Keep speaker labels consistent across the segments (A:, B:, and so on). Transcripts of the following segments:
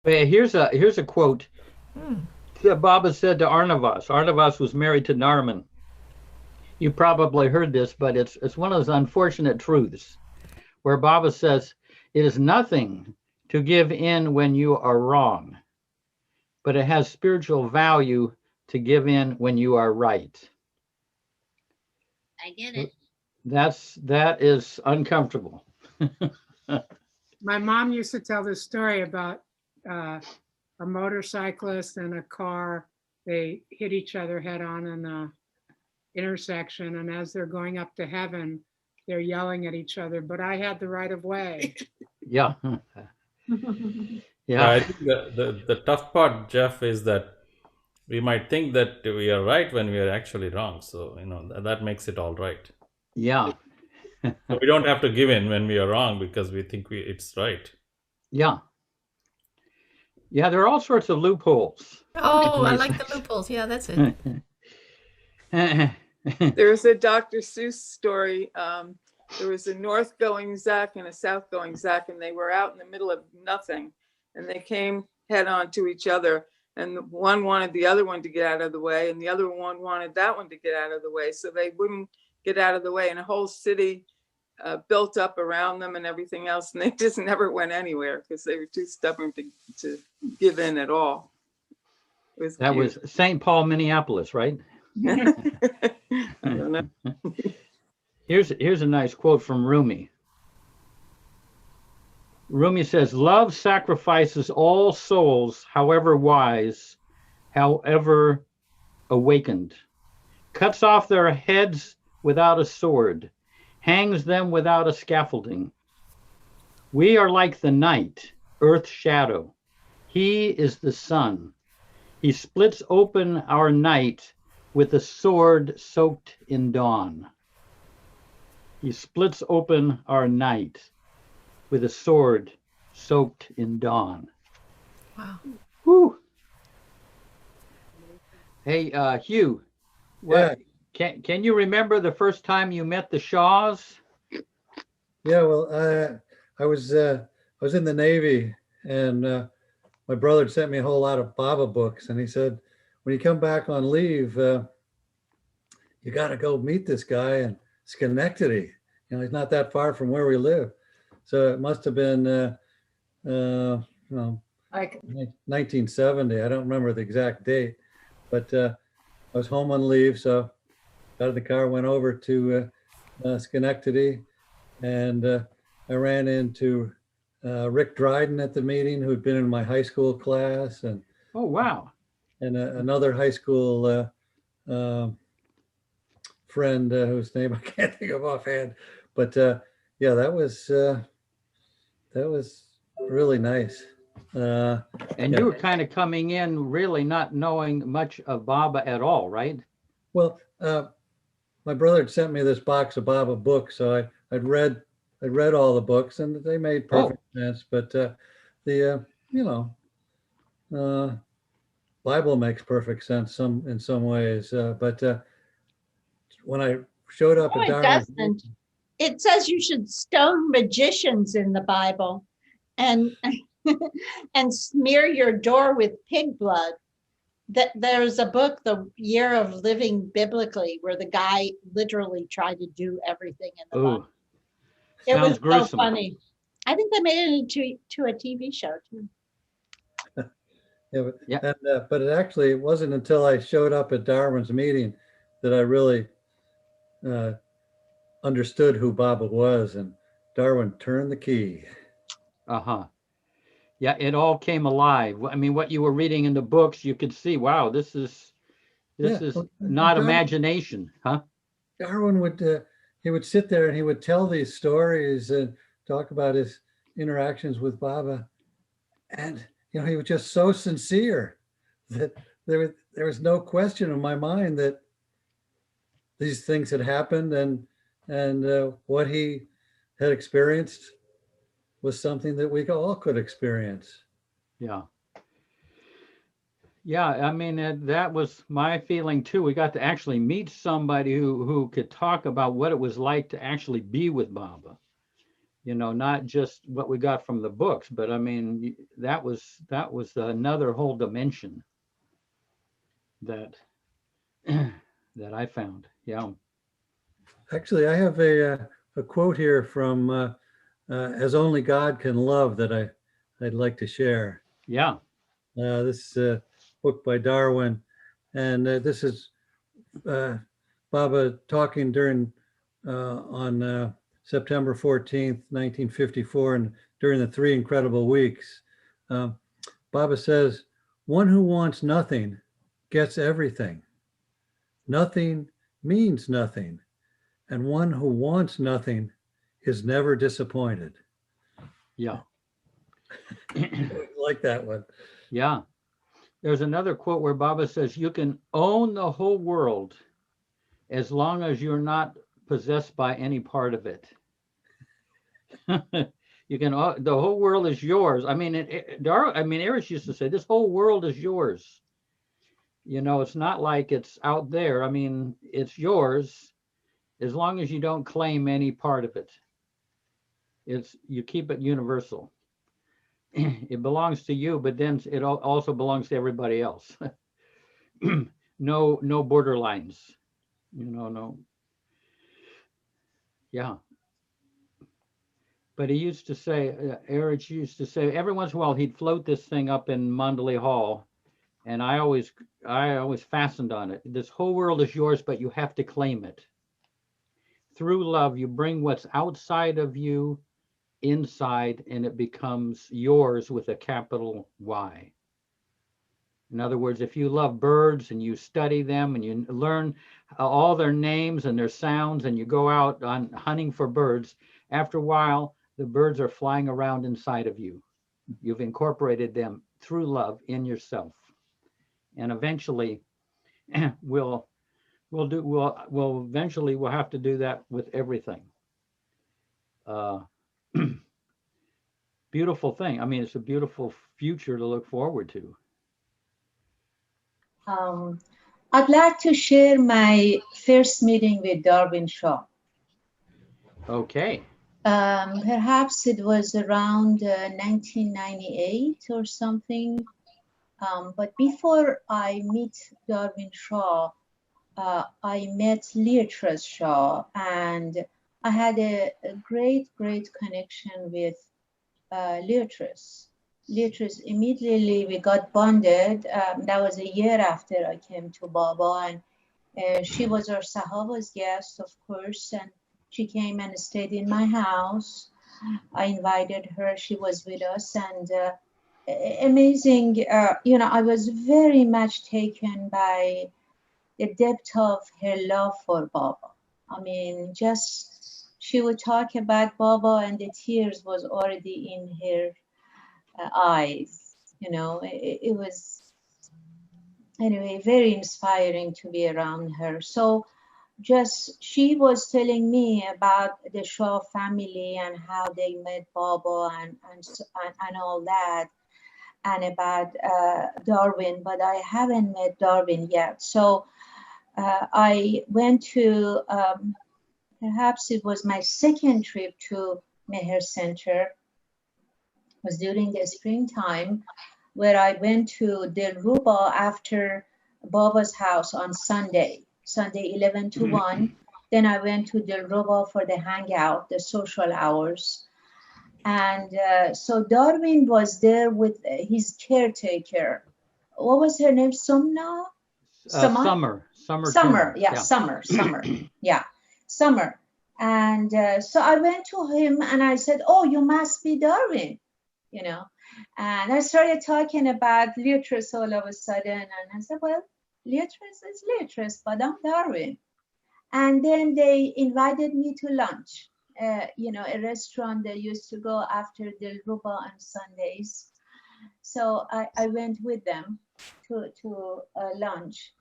A: Here's a quote
B: Hmm.
A: that Baba said to Arnavas. Arnavas was married to Narman. You probably heard this, but it's one of those unfortunate truths where Baba says, "It is nothing to give in when you are wrong, but it has spiritual value to give in when you are right."
C: I get it.
A: That is uncomfortable.
D: My mom used to tell this story about uh, a motorcyclist and a car. They hit each other head on in the intersection, and as they're going up to heaven, they're yelling at each other, "But I had the right of way."
A: Yeah,
E: Yeah, I
A: yeah,
E: think the tough part, Jeff, is that we might think that we are right when we are actually wrong. So, that makes it all right.
A: yeah,
E: So we don't have to give in when we are wrong because we think it's right.
A: yeah, yeah. There are all sorts of loopholes
B: Oh,
A: in
B: I
A: these
B: like the
A: things.
B: loopholes. Yeah, that's it.
F: There's a Dr. Seuss story. There was a north going Zach and a south going Zach, and they were out in the middle of nothing. And they came head on to each other. And one wanted the other one to get out of the way, and the other one wanted that one to get out of the way. So they wouldn't get out of the way. And a whole city built up around them and everything else. And they just never went anywhere because they were too stubborn to give in at all. It was
A: That
F: cute.
A: was St. Paul, Minneapolis, right?
F: I don't know.
A: Here's a nice quote from Rumi. Rumi says, "Love sacrifices all souls, however wise, however awakened, cuts off their heads without a sword, hangs them without a scaffolding. We are like the night, earth's shadow. He is the sun. He splits open our night with a sword soaked in dawn." He splits open our night with a sword soaked in dawn.
B: Wow.
A: Whew. Hey, Hugh,
G: Yeah,
A: can you remember the first time you met the Shaws?
G: yeah. Well, I was in the Navy, and my brother had sent me a whole lot of Baba books, and he said, when you come back on leave, you got to go meet this guy in Schenectady. He's not that far from where we live. So it must have been,
D: Like
G: 1970. I don't remember the exact date, but I was home on leave, so got in the car, went over to Schenectady, and I ran into Rick Dryden at the meeting, who'd been in my high school class, and
A: Oh, wow.
G: another high school friend whose name I can't think of offhand. But yeah, that was really nice.
A: And
G: Yeah.
A: you were kind of coming in really not knowing much of Baba at all, right?
G: Well, my brother had sent me this box of Baba books, so I'd read all the books, and they made perfect sense. But the Bible makes perfect sense in some ways. But when I showed up
C: No,
G: at
C: it
G: Darwin's,
C: doesn't. It says you should stone magicians in the Bible and and smear your door with pig blood. That there's a book, The Year of Living Biblically, where the guy literally tried to do everything in the Bible.
A: Ooh,
C: It was
A: sounds
C: so
A: gruesome.
C: funny. I think they made it into a TV show too.
G: yeah, but,
A: Yeah.
G: and, but it wasn't until I showed up at Darwin's meeting that I really understood who Baba was, and Darwin turned the key.
A: Uh-huh. Yeah, it all came alive. I mean, what you were reading in the books, you could see, wow, this is
G: Yeah,
A: not imagination, huh?
G: Darwin would he would sit there and he would tell these stories and talk about his interactions with Baba, and he was just so sincere that there was no question in my mind that these things had happened, and what he had experienced was something that we all could experience.
A: Yeah. Yeah, I mean, that was my feeling too. We got to actually meet somebody who could talk about what it was like to actually be with Baba. not just what we got from the books, but I mean, that was another whole dimension that that I found. Yeah.
G: Actually, I have a quote here from As Only God Can Love that I'd like to share.
A: Yeah.
G: This book by Darwin, and this is Baba talking during on September 14th, 1954, and during the 3 incredible weeks. Baba says, "One who wants nothing gets everything. Nothing means nothing, and one who wants nothing is never disappointed."
A: Yeah.
G: I like that one.
A: Yeah. There's another quote where Baba says, "You can own the whole world as long as you're not possessed by any part of it." You can, the whole world is yours. I mean, Eric used to say, this whole world is yours. It's not like it's out there. I mean, it's yours as long as you don't claim any part of it. You keep it universal. It belongs to you, but then it also belongs to everybody else. No borderlines, no. Yeah. But he used to say, Eric used to say, every once in a while he'd float this thing up in Mandalay Hall, and I always fastened on it. This whole world is yours, but you have to claim it. Through love, you bring what's outside of you inside, and it becomes yours with a capital Y. In other words, if you love birds and you study them and you learn all their names and their sounds, and you go out on hunting for birds, after a while, the birds are flying around inside of you. You've incorporated them through love in yourself. And eventually we'll have to do that with everything. Beautiful thing. I mean, it's a beautiful future to look forward to.
H: I'd like to share my first meeting with Darwin Shaw.
A: Okay.
H: Perhaps it was around 1998 or something. But before I meet Darwin Shaw, I met Leatrice Shaw, and I had a great connection with Leatrice. Leatrice, immediately we got bonded. That was a year after I came to Baba, and she was our Sahaba's guest, of course, and she came and stayed in my house. I invited her, she was with us, and amazing, I was very much taken by the depth of her love for Baba. I mean, just she would talk about Baba and the tears was already in her eyes. It was, anyway, very inspiring to be around her. So just she was telling me about the Shaw family and how they met Baba and all that, and about Darwin, but I haven't met Darwin yet. So I went to, perhaps it was my second trip to Meher Center. It was during the springtime, where I went to Dilruba after Baba's house on Sunday 11 to 1. Then I went to Dilruba for the hangout, the social hours. And so Darwin was there with his caretaker. What was her name? Sumna?
A: Summer.
H: Yeah, Summer. Yeah, Summer. And so I went to him and I said, "Oh, you must be Darwin," And I started talking about Leatrice all of a sudden. And I said, "Well, Leatrice is Leatrice, but I'm Darwin." And then they invited me to lunch. A restaurant they used to go after Dilruba on Sundays. So I went with them to lunch.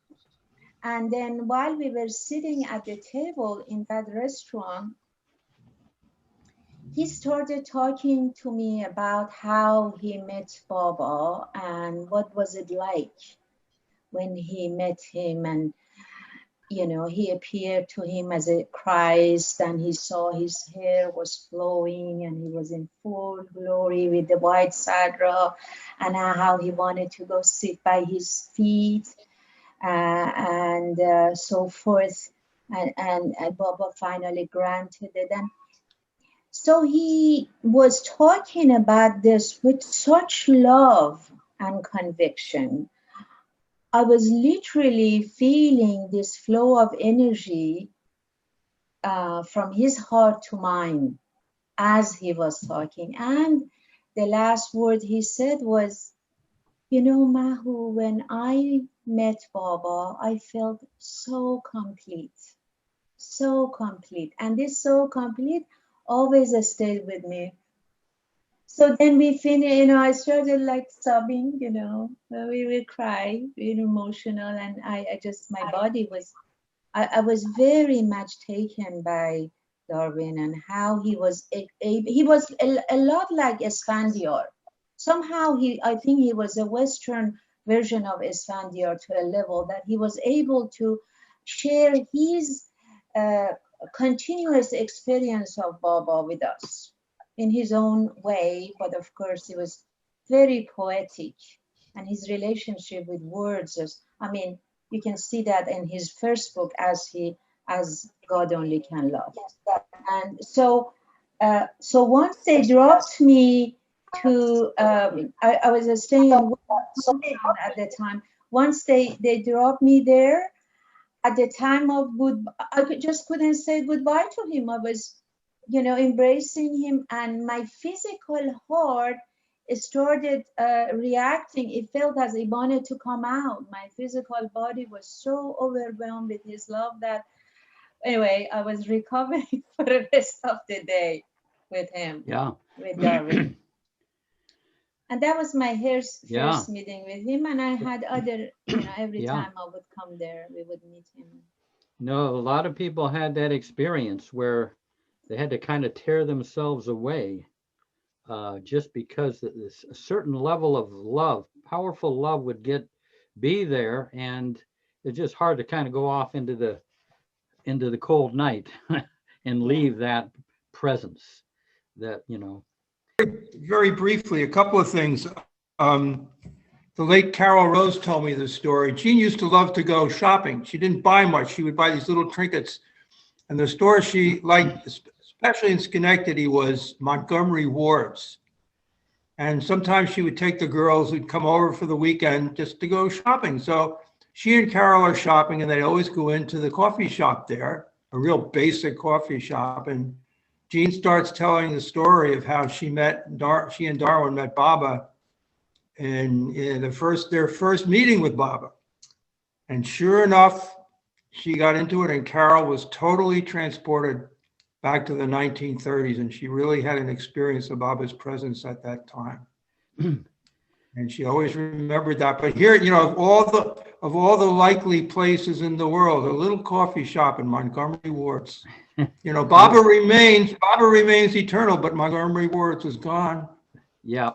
H: And then while we were sitting at the table in that restaurant, he started talking to me about how he met Baba and what was it like when he met him. you know, he appeared to him as a Christ, and he saw his hair was flowing and he was in full glory with the white sadra, and how he wanted to go sit by his feet, and so forth. And Baba finally granted it. And so he was talking about this with such love and conviction. I was literally feeling this flow of energy from his heart to mine as he was talking. And the last word he said was, you know, Mahu, when I met Baba, I felt so complete. So complete. And this so complete always stayed with me. So then we finished, you know, I started like sobbing, you know, we would cry, being emotional. And I just, my body was, I was very much taken by Darwin and how he was a lot like Esfandiar. Somehow I think he was a Western version of Esfandiar to a level that he was able to share his continuous experience of Baba with us in his own way, but of course he was very poetic, and his relationship with words is, I mean, you can see that in his first book, as God Only Can Love. And so once they dropped me to I was staying in at the time. Once they dropped me there, at the time of just couldn't say goodbye to him. I was, you know, embracing him, and my physical heart started reacting. It felt as it wanted to come out. My physical body was so overwhelmed with his love that, anyway, I was recovering for the rest of the day with him.
A: Yeah.
H: With Darwin. And that was my first meeting with him. And I had other, you know, every time I would come there, we would meet him.
A: No, a lot of people had that experience where they had to kind of tear themselves away just because a certain level of love, powerful love would be there. And it's just hard to kind of go off into the cold night and leave that presence that, you know.
I: Very briefly, a couple of things. The late Carol Rose told me this story. Jean used to love to go shopping. She didn't buy much. She would buy these little trinkets. And the store she liked, especially in Schenectady, was Montgomery Ward's. And sometimes she would take the girls who'd come over for the weekend just to go shopping. So she and Carol are shopping, and they always go into the coffee shop there, a real basic coffee shop. And Jean starts telling the story of how she and Darwin met Baba in their first meeting with Baba. And sure enough, she got into it, and Carol was totally transported back to the 1930s, and she really had an experience of Baba's presence at that time. And she always remembered that. But here, you know, of all the likely places in the world, a little coffee shop in Montgomery Ward's. You know, Baba remains eternal, but Montgomery Ward's is gone.
A: Yeah.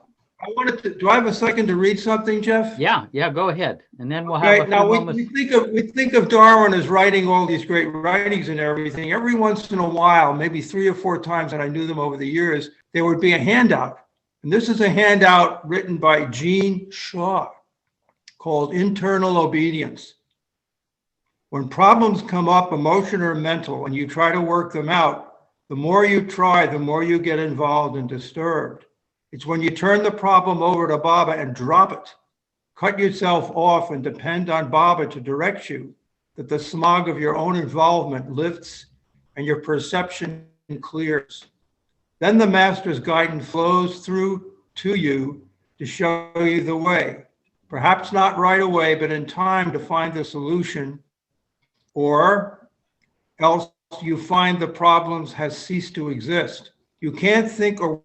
I: Do I have a second to read something, Jeff?
A: Yeah, go ahead. And then we'll have a few
I: now
A: moments.
I: we think of Darwin as writing all these great writings and everything. Every once in a while, maybe 3 or 4 times, and I knew them over the years, there would be a handout. And this is a handout written by Gene Shaw called Internal Obedience. When problems come up, emotional or mental, and you try to work them out, the more you try, the more you get involved and disturbed. It's when you turn the problem over to Baba and drop it, cut yourself off and depend on Baba to direct you, that the smog of your own involvement lifts and your perception clears. Then the Master's guidance flows through to you to show you the way. Perhaps not right away, but in time to find the solution, or else you find the problems has ceased to exist. You can't think or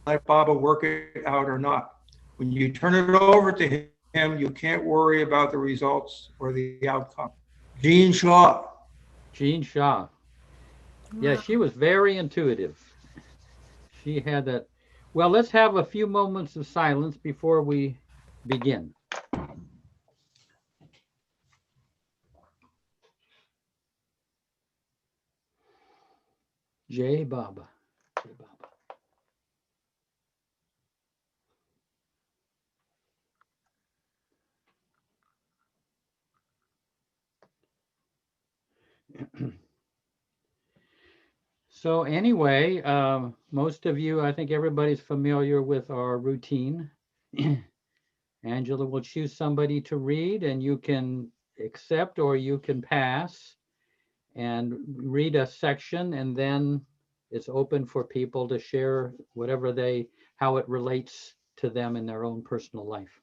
I: let Baba work it out or not. When you turn it over to him, you can't worry about the results or the outcome. Gene Shaw.
A: Gene Shaw. Yeah, she was very intuitive. She had that. Well, let's have a few moments of silence before we begin. Jai Baba. Jai Baba. So anyway, most of you, I think everybody's familiar with our routine. Angela will choose somebody to read, and you can accept or you can pass and read a section, and then it's open for people to share whatever how it relates to them in their own personal life.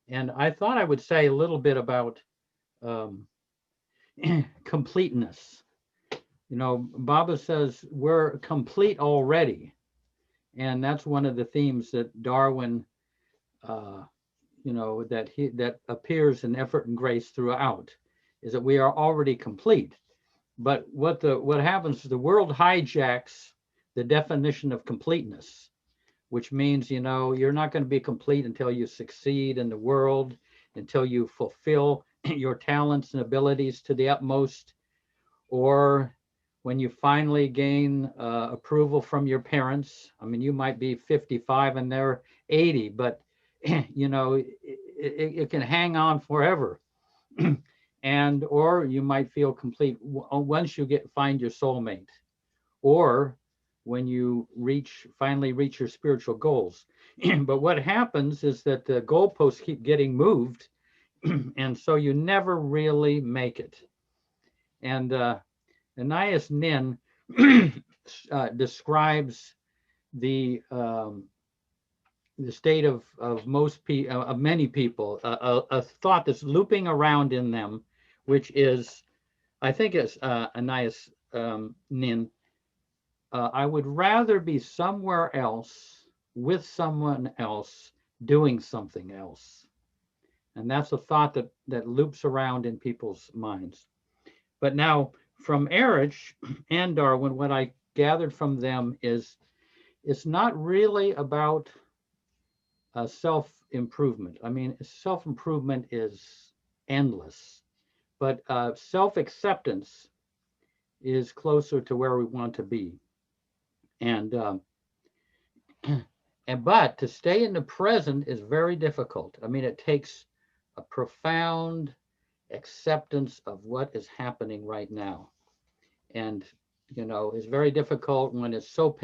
A: And I thought I would say a little bit about completeness. You know, Baba says we're complete already. And that's one of the themes that Darwin, you know, that appears in Effort and Grace throughout, is that we are already complete. But what happens is the world hijacks the definition of completeness, which means, you know, you're not going to be complete until you succeed in the world, until you fulfill your talents and abilities to the utmost, or when you finally gain approval from your parents. I mean, you might be 55 and they're 80, but you know, it can hang on forever. And or you might feel complete once you find your soulmate, or when you finally reach your spiritual goals. But what happens is that the goalposts keep getting moved, and so you never really make it. And Anais Nin describes the state of many people, a thought that's looping around in them, which is, I think it's Anais Nin, I would rather be somewhere else with someone else doing something else. And that's a thought that loops around in people's minds. But now from Erich and Darwin, what I gathered from them is it's not really about self-improvement. I mean, self-improvement is endless, but self-acceptance is closer to where we want to be. And but to stay in the present is very difficult. I mean, it takes a profound acceptance of what is happening right now. And, you know, it's very difficult when it's so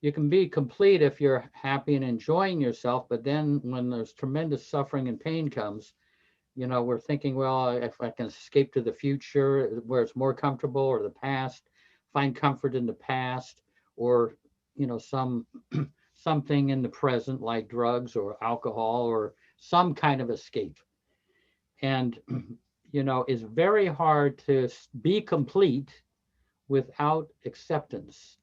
A: you can be complete if you're happy and enjoying yourself, but then when there's tremendous suffering and pain comes, you know, we're thinking, well, if I can escape to the future where it's more comfortable, or the past, find comfort in the past, or, you know, something in the present like drugs or alcohol or some kind of escape. And, you know, it's very hard to be complete without acceptance.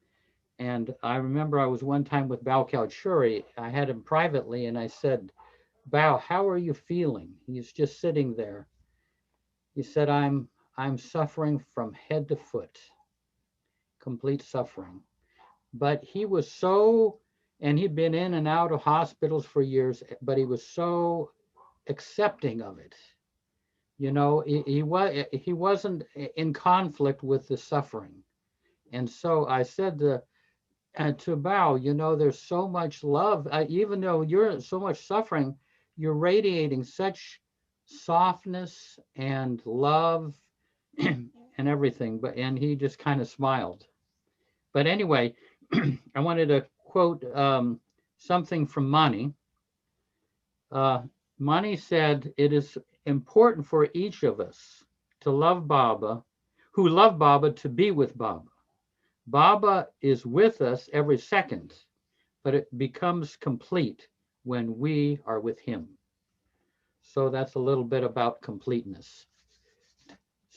A: And I remember I was one time with Bao Churi. I had him privately and I said, Bao, how are you feeling? He's just sitting there. He said, I'm suffering from head to foot, complete suffering. But he was and he'd been in and out of hospitals for years, but he was so accepting of it. You know, he wasn't in conflict with the suffering. And so I said to Bao, you know, there's so much love, even though you're so much suffering, you're radiating such softness and love and everything. And he just kind of smiled. But anyway, I wanted to quote something from Mani. Mani said, it is important for each of us to love Baba, who love Baba, to be with Baba. Baba is with us every second, but it becomes complete when we are with him. So that's a little bit about completeness.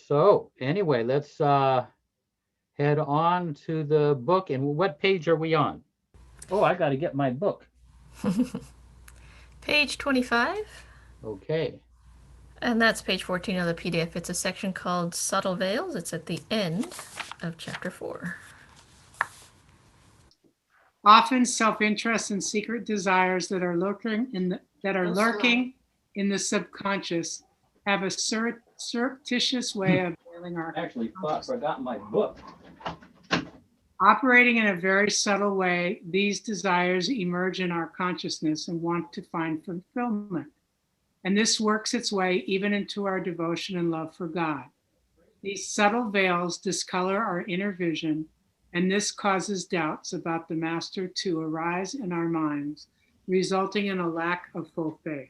A: So anyway, let's head on to the book. And what page are we on? Oh, I got to get my book.
B: Page 25.
A: Okay.
B: And that's page 14 of the PDF. It's a section called Subtle Veils. It's at the end of chapter 4.
D: Often self-interest and secret desires that are lurking in the subconscious have a surreptitious way of veiling our
A: Actually, forgot my book.
D: Operating in a very subtle way, these desires emerge in our consciousness and want to find fulfillment. And this works its way even into our devotion and love for God. These subtle veils discolor our inner vision, and this causes doubts about the Master to arise in our minds, resulting in a lack of full faith.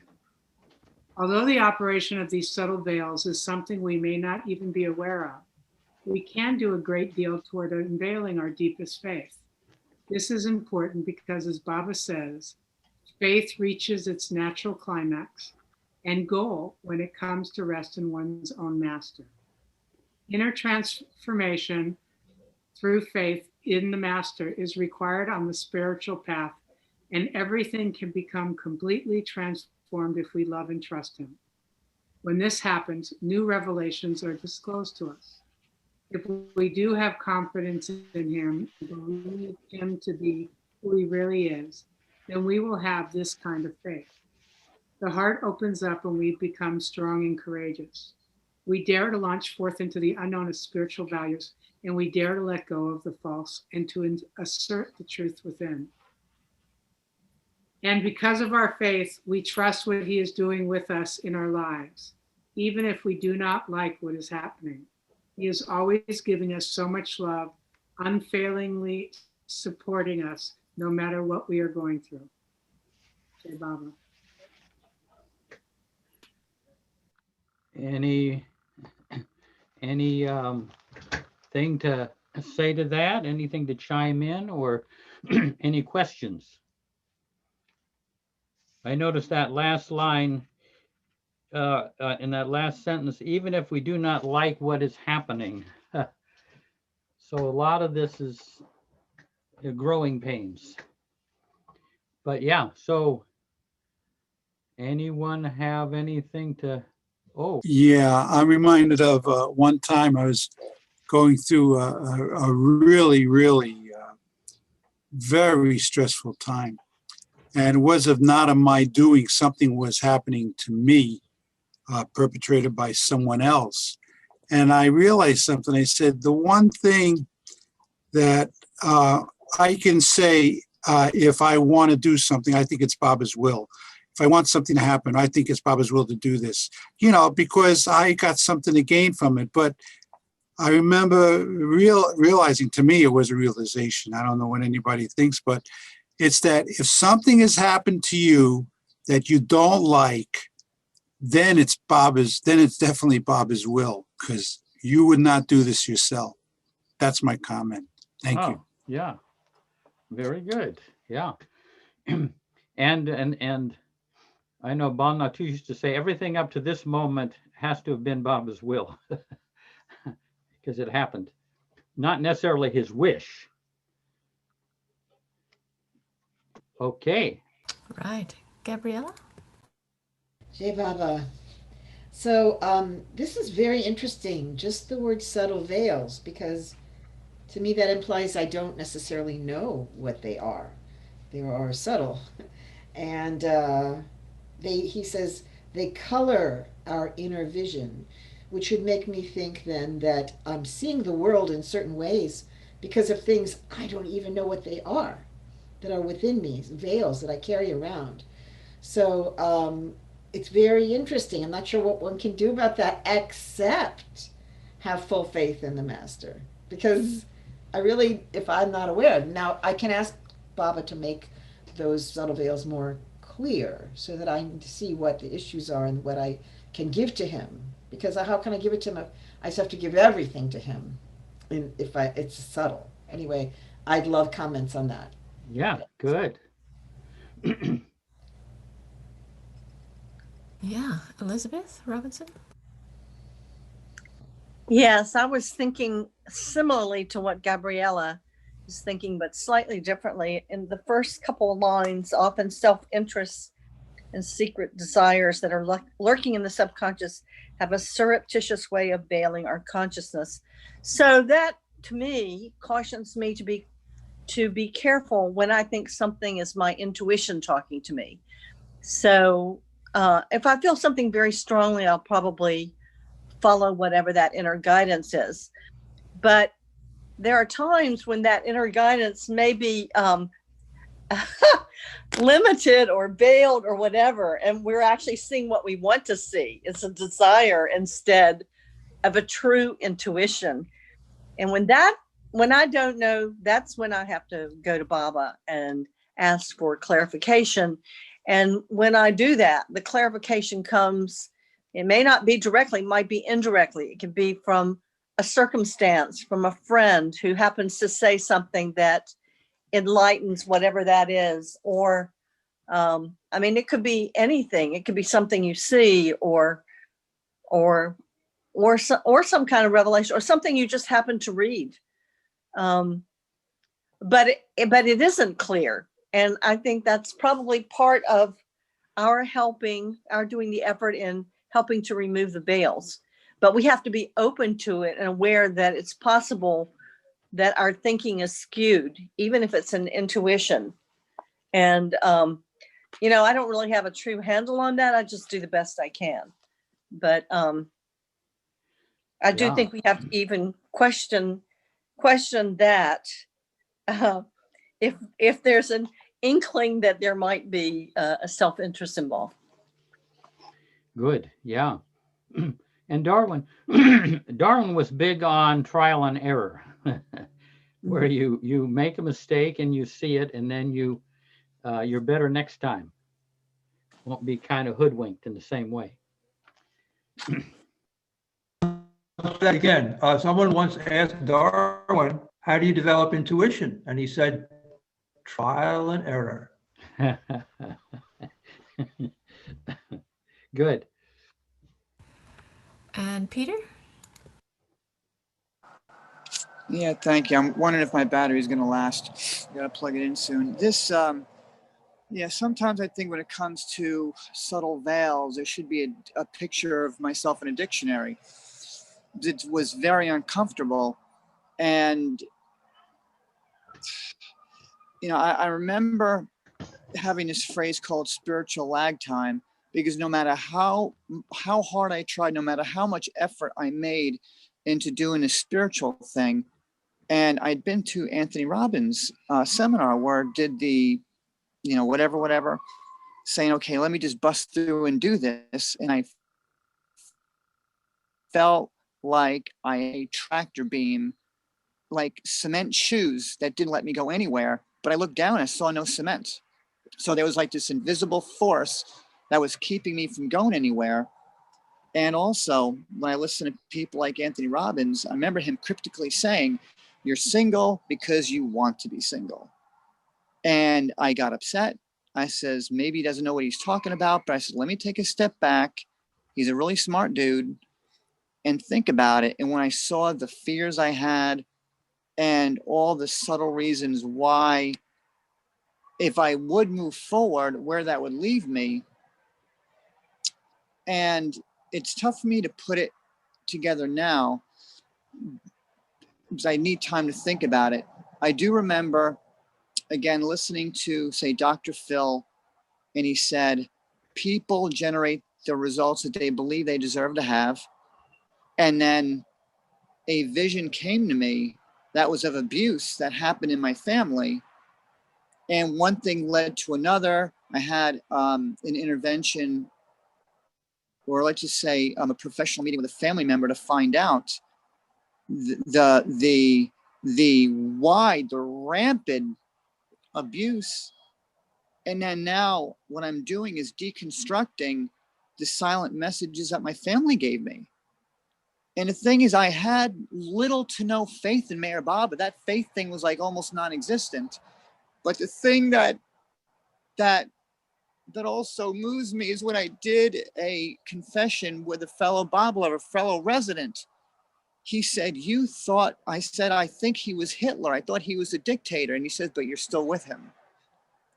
D: Although the operation of these subtle veils is something we may not even be aware of, we can do a great deal toward unveiling our deepest faith. This is important because, as Baba says, faith reaches its natural climax and goal when it comes to rest in one's own Master. Inner transformation through faith in the Master is required on the spiritual path, and everything can become completely transformed if we love and trust Him. When this happens, new revelations are disclosed to us. If we do have confidence in Him, and believe Him to be who He really is, then we will have this kind of faith. The heart opens up and we become strong and courageous. We dare to launch forth into the unknown of spiritual values, and we dare to let go of the false and to assert the truth within. And because of our faith, we trust what He is doing with us in our lives, even if we do not like what is happening. He is always giving us so much love, unfailingly supporting us no matter what we are going through. Jai Baba.
A: Any thing to say to that? Anything to chime in, or any questions? I noticed that last line in that last sentence, even if we do not like what is happening. So a lot of this is growing pains. But yeah, so anyone have anything to, oh.
J: Yeah, I'm reminded of one time I was going through a really, very stressful time. And it was not of my doing, something was happening to me, perpetrated by someone else. And I realized something. I said, the one thing that I can say if I want to do something, I think it's Baba's will. If I want something to happen, I think it's Baba's will to do this, because I got something to gain from it. But I remember realizing, to me, it was a realization. I don't know what anybody thinks, but it's that if something has happened to you that you don't like, then it's definitely Baba's will, because you would not do this yourself. That's my comment. Thank you.
A: Yeah, very good. Yeah. And I know Bon Natu used to say everything up to this moment has to have been Baba's will, because it happened, not necessarily his wish. Okay.
B: Right. Gabriella?
K: Jai Baba. So this is very interesting, just the word subtle veils, because to me that implies I don't necessarily know what they are. They are subtle. And he says they color our inner vision, which would make me think then that I'm seeing the world in certain ways because of things I don't even know what they are, that are within me, veils that I carry around. So it's very interesting. I'm not sure what one can do about that except have full faith in the Master, because I really, if I'm not aware, now I can ask Baba to make those subtle veils more clear so that I can see what the issues are and what I can give to him. Because how can I give it to him if I just have to give everything to him? And it's subtle. Anyway, I'd love comments on that.
A: Yeah, good.
B: Yeah, Elizabeth Robinson?
L: Yes, I was thinking similarly to what Gabriella is thinking, but slightly differently. In the first couple of lines, often self-interest and secret desires that are lurking in the subconscious have a surreptitious way of veiling our consciousness. So that, to me, cautions me to be careful when I think something is my intuition talking to me. So if I feel something very strongly, I'll probably follow whatever that inner guidance is. But there are times when that inner guidance may be limited or veiled or whatever, and we're actually seeing what we want to see. It's a desire instead of a true intuition. And when I don't know, that's when I have to go to Baba and ask for clarification. And when I do that, the clarification comes, it may not be directly, it might be indirectly. It can be from a circumstance, from a friend who happens to say something that enlightens whatever that is. Or, I mean, it could be anything. It could be something you see or some kind of revelation or something you just happen to read. But it isn't clear. And I think that's probably part of our doing the effort in helping to remove the veils. But we have to be open to it and aware that it's possible that our thinking is skewed, even if it's an intuition. And, you know, I don't really have a true handle on that. I just do the best I can. But I do think we have to even question that if there's an inkling that there might be a self-interest involved.
A: Good, yeah. And Darwin was big on trial and error, where you make a mistake and you see it, and then you're better next time. Won't be kind of hoodwinked in the same way.
I: That again, someone once asked Darwin, how do you develop intuition? And he said, trial and error.
A: Good.
B: And Peter?
M: Yeah, thank you. I'm wondering if my battery is going to last. Got to plug it in soon. This, yeah, sometimes I think when it comes to subtle veils, there should be a picture of myself in a dictionary. It was very uncomfortable. And, you know, I remember having this phrase called spiritual lag time, because no matter how hard I tried, no matter how much effort I made into doing a spiritual thing, and I'd been to Anthony Robbins' seminar where did the, you know, whatever, saying, okay, let me just bust through and do this. And I felt like I had a tractor beam, like cement shoes that didn't let me go anywhere. But I looked down and I saw no cement. So there was like this invisible force that was keeping me from going anywhere. And also, when I listen to people like Anthony Robbins, I remember him cryptically saying, you're single because you want to be single. And I got upset. I says, maybe he doesn't know what he's talking about, but I said, let me take a step back. He's a really smart dude, and think about it. And when I saw the fears I had and all the subtle reasons why, if I would move forward, where that would leave me. And it's tough for me to put it together now because I need time to think about it. I do remember, again, listening to, say, Dr. Phil, and he said, people generate the results that they believe they deserve to have. And then a vision came to me that was of abuse that happened in my family. And one thing led to another. I had an intervention, or let's just say a professional meeting with a family member to find out the rampant abuse. And then now what I'm doing is deconstructing the silent messages that my family gave me. And the thing is, I had little to no faith in Meher Baba. That faith thing was like almost non-existent. But the thing that also moves me is when I did a confession with a fellow Baba lover, a fellow resident. He said, I said, I think he was Hitler. I thought he was a dictator. And he said, but you're still with him.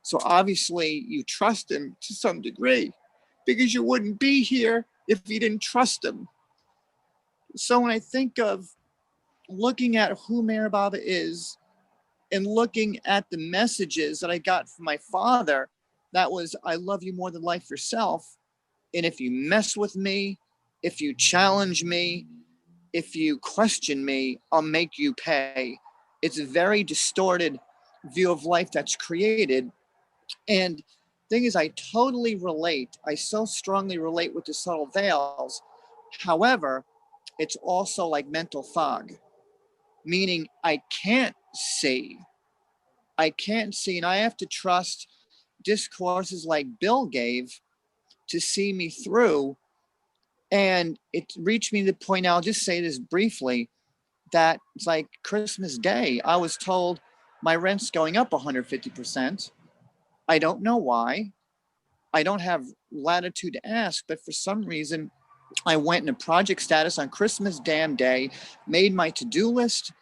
M: So obviously you trust him to some degree, because you wouldn't be here if you didn't trust him. So when I think of looking at who Meher Baba is and looking at the messages that I got from my father, that was, I love you more than life yourself. And if you mess with me, if you challenge me, if you question me, I'll make you pay. it's a very distorted view of life that's created. And thing is, I totally relate. I so strongly relate with the subtle veils. However, it's also like mental fog, meaning I can't see. And I have to trust discourses like Bill gave to see me through. And it reached me to the point, I'll just say this briefly, that it's like Christmas Day. I was told my rent's going up 150%. I don't know why. I don't have latitude to ask, but for some reason, I went into project status on Christmas damn day, made my to-do list,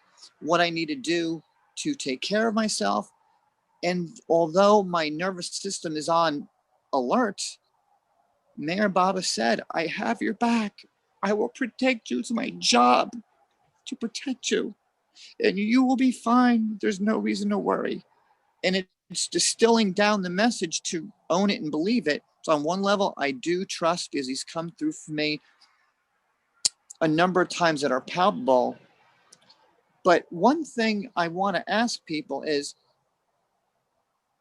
M: what I need to do to take care of myself. And although my nervous system is on alert, Mayor Baba said, I have your back. I will protect you. It's my job to protect you. And you will be fine. There's no reason to worry. And it's distilling down the message to own it and believe it. So on one level, I do trust because he's come through for me a number of times that are palpable. But one thing I want to ask people is,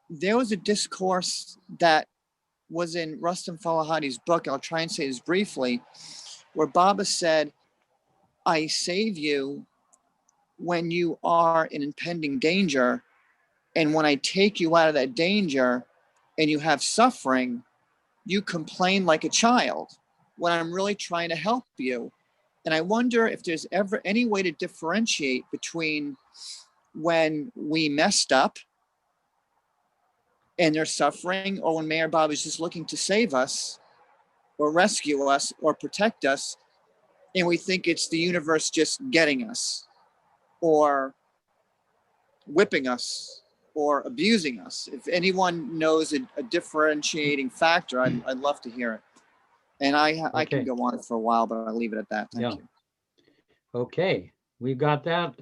M: there was a discourse that was in Rustam Falahadi's book, I'll try and say this briefly, where Baba said, I save you when you are in impending danger. And when I take you out of that danger and you have suffering, you complain like a child when I'm really trying to help you. And I wonder if there's ever any way to differentiate between when we messed up and they're suffering, or when Mayor Baba is just looking to save us or rescue us or protect us, and we think it's the universe just getting us or whipping us or abusing us. If anyone knows a differentiating factor, I'd love to hear it. And I can go on for a while, but I'll leave it at that. Thank you.
A: Okay, we got that.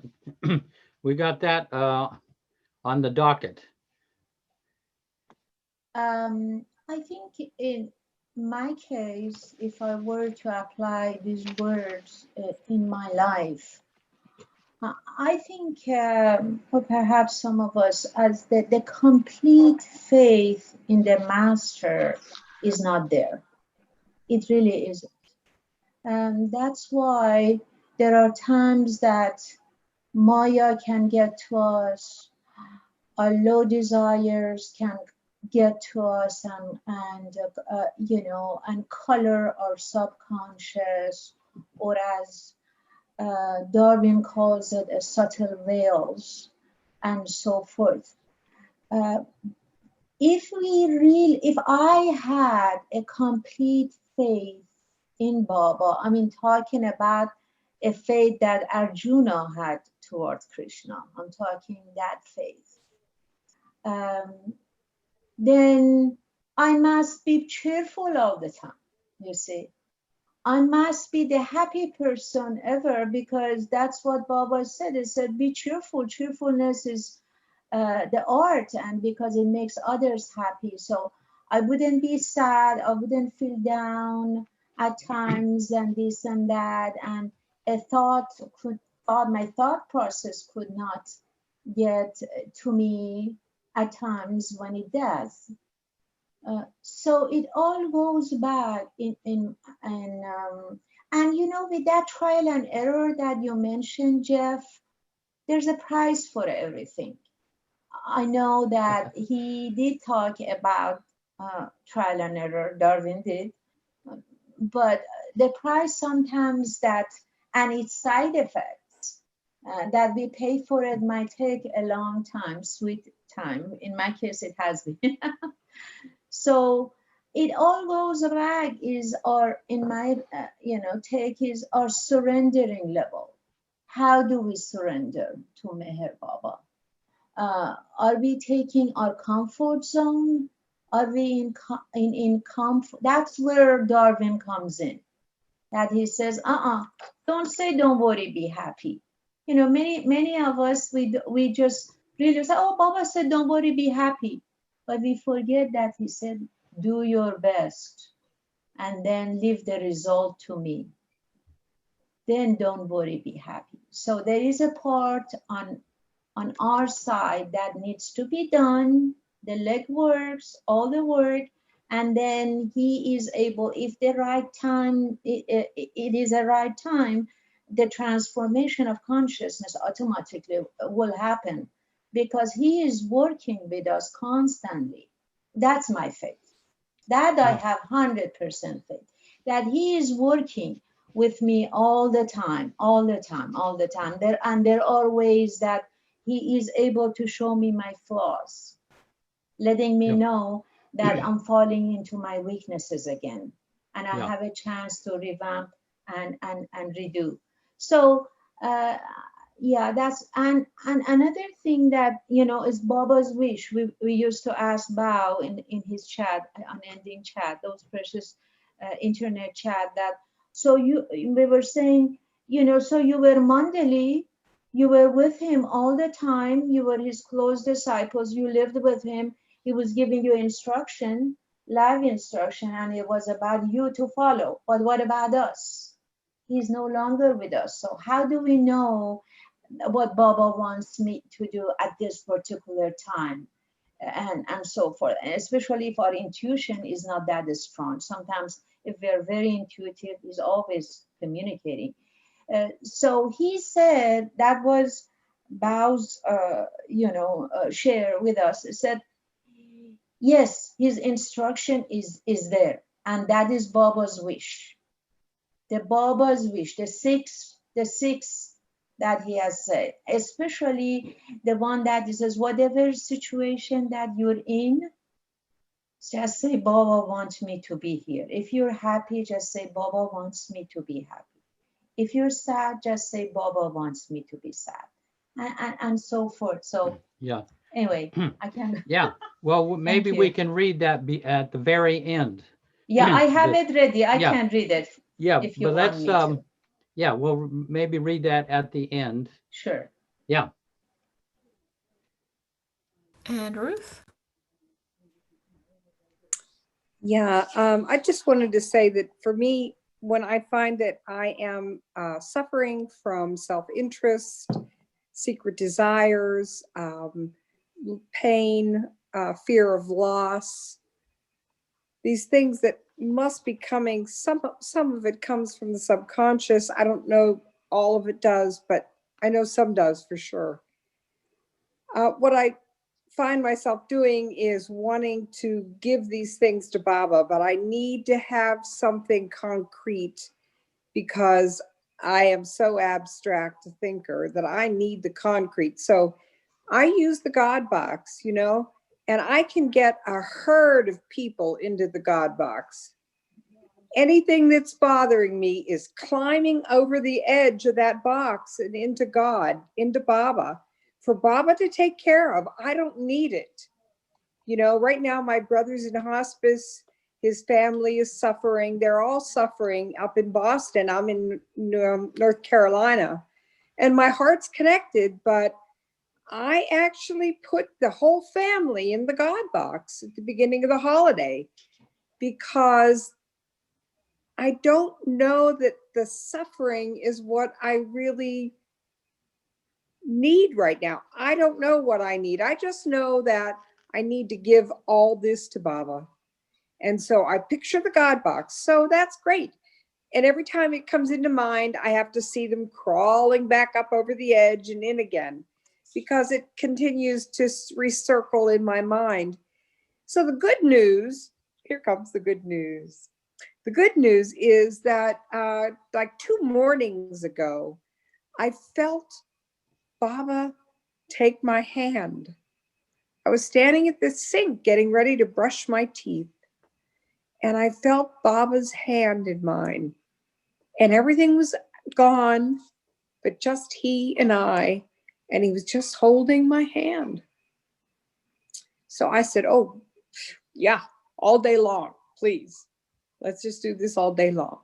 A: We got that on the docket.
H: I think in my case, if I were to apply these words in my life, I think, or perhaps some of us, as the complete faith in the master is not there. It really isn't. That's why there are times that Maya can get to us, our low desires can get to us and color our subconscious, or as Darwin calls it, subtle veils, and so forth. If I had a complete faith in Baba, I mean, talking about a faith that Arjuna had towards Krishna, I'm talking that faith, then I must be cheerful all the time, you see. I must be the happy person ever, because that's what Baba said. He said, be cheerful. Cheerfulness is the art, and because it makes others happy. So I wouldn't be sad. I wouldn't feel down at times and this and that. And my thought process could not get to me at times when it does. So it all goes back and with that trial and error that you mentioned, Jeff, there's a price for everything. I know that he did talk about trial and error, Darwin did, but the price sometimes and its side effects that we pay for it might take a long time, sweet time. In my case, it has been. So it all goes back is our surrendering level. How do we surrender to Meher Baba? Are we taking our comfort zone? Are we in comfort? That's where Darwin comes in. That he says, don't say, don't worry, be happy. Many of us, we just really say, oh, Baba said, don't worry, be happy. But we forget that he said, do your best and then leave the result to me. Then don't worry, be happy. So there is a part on on our side that needs to be done, the leg works, all the work, and then he is able, if the right time, it is a right time, the transformation of consciousness automatically will happen because he is working with us constantly. That's my faith. That I have 100% faith, that he is working with me all the time, all the time, all the time. There are ways that he is able to show me my flaws, letting me know that I'm falling into my weaknesses again. And I have a chance to revamp and redo. So, yeah, that's, and another thing that, you know, is Baba's wish. We used to ask Bao in his chat, unending chat, those precious internet chat, that, so we were saying, you know, so you were Mandali, you were with him all the time, you were his close disciples, you lived with him, he was giving you instruction, live instruction, and it was about you to follow. But what about us? He's no longer with us. So how do we know what Baba wants me to do at this particular time? And so forth, and especially if our intuition is not that strong. Sometimes if we're very intuitive, he's always communicating. So he said, that was Bao's, share with us. He said, yes, his instruction is there, and that is Baba's wish. The Baba's wish, the six that he has said, especially the one that he says, whatever situation that you're in, just say, Baba wants me to be here. If you're happy, just say, Baba wants me to be happy. If you're sad, just say, Baba wants me to be sad, and so forth. So
A: yeah.
H: Anyway, I can.
A: Yeah. Well, maybe we can read that at the very end.
H: Yeah, I have it ready. I
A: Yeah.
H: can read it.
A: Yeah,
H: if you
A: but
H: want
A: let's
H: me to.
A: yeah, we'll maybe read that at the end.
H: Sure.
A: Yeah.
B: And Ruth?
N: Yeah, I just wanted to say that for me, when I find that I am suffering from self-interest, secret desires, pain, fear of loss, these things that must be coming, some of it comes from the subconscious. I don't know all of it does, but I know some does for sure. What I find myself doing is wanting to give these things to Baba, but I need to have something concrete because I am so abstract a thinker that I need the concrete. So I use the God box, you know, and I can get a herd of people into the God box. Anything that's bothering me is climbing over the edge of that box and into God, into Baba, for Baba to take care of. I don't need it. You know, right now my brother's in hospice. His family is suffering. They're all suffering up in Boston. I'm in North Carolina, and my heart's connected, but I actually put the whole family in the God box at the beginning of the holiday because I don't know that the suffering is what I really need right now. I don't know what I need. I just know that I need to give all this to Baba. And so I picture the God box. So that's great. And every time it comes into mind, I have to see them crawling back up over the edge and in again, because it continues to recircle in my mind. So the good news, here comes the good news. The good news is that like 2 mornings ago, I felt Baba take my hand. I was standing at the sink getting ready to brush my teeth, and I felt Baba's hand in mine, and everything was gone, but just he and I, and he was just holding my hand. So I said, oh, yeah, all day long, please. Let's just do this all day long.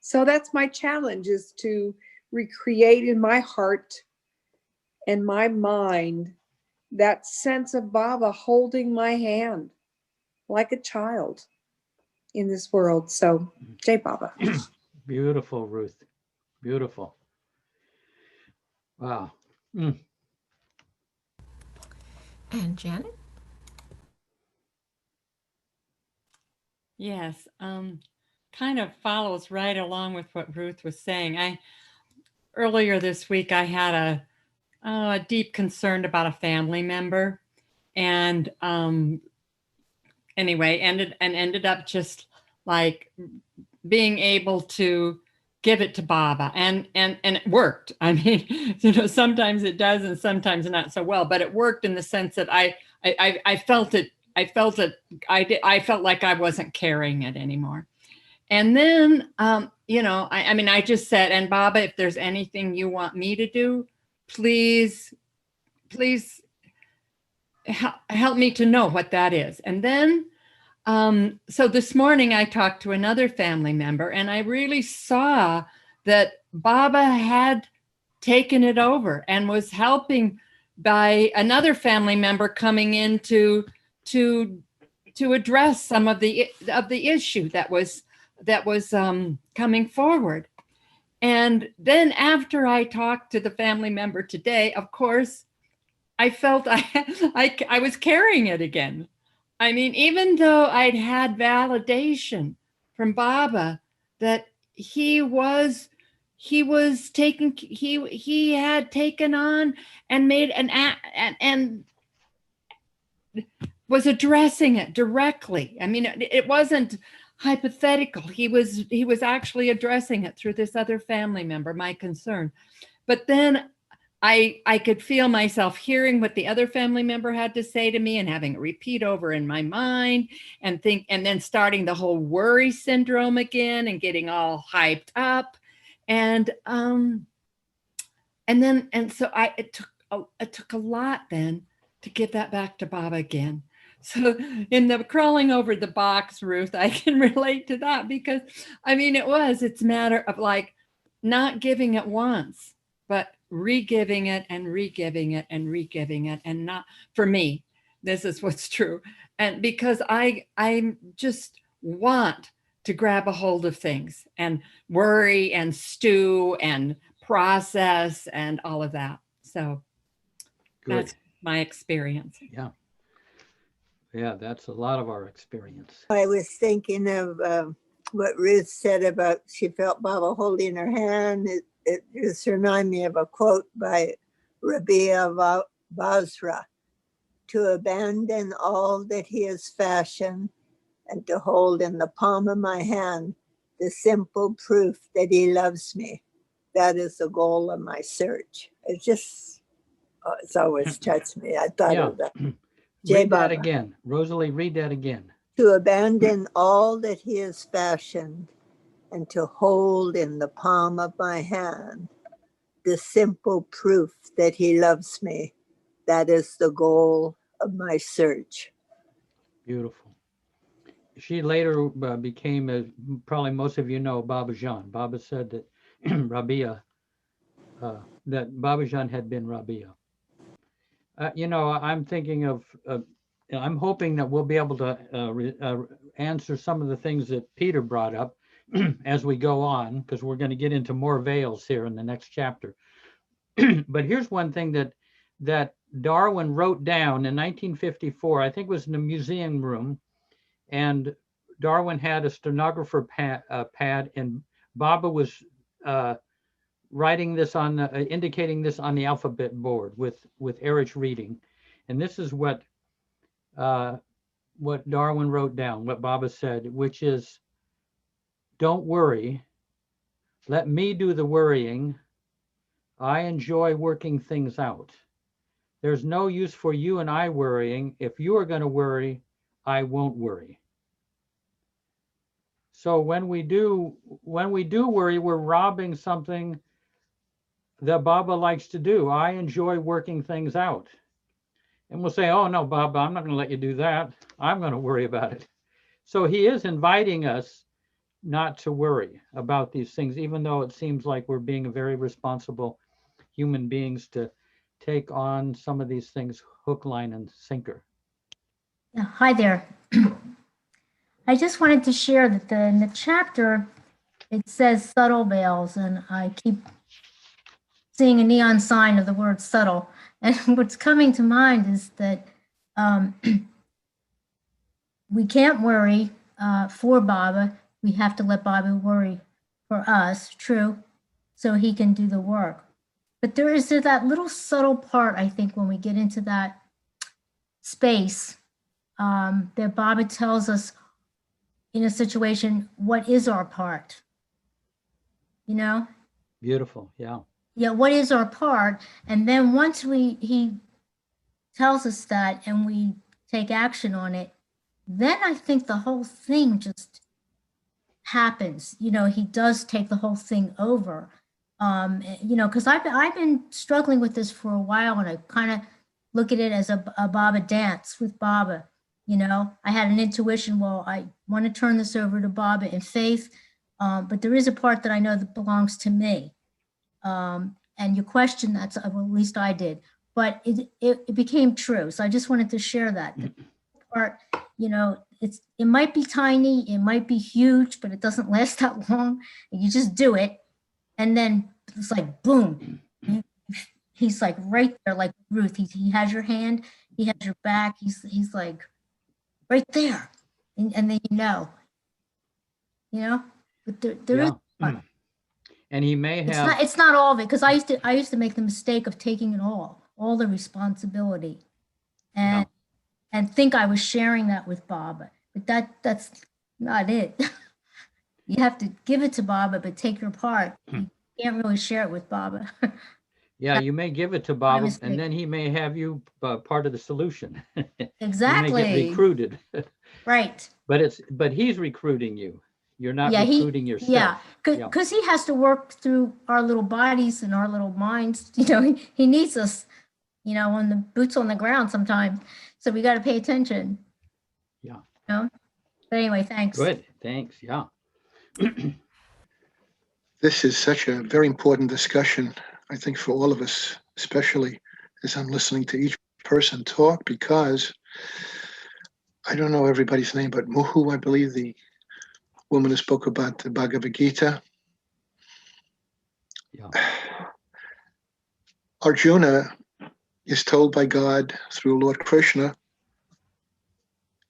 N: So that's my challenge, is to recreate in my heart and my mind that sense of Baba holding my hand like a child in this world. So, Jai Baba.
A: Beautiful, Ruth. Beautiful. Wow.
B: And Janet?
O: Yes, kind of follows right along with what Ruth was saying. Earlier this week, I had a deep concern about a family member, and anyway, ended up just like being able to give it to Baba, and it worked. I mean, sometimes it does and sometimes not so well, but it worked in the sense that I felt it. I felt like I wasn't carrying it anymore. And then, I just said, and Baba, if there's anything you want me to do, please help me to know what that is. And then, so this morning I talked to another family member, and I really saw that Baba had taken it over and was helping by another family member coming in to address some of the issue that was coming forward. And then after I talked to the family member today, of course, I felt I was carrying it again. I mean, even though I'd had validation from Baba that he had taken on and made and was addressing it directly. I mean, it wasn't hypothetical. He was actually addressing it through this other family member, my concern. But then I could feel myself hearing what the other family member had to say to me and having it repeat over in my mind and then starting the whole worry syndrome again and getting all hyped up. And so it took a lot then to give that back to Baba again. So in the crawling over the box, Ruth, I can relate to that because I mean, it's a matter of like not giving it once, but re-giving it and re-giving it and re-giving it. And not for me, this is what's true. And because I just want to grab a hold of things and worry and stew and process and all of that. So that's my experience.
A: Yeah, that's a lot of our experience.
P: I was thinking of what Ruth said about she felt Baba holding her hand. It just reminded me of a quote by Rabia Basra: to abandon all that he has fashioned and to hold in the palm of my hand the simple proof that he loves me. That is the goal of my search. It's always touched me. I thought of that.
A: Read that again. Rosalie, read that again.
P: To abandon all that he has fashioned and to hold in the palm of my hand the simple proof that he loves me. That is the goal of my search.
A: Beautiful. She later became, probably most of you know, Baba Jan. Baba said that Rabia, that Baba Jan had been Rabia. I'm thinking of, I'm hoping that we'll be able to answer some of the things that Peter brought up as we go on, because we're going to get into more veils here in the next chapter. But here's one thing that Darwin wrote down in 1954, I think it was in the museum room, and Darwin had a stenographer pad, and Baba was writing this on, indicating this on the alphabet board with Erich reading. And this is what Darwin wrote down, what Baba said, which is, don't worry, let me do the worrying. I enjoy working things out. There's no use for you and I worrying. If you are going to worry, I won't worry. So when we do worry, we're robbing something that Baba likes to do. I enjoy working things out. And we'll say, oh no, Baba, I'm not going to let you do that. I'm going to worry about it. So he is inviting us not to worry about these things, even though it seems like we're being very responsible human beings to take on some of these things hook, line, and sinker.
Q: Hi there. I just wanted to share that in the chapter, it says subtle veils, and I keep seeing a neon sign of the word subtle. And what's coming to mind is that We can't worry for Baba. We have to let Baba worry for us, true, so he can do the work. But there is that little subtle part, I think, when we get into that space, that Baba tells us in a situation, what is our part? You know?
A: Beautiful. Yeah.
Q: Yeah, what is our part? And then once he tells us that and we take action on it, then I think the whole thing just happens. You know, he does take the whole thing over. You know, because I've been struggling with this for a while, and I kind of look at it as a Baba dance with Baba. You know, I had an intuition, well, I want to turn this over to Baba in faith, but there is a part that I know that belongs to me. And you question that, well, at least I did, but it became true. So I just wanted to share that part. You know, it might be tiny, it might be huge, but it doesn't last that long. You just do it, and then it's like boom. He's like right there, like Ruth. He has your hand, he has your back. He's like right there, and then you know. But there is.
A: And he may have.
Q: It's not all of it, because I used to make the mistake of taking it all the responsibility, and think I was sharing that with Baba, but that's not it. You have to give it to Baba, but take your part. You can't really share it with Baba.
A: Yeah, you may give it to Baba, and then he may have you part of the solution.
Q: Exactly.
A: You may get recruited.
Q: Right.
A: But he's recruiting you. You're not recruiting yourself.
Q: Yeah, because he has to work through our little bodies and our little minds. You know, he needs us, you know, on the boots on the ground sometimes. So we got to pay attention.
A: Yeah.
Q: You know? But anyway, thanks.
A: Good. Thanks. Yeah.
R: This is such a very important discussion, I think, for all of us, especially as I'm listening to each person talk, because I don't know everybody's name, but Muhu, I believe, the woman who spoke about the Bhagavad Gita.
A: Yeah.
R: Arjuna is told by God through Lord Krishna,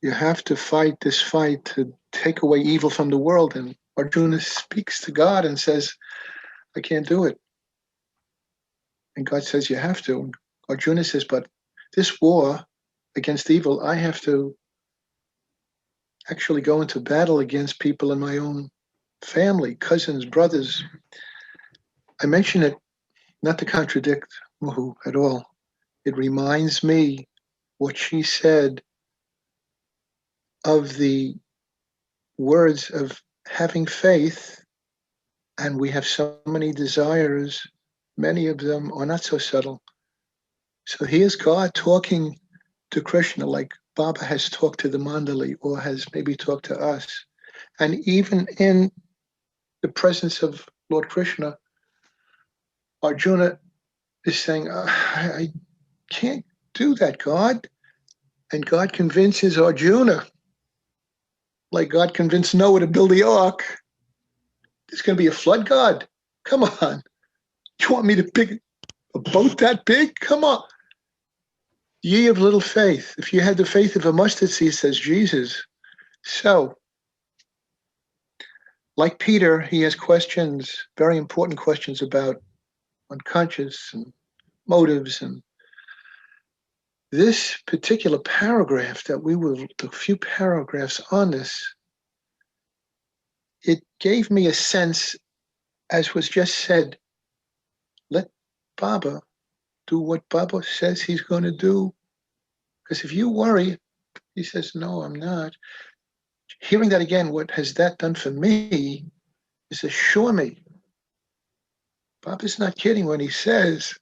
R: you have to fight this fight to take away evil from the world. And Arjuna speaks to God and says, I can't do it. And God says, you have to. And Arjuna says, but this war against evil, I have to actually go into battle against people in my own family, cousins, brothers. I mention it not to contradict Muhu at all. It reminds me what she said of the words of having faith, and we have so many desires, many of them are not so subtle. So here's God talking to Krishna like Baba has talked to the Mandali or has maybe talked to us. And even in the presence of Lord Krishna, Arjuna is saying, I can't do that, God. And God convinces Arjuna, like God convinced Noah to build the ark. There's going to be a flood, God. Come on. You want me to pick a boat that big? Come on. Ye of little faith. If you had the faith of a mustard seed, says Jesus. So, like Peter, he has questions, very important questions about unconscious and motives. And this particular paragraph that we will, the few paragraphs on this, it gave me a sense, as was just said, let Baba do what Baba says he's going to do. Because if you worry, he says, no, I'm not. Hearing that again, what has that done for me is assure me. Baba's not kidding when he says,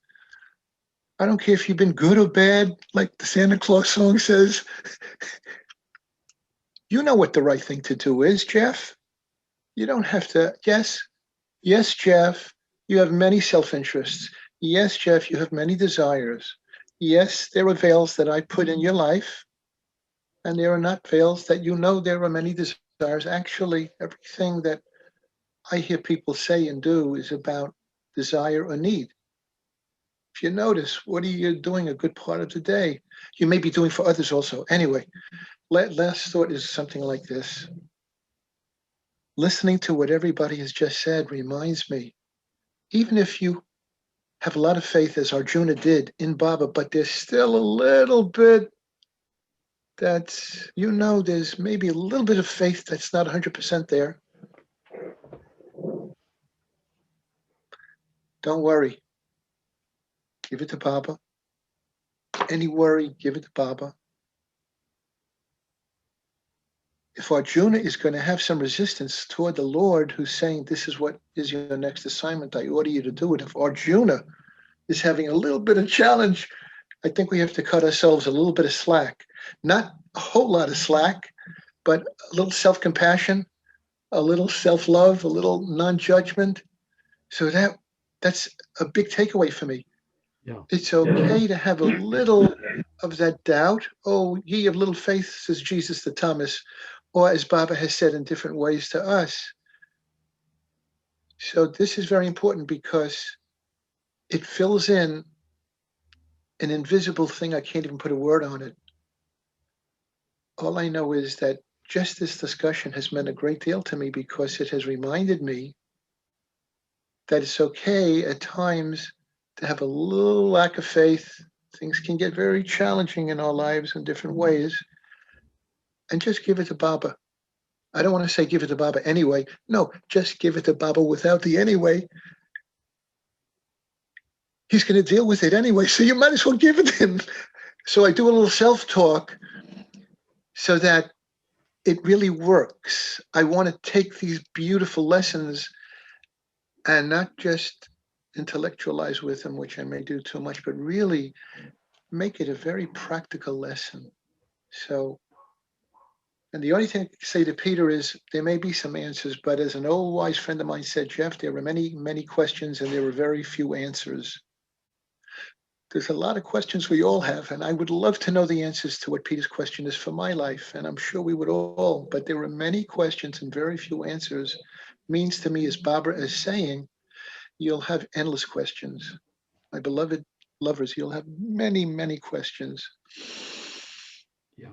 R: I don't care if you've been good or bad, like the Santa Claus song says. You know what the right thing to do is, Jeff. You don't have to, yes, Jeff, you have many self-interests. Yes, Jeff, you have many desires. Yes, there are veils that I put in your life, and there are not veils that you know there are many desires. Actually, everything that I hear people say and do is about desire or need. If you notice, what are you doing a good part of the day? You may be doing for others also. Anyway, last thought is something like this. Listening to what everybody has just said reminds me, even if you have a lot of faith, as Arjuna did in Baba, but there's still a little bit that's, there's maybe a little bit of faith that's not 100% there. Don't worry. Give it to Baba. Any worry, give it to Baba. If Arjuna is going to have some resistance toward the Lord who's saying, this is what is your next assignment, I order you to do it. If Arjuna is having a little bit of challenge, I think we have to cut ourselves a little bit of slack. Not a whole lot of slack, but a little self-compassion, a little self-love, a little non-judgment. So that's a big takeaway for me.
A: Yeah.
R: It's okay to have a little of that doubt. Oh, ye of little faith, says Jesus to Thomas, or as Baba has said in different ways to us. So this is very important because it fills in an invisible thing. I can't even put a word on it. All I know is that just this discussion has meant a great deal to me because it has reminded me that it's okay at times to have a little lack of faith. Things can get very challenging in our lives in different ways. And just give it to Baba. I don't want to say give it to Baba anyway. No, just give it to Baba without the anyway. He's going to deal with it anyway, so you might as well give it to him. So I do a little self-talk so that it really works. I want to take these beautiful lessons and not just intellectualize with them, which I may do too much, but really make it a very practical lesson. So, and the only thing I can say to Peter is there may be some answers, but as an old wise friend of mine said, Jeff, there are many, many questions and there are very few answers. There's a lot of questions we all have, and I would love to know the answers to what Peter's question is for my life, and I'm sure we would all, but there are many questions and very few answers. Means to me, as Barbara is saying, you'll have endless questions. My beloved lovers, you'll have many, many questions.
A: Yeah.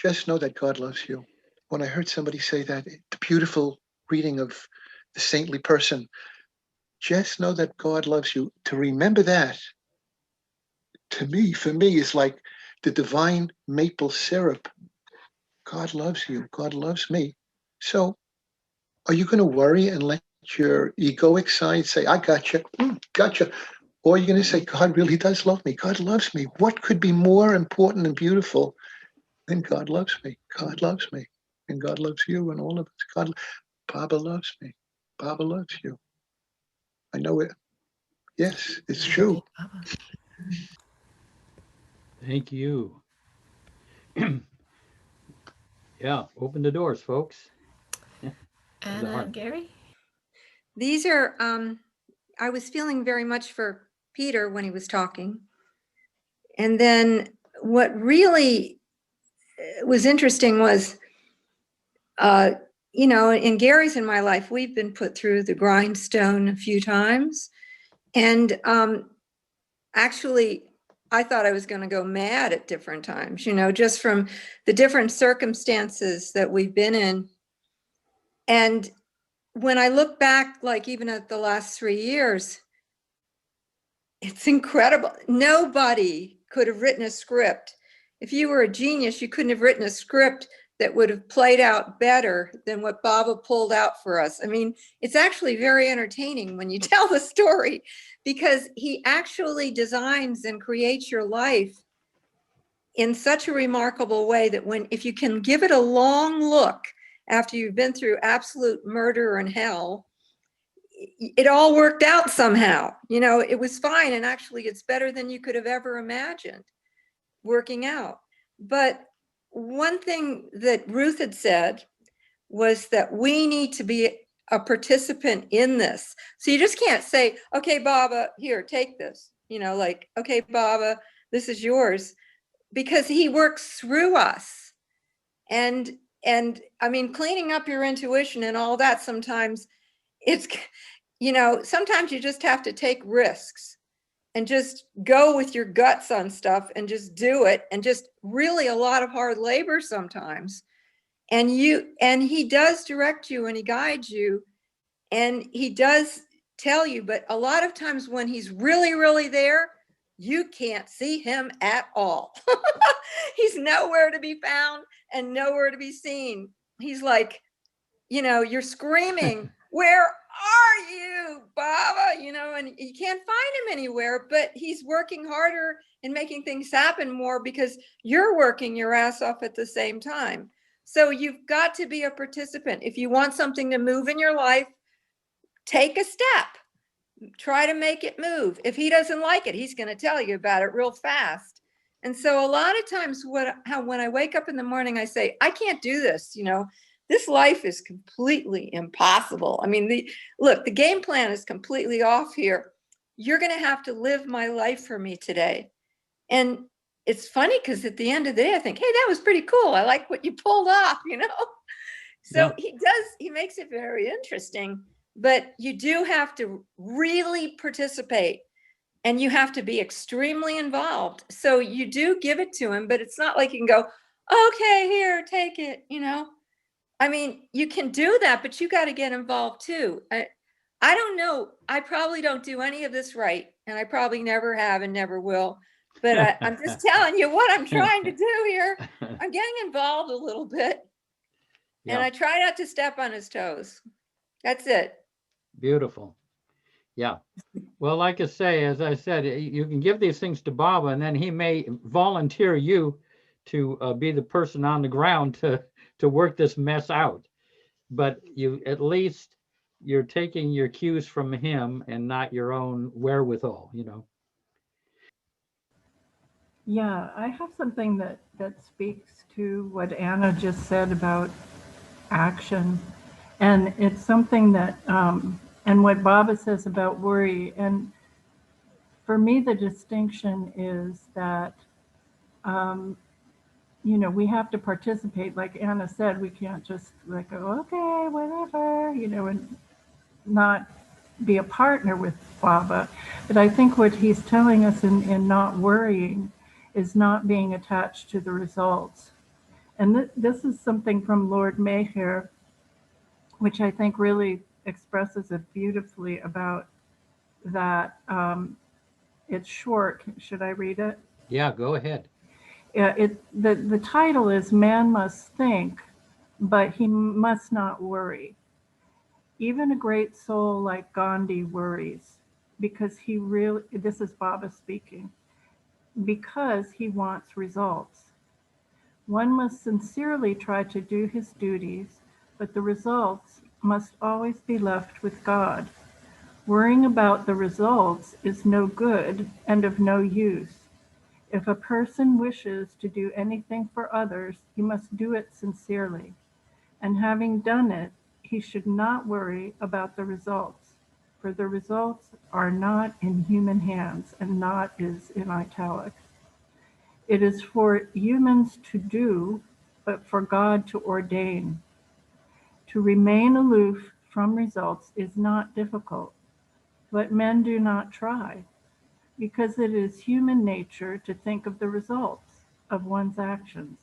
R: Just know that God loves you. When I heard somebody say that, the beautiful reading of the saintly person, just know that God loves you. To remember that, to me, for me, is like the divine maple syrup. God loves you. God loves me. So are you going to worry and let your egoic side say, I gotcha, gotcha? Or are you going to say, God really does love me. God loves me. What could be more important and beautiful than God loves me? God loves me. And God loves you and all of us. Baba loves me. Baba loves you. I know it. Yes, it's true.
A: Thank you. Yeah, open the doors, folks.
B: And Gary?
S: These are, I was feeling very much for Peter when he was talking. And then what really was interesting was, in Gary's in my life, we've been put through the grindstone a few times. And actually, I thought I was going to go mad at different times, just from the different circumstances that we've been in. And when I look back, like even at the last 3 years, it's incredible. Nobody could have written a script. If you were a genius, you couldn't have written a script that would have played out better than what Baba pulled out for us. I mean, it's actually very entertaining when you tell the story, because he actually designs and creates your life in such a remarkable way that if you can give it a long look after you've been through absolute murder and hell, it all worked out somehow. It was fine. And actually it's better than you could have ever imagined working out. But one thing that Ruth had said was that we need to be a participant in this. So you just can't say, okay, Baba, here, take this, okay, Baba, this is yours, because he works through us. And I mean, cleaning up your intuition and all that, sometimes it's, sometimes you just have to take risks. and just go with your guts on stuff and just do it, and just really a lot of hard labor sometimes. And he does direct you and he guides you and he does tell you, but a lot of times when he's really, really there, you can't see him at all. He's nowhere to be found and nowhere to be seen. He's like, you're screaming, where are you, Baba? And you can't find him anywhere, but he's working harder and making things happen more because you're working your ass off at the same time. So you've got to be a participant. If you want something to move in your life, take a step. Try to make it move. If he doesn't like it, he's going to tell you about it real fast. And so a lot of times when I wake up in the morning, I say, I can't do this. This life is completely impossible. I mean, the game plan is completely off here. You're going to have to live my life for me today. And it's funny because at the end of the day, I think, hey, that was pretty cool. I like what you pulled off, So
A: Yeah.
S: he makes it very interesting, but you do have to really participate and you have to be extremely involved. So you do give it to him, but it's not like you can go, okay, here, take it, I mean, you can do that, but you got to get involved too. I don't know. I probably don't do any of this right, and I probably never have and never will. But I'm just telling you what I'm trying to do here. I'm getting involved a little bit, and I try not to step on his toes. That's it.
A: Beautiful. Yeah. Well, like I say, as I said, you can give these things to Baba, and then he may volunteer you to be the person on the ground to work this mess out. But at least you're taking your cues from him and not your own wherewithal,
O: Yeah, I have something that speaks to what Anna just said about action. And it's something that, and what Baba says about worry. And for me, the distinction is that, we have to participate. Like Anna said, we can't just like go, okay, whatever, and not be a partner with Baba. But I think what he's telling us in not worrying is not being attached to the results. And this is something from Lord Mayher, which I think really expresses it beautifully about that. It's short. Should I read it?
A: Yeah, go ahead.
O: The title is Man Must Think, but He Must Not Worry. Even a great soul like Gandhi worries because this is Baba speaking, because he wants results. One must sincerely try to do his duties, but the results must always be left with God. Worrying about the results is no good and of no use. If a person wishes to do anything for others, he must do it sincerely. And having done it, he should not worry about the results, for the results are not in human hands, and not is in italics. It is for humans to do, but for God to ordain. To remain aloof from results is not difficult, but men do not try, because it is human nature to think of the results of one's actions.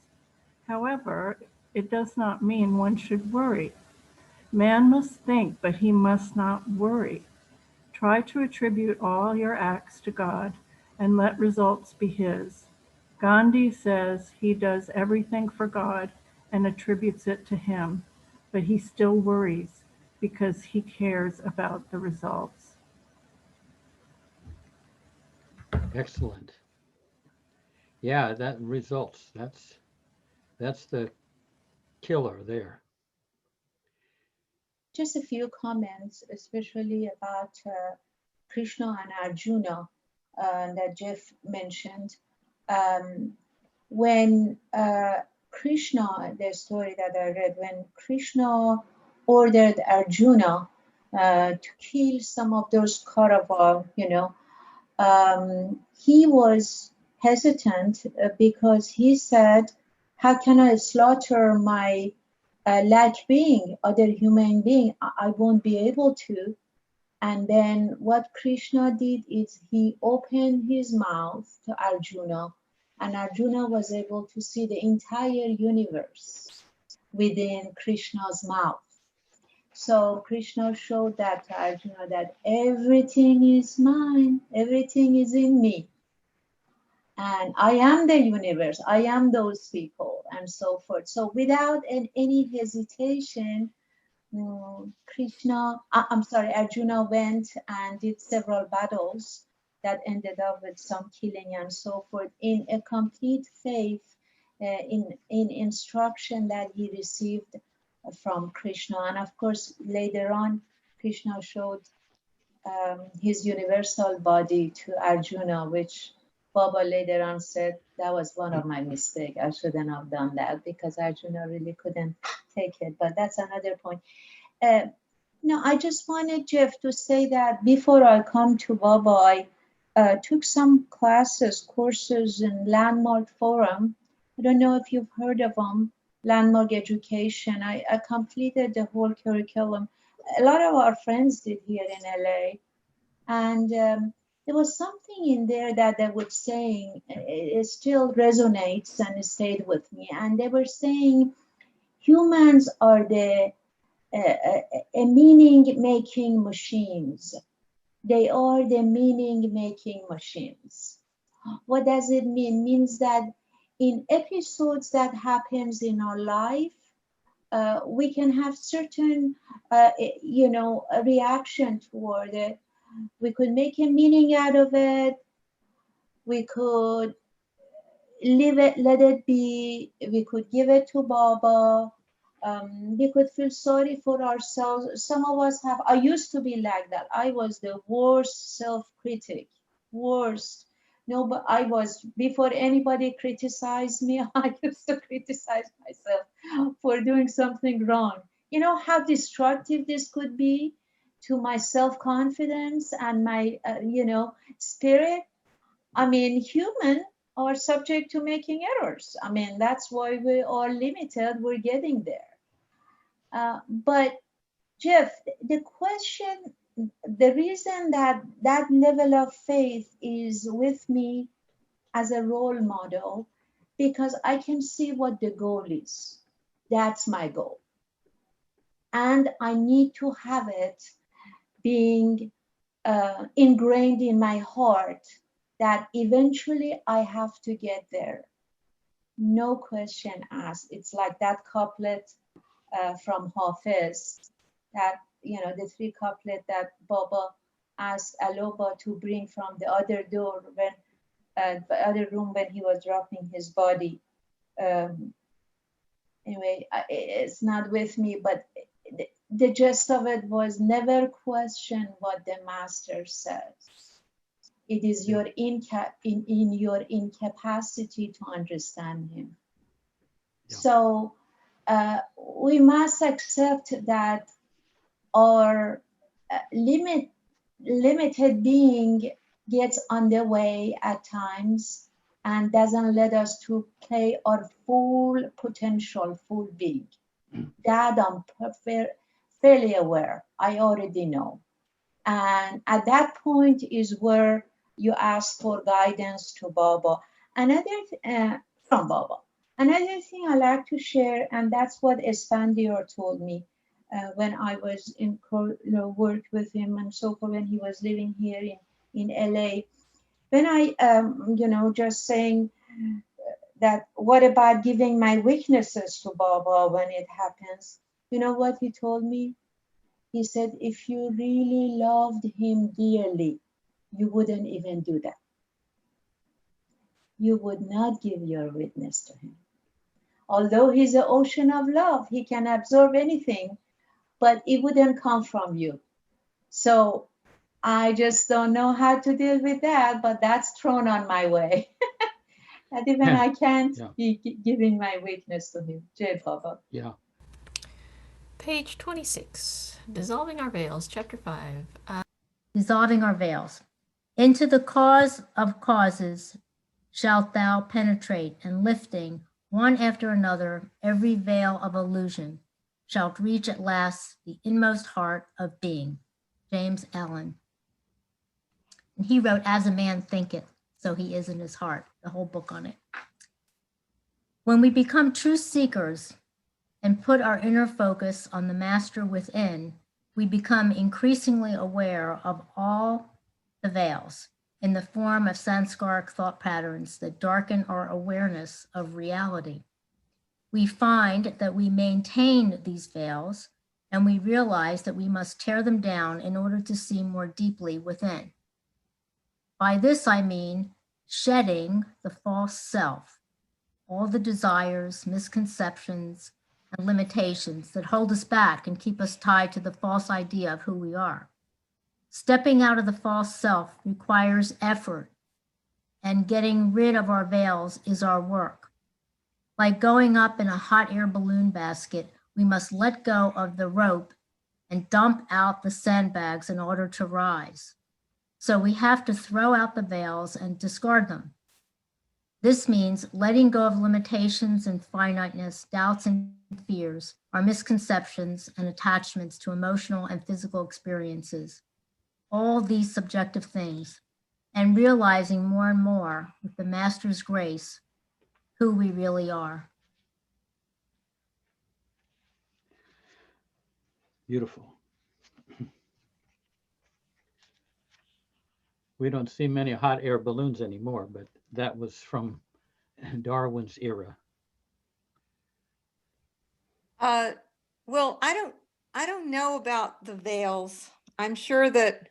O: However, it does not mean one should worry. Man must think, but he must not worry. Try to attribute all your acts to God and let results be his. Gandhi says he does everything for God and attributes it to him, but he still worries because he cares about the results.
A: Excellent. Yeah, that results. That's the killer there.
H: Just a few comments, especially about Krishna and Arjuna that Jeff mentioned. When Krishna, the story that I read, when Krishna ordered Arjuna to kill some of those Kaurava, he was hesitant because he said, how can I slaughter my like being, other human being? I won't be able to. And then what Krishna did is he opened his mouth to Arjuna, and Arjuna was able to see the entire universe within Krishna's mouth. So Krishna showed that to Arjuna, that everything is mine, everything is in me. And I am the universe, I am those people, and so forth. So without any hesitation, Arjuna went and did several battles that ended up with some killing and so forth, in a complete faith in instruction that he received from Krishna. And of course, later on, Krishna showed his universal body to Arjuna, which Baba later on said, that was one of my mistakes. I shouldn't have done that, because Arjuna really couldn't take it. But that's another point. No, I just wanted, Jeff, to say that before I come to Baba, I took some courses in Landmark Forum. I don't know if you've heard of them, Landmark Education. I completed the whole curriculum. A lot of our friends did here in LA. And there was something in there that they were saying, it still resonates and stayed with me. And they were saying humans are the meaning-making machines. They are the meaning-making machines. What does it mean? It means that in episodes that happens in our life, we can have certain, a reaction toward it. We could make a meaning out of it. We could leave it, let it be. We could give it to Baba. We could feel sorry for ourselves. Some of us have, I used to be like that. I was the worst self-critic, worst. No, but I was, before anybody criticized me, I used to criticize myself for doing something wrong. You know how destructive this could be to my self-confidence and my, spirit? I mean, human are subject to making errors. I mean, that's why we are limited. We're getting there. But Jeff, the question, the reason that level of faith is with me as a role model, because I can see what the goal is. That's my goal. And I need to have it being ingrained in my heart that eventually I have to get there. No question asked. It's like that couplet from Hafiz, that, the three couplet that Baba asked Aloba to bring from the other door when, the other room when he was dropping his body. Anyway, it's not with me, but the gist of it was never question what the master says. It is your in your incapacity to understand him. Yeah. So we must accept that our limited being gets on the way at times and doesn't let us to play our full potential, full being. That I'm fairly aware. I already know. And at that point is where you ask for guidance to Baba. From Baba. Another thing I like to share, and that's what Esfandiar told me when I was in work with him and so forth, when he was living here in LA. When I, just saying that, what about giving my weaknesses to Baba when it happens? You know what he told me? He said, if you really loved him dearly, you wouldn't even do that. You would not give your witness to him. Although he's an ocean of love, he can absorb anything, but it wouldn't come from you. So I just don't know how to deal with that, but that's thrown on my way. That even I can't be giving my weakness to him. Jai Baba.
A: Yeah.
B: Page 26, Dissolving Our Veils, Chapter 5.
Q: Dissolving our veils. Into the cause of causes shalt thou penetrate, and lifting one after another every veil of illusion, shalt reach at last the inmost heart of being. James Allen. And he wrote, "As a man thinketh, so he is in his heart," the whole book on it. When we become true seekers and put our inner focus on the master within, we become increasingly aware of all the veils in the form of samskaric thought patterns that darken our awareness of reality. We find that we maintain these veils, and we realize that we must tear them down in order to see more deeply within. By this, I mean shedding the false self, all the desires, misconceptions, and limitations that hold us back and keep us tied to the false idea of who we are. Stepping out of the false self requires effort, and getting rid of our veils is our work. Like going up in a hot air balloon basket, we must let go of the rope and dump out the sandbags in order to rise. So we have to throw out the veils and discard them. This means letting go of limitations and finiteness, doubts and fears, our misconceptions and attachments to emotional and physical experiences, all these subjective things, and realizing more and more with the Master's grace who we really are.
A: Beautiful. We don't see many hot air balloons anymore, but that was from Darwin's era.
S: Well, I don't know about the veils. I'm sure that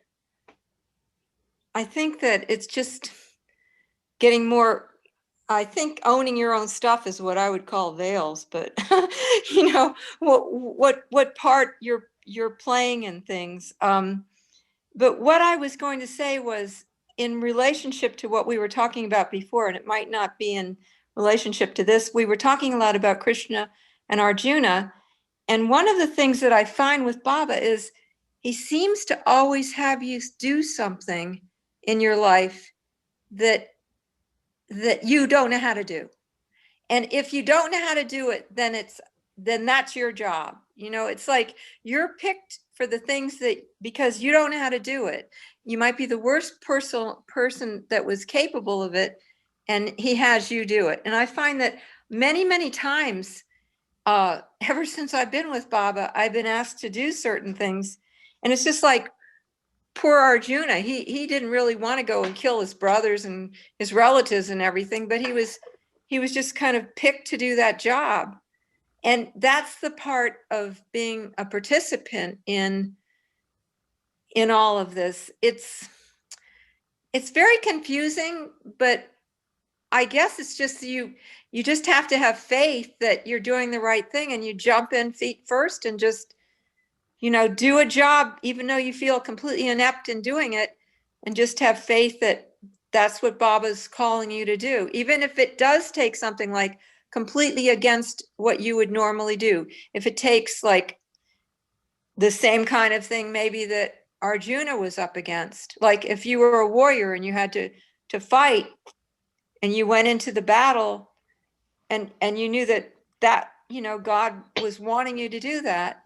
S: I think that it's just getting more. I think owning your own stuff is what I would call veils, but you know what part you're playing in things. But what I was going to say was in relationship to what we were talking about before, and it might not be in relationship to this, we were talking a lot about Krishna and Arjuna. And one of the things that I find with Baba is he seems to always have you do something in your life that you don't know how to do. And if you don't know how to do it, then that's your job. You know, it's like you're picked for the things that, because you don't know how to do it. You might be the worst person that was capable of it, and he has you do it. And I find that many, many times, ever since I've been with Baba, I've been asked to do certain things. And it's just like poor Arjuna, he didn't really want to go and kill his brothers and his relatives and everything, but he was just kind of picked to do that job. And that's the part of being a participant in all of this. It's very confusing, but I guess it's just you just have to have faith that you're doing the right thing, and you jump in feet first and just, you know, do a job, even though you feel completely inept in doing it, and just have faith that that's what Baba's calling you to do. Even if it does take something like completely against what you would normally do. If it takes like the same kind of thing maybe that Arjuna was up against, like if you were a warrior and you had to fight and you went into the battle and you knew that, you know, God was wanting you to do that,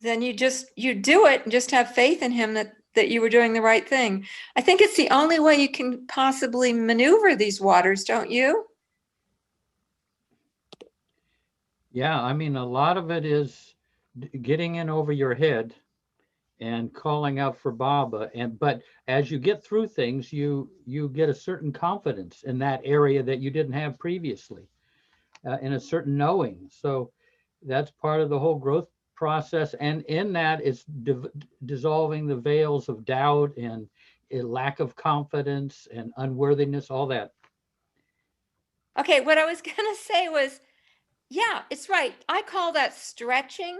S: then you do it and just have faith in him that you were doing the right thing. I think it's the only way you can possibly maneuver these waters, don't you?
A: Yeah, I mean, a lot of it is getting in over your head and calling out for Baba. But as you get through things, you get a certain confidence in that area that you didn't have previously, in a certain knowing. So that's part of the whole growth process. And in that, it's dissolving the veils of doubt and a lack of confidence and unworthiness, all that.
S: Okay, what I was going to say was, yeah, it's right. I call that stretching.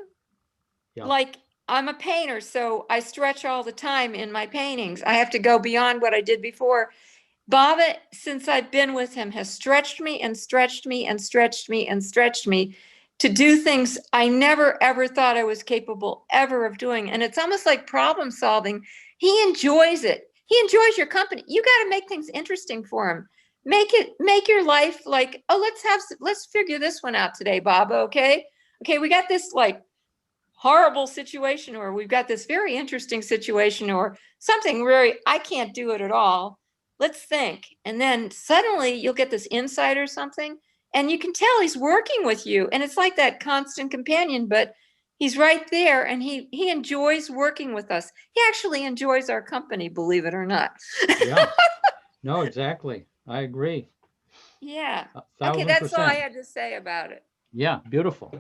A: Yeah.
S: Like I'm a painter, so I stretch all the time in my paintings. I have to go beyond what I did before. Baba, since I've been with him, has stretched me and stretched me and stretched me and stretched me to do things I never, ever thought I was capable ever of doing. And it's almost like problem solving. He enjoys it. He enjoys your company. You got to make things interesting for him. Make your life like, oh, let's figure this one out today, Baba. Okay, we got this like horrible situation, or we've got this very interesting situation, or something very, I can't do it at all. Let's think. And then suddenly you'll get this insight or something, and you can tell he's working with you. And it's like that constant companion, but he's right there, and he enjoys working with us. He actually enjoys our company, believe it or not.
A: Yeah. No, exactly. I agree.
S: Yeah.
A: A
S: Okay, that's all I
A: 1000%.
S: had to say about it.
A: Yeah, beautiful.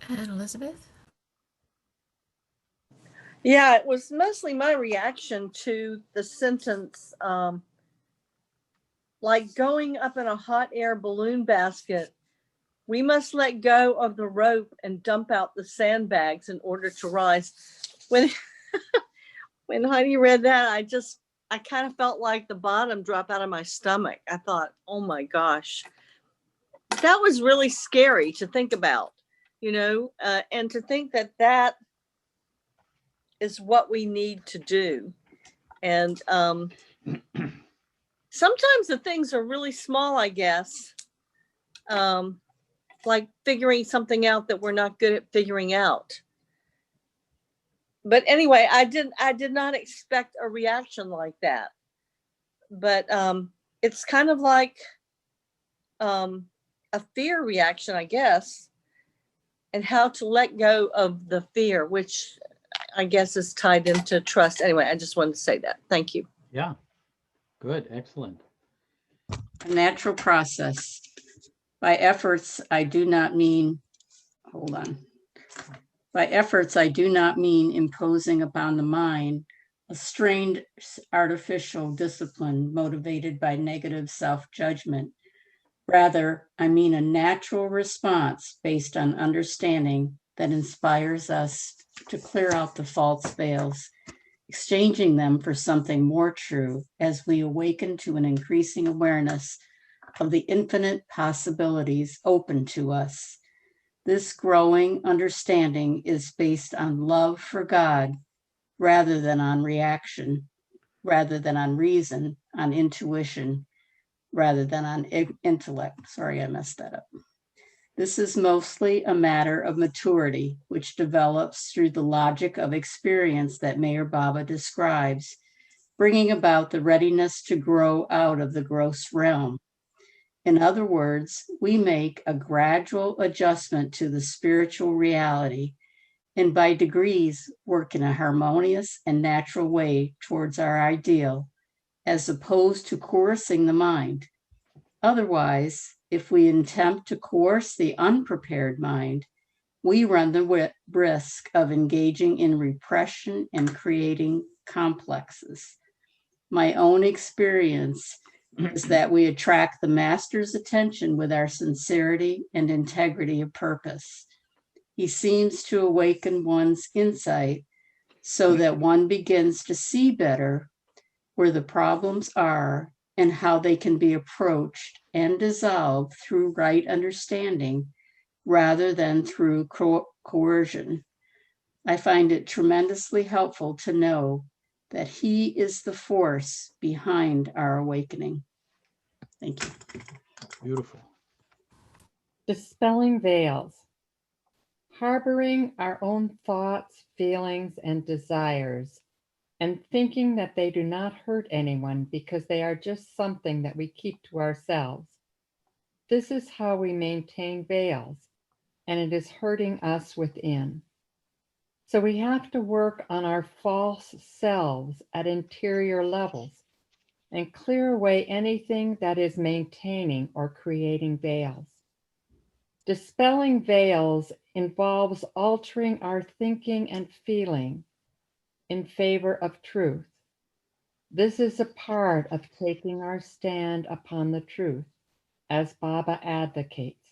B: And Elizabeth?
L: Yeah, it was mostly my reaction to the sentence, like going up in a hot air balloon basket. We must let go of the rope and dump out the sandbags in order to rise. When when Heidi read that, I kind of felt like the bottom drop out of my stomach. I thought, oh my gosh, that was really scary to think about, and to think that that is what we need to do. And sometimes the things are really small, I guess, like figuring something out that we're not good at figuring out. But anyway, I did not expect a reaction like that. But it's kind of like a fear reaction, I guess, and how to let go of the fear, which I guess is tied into trust. Anyway, I just wanted to say that. Thank you.
A: Yeah. Good. Excellent.
T: A natural process. By efforts, I do not mean, hold on. By efforts, I do not mean imposing upon the mind a strained artificial discipline motivated by negative self-judgment. Rather, I mean a natural response based on understanding that inspires us to clear out the false veils, exchanging them for something more true as we awaken to an increasing awareness of the infinite possibilities open to us. This growing understanding is based on love for God rather than on reaction, rather than on reason, on intuition, rather than on intellect. Sorry, I messed that up. This is mostly a matter of maturity, which develops through the logic of experience that Meher Baba describes, bringing about the readiness to grow out of the gross realm. In other words, we make a gradual adjustment to the spiritual reality, and by degrees work in a harmonious and natural way towards our ideal, as opposed to coercing the mind. Otherwise, if we attempt to coerce the unprepared mind, we run the risk of engaging in repression and creating complexes. My own experience is that we attract the master's attention with our sincerity and integrity of purpose. He seems to awaken one's insight so that one begins to see better where the problems are and how they can be approached and dissolved through right understanding rather than through coercion. I find it tremendously helpful to know that he is the force behind our awakening. Thank you.
A: Beautiful.
O: Dispelling veils. Harboring our own thoughts, feelings, and desires, and thinking that they do not hurt anyone because they are just something that we keep to ourselves. This is how we maintain veils, and it is hurting us within. So we have to work on our false selves at interior levels and clear away anything that is maintaining or creating veils. Dispelling veils involves altering our thinking and feeling in favor of truth. This is a part of taking our stand upon the truth, as Baba advocates.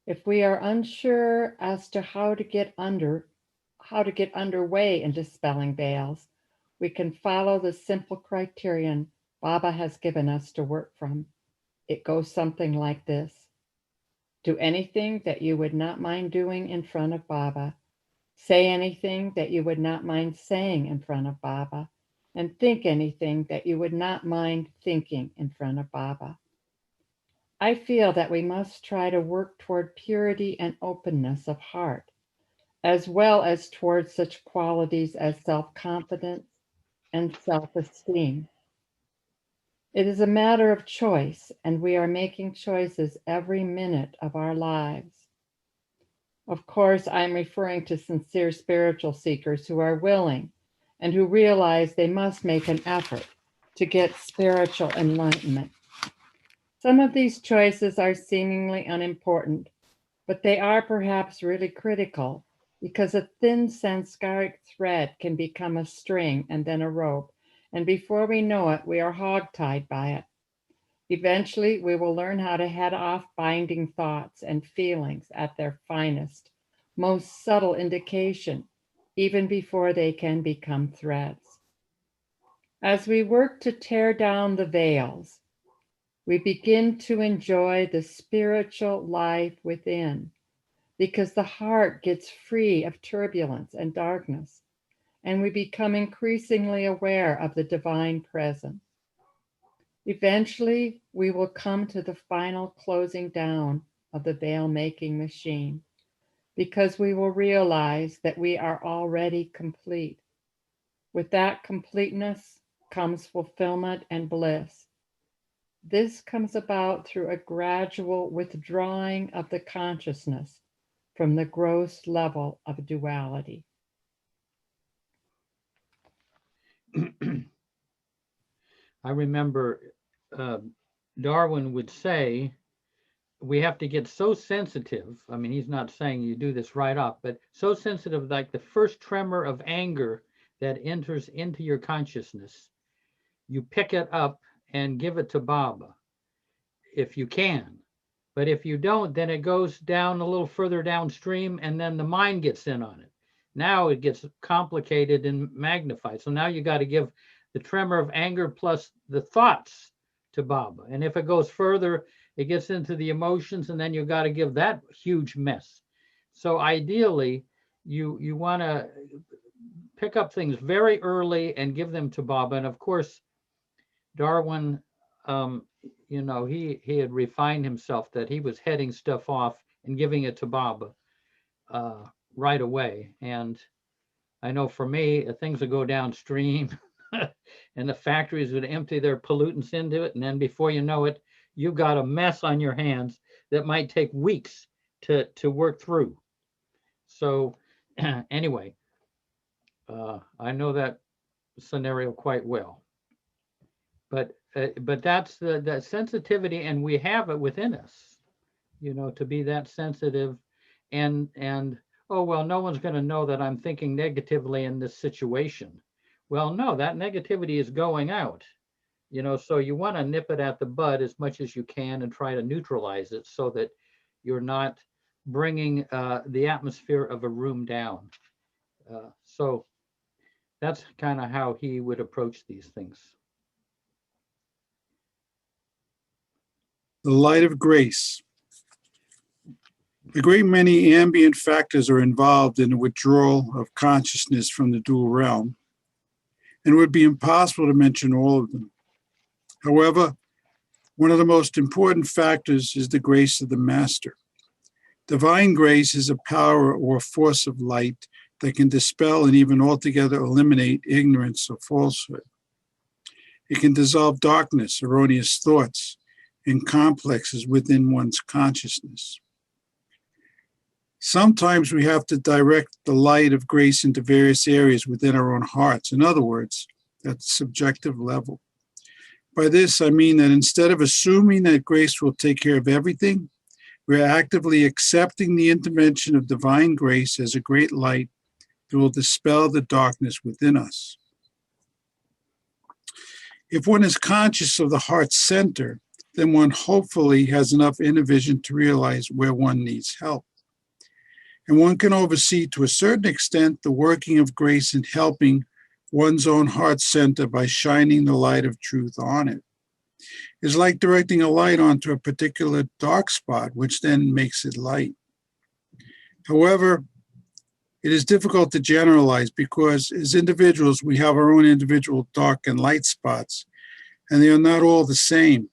O: If we are unsure as to how to get underway in dispelling veils, we can follow the simple criterion Baba has given us to work from. It goes something like this. Do anything that you would not mind doing in front of Baba. Say anything that you would not mind saying in front of Baba. And think anything that you would not mind thinking in front of Baba. I feel that we must try to work toward purity and openness of heart, as well as toward such qualities as self-confidence and self-esteem. It is a matter of choice, and we are making choices every minute of our lives. Of course, I'm referring to sincere spiritual seekers who are willing and who realize they must make an effort to get spiritual enlightenment. Some of these choices are seemingly unimportant, but they are perhaps really critical because a thin sanskaric thread can become a string and then a rope, and before we know it, we are hogtied by it. Eventually, we will learn how to head off binding thoughts and feelings at their finest, most subtle indication, even before they can become threads. As we work to tear down the veils, we begin to enjoy the spiritual life within, because the heart gets free of turbulence and darkness, and we become increasingly aware of the divine presence. Eventually, we will come to the final closing down of the veil-making machine, because we will realize that we are already complete. With that completeness comes fulfillment and bliss. This comes about through a gradual withdrawing of the consciousness from the gross level of duality.
A: I remember Darwin would say, we have to get so sensitive. I mean, he's not saying you do this right off, but so sensitive, like the first tremor of anger that enters into your consciousness, you pick it up and give it to Baba if you can. But if you don't, then it goes down a little further downstream, and then the mind gets in on it. Now it gets complicated and magnified. So now you got to give the tremor of anger plus the thoughts to Baba. And if it goes further, it gets into the emotions, and then you got to give that huge mess. So ideally, you want to pick up things very early and give them to Baba. And of course, Darwin, you know, he had refined himself that he was heading stuff off and giving it to Baba right away. And I know for me, things would go downstream and the factories would empty their pollutants into it. And then before you know it, you've got a mess on your hands that might take weeks to work through. So anyway, I know that scenario quite well. But that's the sensitivity, and we have it within us, you know, to be that sensitive. And oh, well, no one's going to know that I'm thinking negatively in this situation. Well, no, that negativity is going out, you know, so you want to nip it at the bud as much as you can and try to neutralize it so that you're not bringing the atmosphere of a room down. So that's kind of how he would approach these things.
J: The light of grace. A great many ambient factors are involved in the withdrawal of consciousness from the dual realm, and it would be impossible to mention all of them. However, one of the most important factors is the grace of the Master. Divine grace is a power or force of light that can dispel and even altogether eliminate ignorance or falsehood. It can dissolve darkness, erroneous thoughts, and complexes within one's consciousness. Sometimes we have to direct the light of grace into various areas within our own hearts. In other words, at the subjective level. By this, I mean that instead of assuming that grace will take care of everything, we're actively accepting the intervention of divine grace as a great light that will dispel the darkness within us. If one is conscious of the heart center, then one hopefully has enough inner vision to realize where one needs help. And one can oversee to a certain extent the working of grace in helping one's own heart center by shining the light of truth on it. It's like directing a light onto a particular dark spot, which then makes it light. However, it is difficult to generalize because as individuals, we have our own individual dark and light spots, and they are not all the same.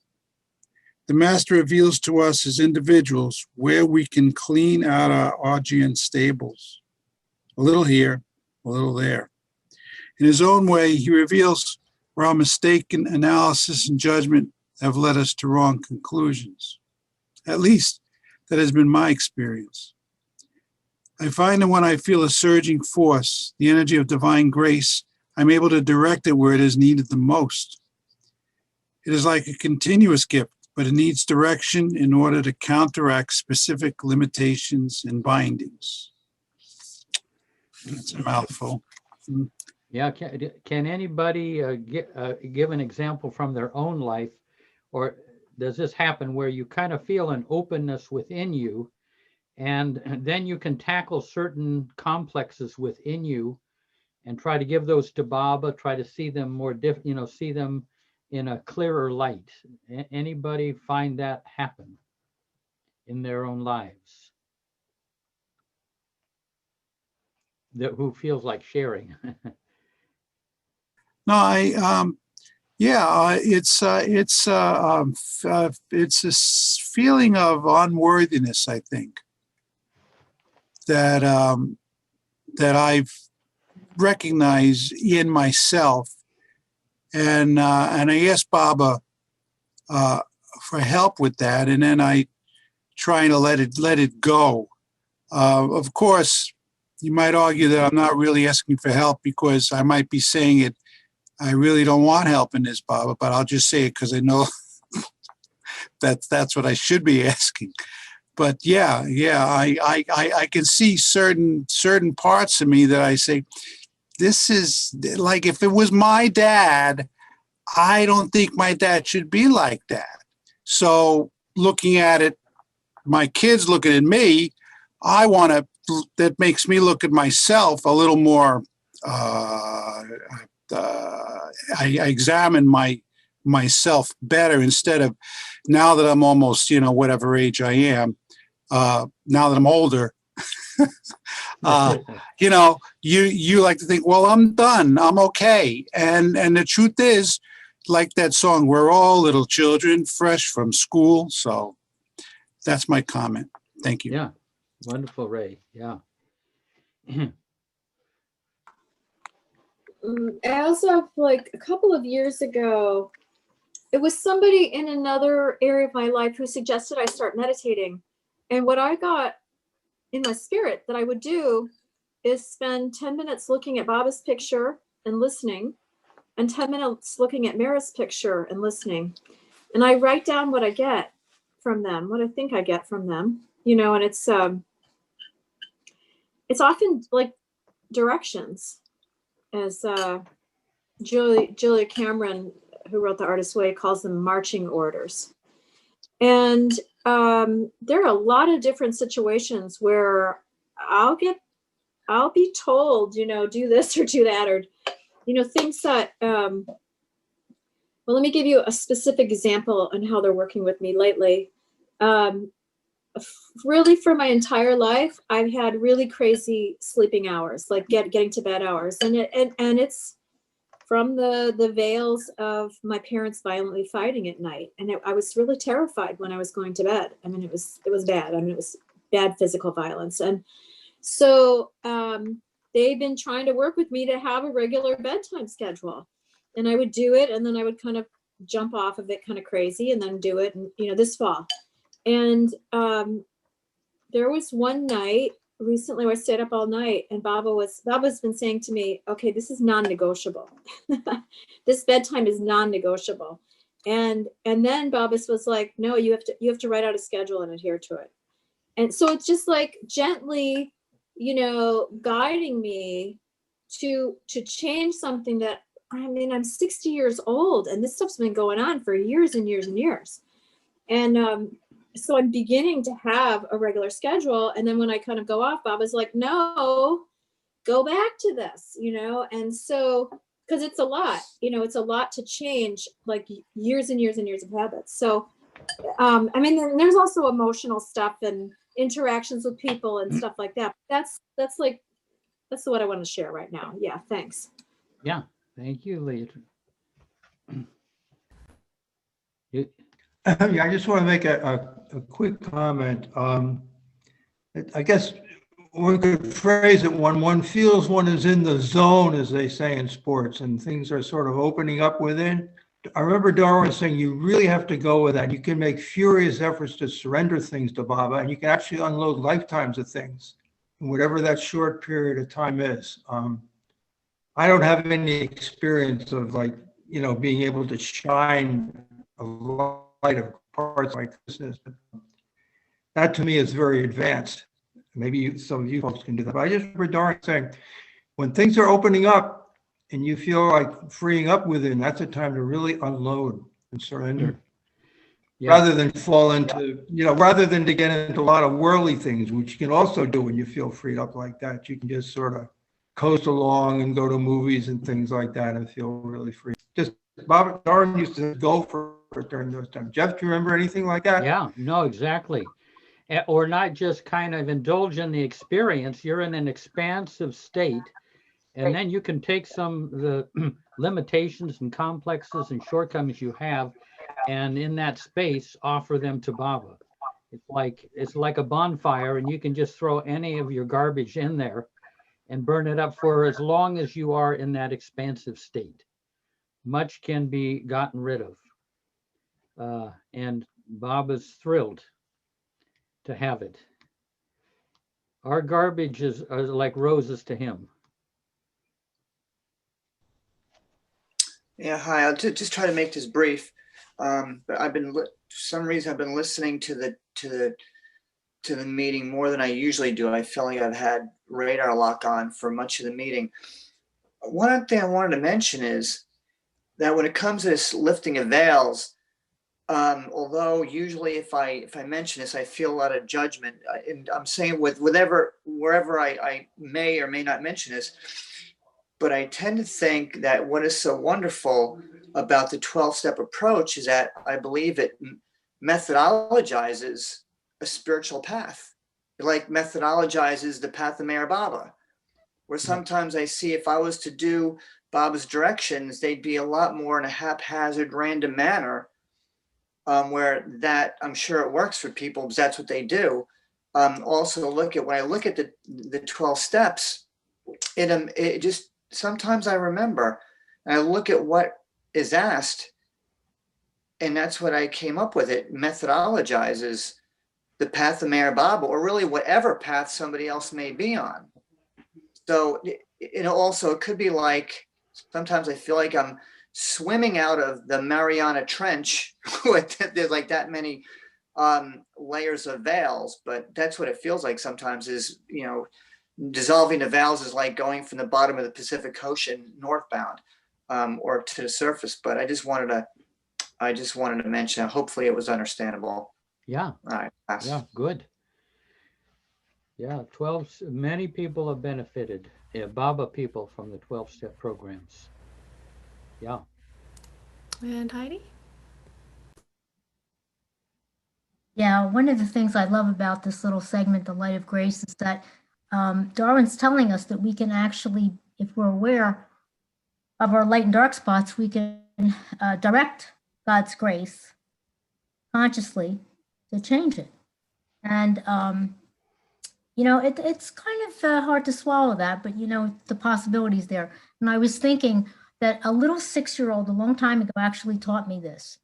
J: the Master reveals to us as individuals where we can clean out our Augean stables. A little here, a little there. In his own way, he reveals where our mistaken analysis and judgment have led us to wrong conclusions. At least, that has been my experience. I find that when I feel a surging force, the energy of divine grace, I'm able to direct it where it is needed the most. It is like a continuous gift, but it needs direction in order to counteract specific limitations and bindings. That's a mouthful.
A: Yeah, can anybody give an example from their own life, or does this happen where you kind of feel an openness within you, and then you can tackle certain complexes within you and try to give those to Baba, try to see them more see them in a clearer light? Anybody find that happen in their own lives? Who feels like sharing?
J: No, it's a feeling of unworthiness, I think, that I've recognized in myself, and I asked Baba for help with that, and then I try to let it go. Of course, you might argue that I'm not really asking for help because I might be saying it. I really don't want help in this, Baba, but I'll just say it because I know that's what I should be asking. But yeah, I can see certain parts of me that I say, this is like, if it was my dad, I don't think my dad should be like that. So looking at it, my kids looking at me, that makes me look at myself a little more, I examine myself better instead of, now that I'm almost, whatever age I am, now that I'm older, you like to think, well, I'm done, I'm okay. And the truth is, like that song, we're all little children fresh from school. So that's my comment. Thank you.
A: Yeah, wonderful, Ray. Yeah.
U: As of like a couple of years ago, it was somebody in another area of my life who suggested I start meditating. And what I got in my spirit that I would do is spend 10 minutes looking at Baba's picture and listening, and 10 minutes looking at Mara's picture and listening. And I write down what I get from them, what I think I get from them, and it's often like directions, as Julia Cameron, who wrote The Artist's Way, calls them marching orders. And there are a lot of different situations where I'll be told, do this or do that, or, things that, well, let me give you a specific example on how they're working with me lately. Really, for my entire life, I've had really crazy sleeping hours, like getting to bed hours. And it's from the veils of my parents violently fighting at night. And I was really terrified when I was going to bed. I mean, it was bad. I mean, it was bad physical violence. And so they've been trying to work with me to have a regular bedtime schedule. And I would do it, and then I would kind of jump off of it kind of crazy, and then do it, and this fall. And there was one night recently where I stayed up all night, and Baba's been saying to me, okay, this is non-negotiable. This bedtime is non-negotiable. And then Baba's was like, no, you have to write out a schedule and adhere to it. And so it's just like gently, guiding me to change something that, I'm 60 years old, and this stuff's been going on for years and years and years. And so I'm beginning to have a regular schedule. And then when I kind of go off, Baba's like, no, go back to this, and so, because it's a lot, it's a lot to change, like years and years and years of habits. So, there's also emotional stuff and interactions with people and stuff like that. That's what I want to share right now. Yeah, thanks.
A: Yeah, thank you, Leah.
I: Yeah, I just want to make a quick comment. I guess one could phrase it when one feels one is in the zone, as they say in sports, and things are sort of opening up within. I remember Darwin saying you really have to go with that. You can make furious efforts to surrender things to Baba, and you can actually unload lifetimes of things, whatever that short period of time is. I don't have any experience of being able to shine a light of parts like this, but that to me is very advanced. Maybe some of you folks can do that. But I just remember Darwin saying, when things are opening up and you feel like freeing up within, that's a time to really unload and surrender.
A: Yeah.
I: Rather than fall into, rather than to get into a lot of worldly things, which you can also do when you feel freed up like that. You can just sort of coast along and go to movies and things like that and feel really free. Just Bob Darwin used to go for it during those times. Jeff, do you remember anything like that?
A: Yeah, no, exactly. Or not just kind of indulge in the experience. You're in an expansive state, and then you can take some of the limitations and complexes and shortcomings you have, and in that space offer them to Baba. It's like a bonfire, and you can just throw any of your garbage in there and burn it up for as long as you are in that expansive state. Much can be gotten rid of, and Baba's thrilled to have it. Our garbage are like roses to him.
M: Yeah, hi. I'll just try to make this brief. But for some reason I've been listening to the meeting more than I usually do. I feel like I've had radar lock on for much of the meeting. One thing I wanted to mention is that when it comes to this lifting of veils, although usually if I mention this, I feel a lot of judgment. And I'm saying wherever I may or may not mention this, but I tend to think that what is so wonderful about the 12-step approach is that I believe it methodologizes a spiritual path. It like methodologizes the path of Meher Baba, where sometimes I see if I was to do Baba's directions, they'd be a lot more in a haphazard, random manner, where that I'm sure it works for people because that's what they do. Also, when I look at the 12 steps, it just sometimes I remember and I look at what is asked, and that's what I came up with. It methodologizes the path of Meher Baba, or really whatever path somebody else may be on. So it could be like, sometimes I feel like I'm swimming out of the Mariana Trench with there's like that many layers of veils, but that's what it feels like sometimes is, dissolving the veils is like going from the bottom of the Pacific Ocean northbound or to the surface. But I just wanted to mention that. Hopefully it was understandable.
A: Yeah.
M: All right. Pass.
A: Yeah, good. Yeah, many people have benefited, Baba people, from the 12-step programs. Yeah.
B: And Heidi?
Q: Yeah, one of the things I love about this little segment, The Light of Grace, is that Darwin's telling us that we can actually, if we're aware of our light and dark spots, we can direct God's grace consciously to change it. And, it's kind of hard to swallow that, but, the possibilities there. And I was thinking that a little 6-year-old a long time ago actually taught me this.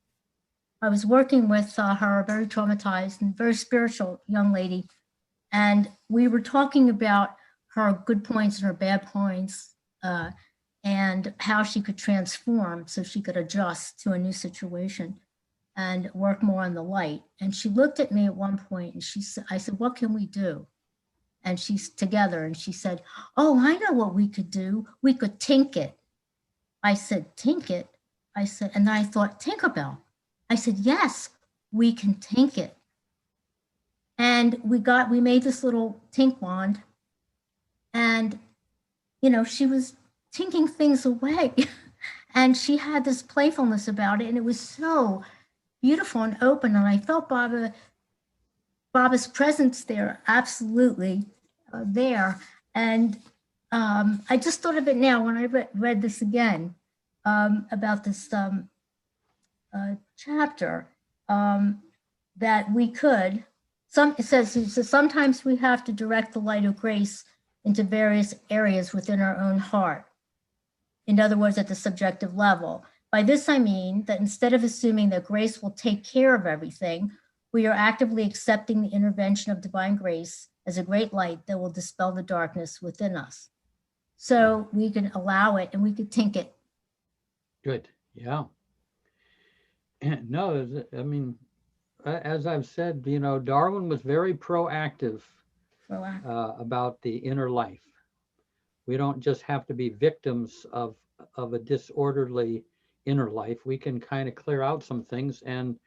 Q: I was working with her, a very traumatized and very spiritual young lady, and we were talking about her good points and her bad points, and how she could transform so she could adjust to a new situation and work more on the light. And she looked at me at one point and I said, "What can we do?" And she's together and she said, "Oh, I know what we could do. We could tink it." I said, "Tink it?" I said, and then I thought, Tinkerbell. I said, "Yes, we can tink it." And we made this little tink wand, and, she was tinking things away and she had this playfulness about it. And it was so beautiful and open. And I felt Baba's presence there, absolutely there. And I just thought of it now when I read this again about this chapter. that we could, it says sometimes we have to direct the light of grace into various areas within our own heart. In other words, at the subjective level. By this, I mean that instead of assuming that grace will take care of everything, we are actively accepting the intervention of divine grace as a great light that will dispel the darkness within us. So we can allow it and we could think it.
A: Good. Yeah. No, I mean, as I've said, you know, Darwin was very proactive about the inner life. We don't just have to be victims of a disorderly inner life. We can kind of clear out some things and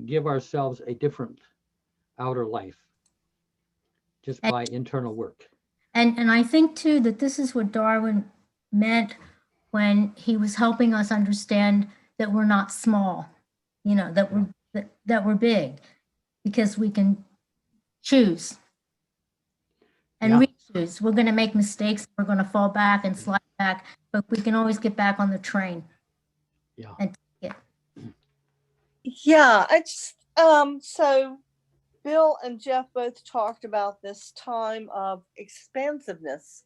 A: give ourselves a different outer life just by internal work.
Q: And I think too that this is what Darwin meant when he was helping us understand that we're not small, you know, that we're big, because we can choose and re-choose. We're going to make mistakes. We're going to fall back and slide back, but we can always get back on the train.
A: Yeah.
Q: And take it.
L: Yeah, it's so Bill and Jeff both talked about this time of expansiveness.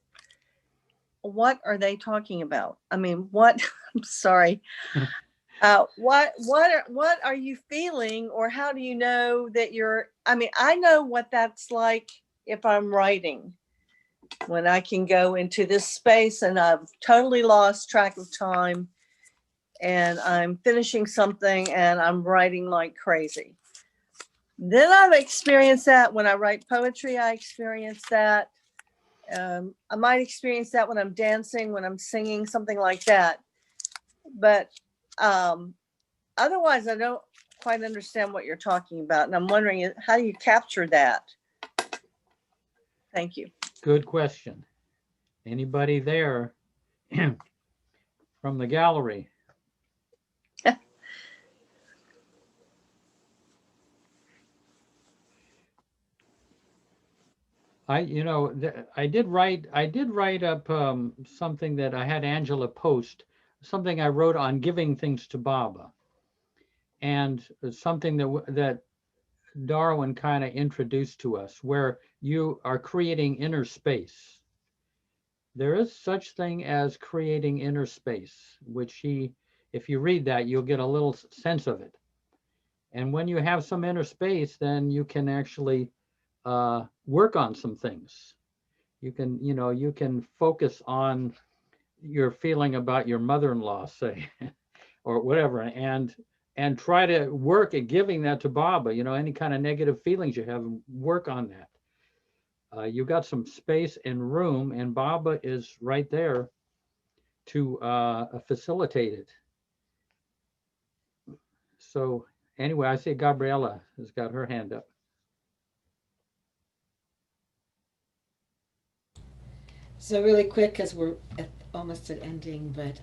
L: What are they talking about? I mean, what? I'm sorry. What are you feeling, or how do you know that you're? I mean, I know what that's like if I'm writing, when I can go into this space and I've totally lost track of time, and I'm finishing something and I'm writing like crazy. Then I've experienced that when I write poetry. I experience that. I might experience that when I'm dancing, when I'm singing, something like that. But otherwise, I don't quite understand what you're talking about. And I'm wondering, how do you capture that? Thank you.
A: Good question. Anybody there from the gallery? I did write up something that I had Angela post, something I wrote on giving things to Baba, and something that Darwin kind of introduced to us, where you are creating inner space. There is such thing as creating inner space, which if you read that, you'll get a little sense of it. And when you have some inner space, then you can actually work on some things. You can focus on your feeling about your mother-in-law, say, or whatever, and try to work at giving that to Baba. You know, any kind of negative feelings you have, work on that. You got some space and room, and Baba is right there to facilitate it. So anyway, I see Gabriella has got her hand up.
K: So really quick, because we're almost at ending, but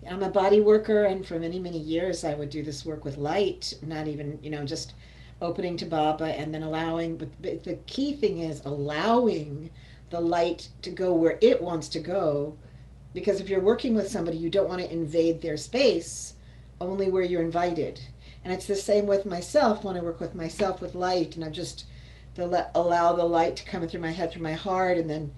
K: I'm a body worker, and for many, many years I would do this work with light, not even, just opening to Baba and then allowing, but the key thing is allowing the light to go where it wants to go, because if you're working with somebody, you don't want to invade their space, only where you're invited. And it's the same with myself when I work with myself with light, and I just allow the light to come through my head, through my heart, and then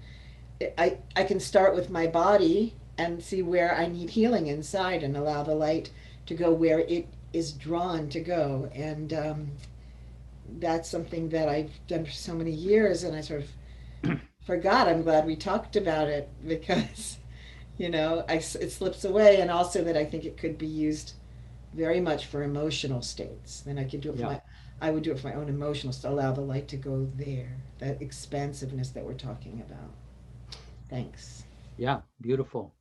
K: I can start with my body and see where I need healing inside, and allow the light to go where it is drawn to go. And that's something that I've done for so many years, and I sort of forgot. I'm glad we talked about it, because it slips away, and also that I think it could be used very much for emotional states. Then I could do it I would do it for my own emotions, to allow the light to go there, that expansiveness that we're talking about. Thanks.
A: Yeah, beautiful.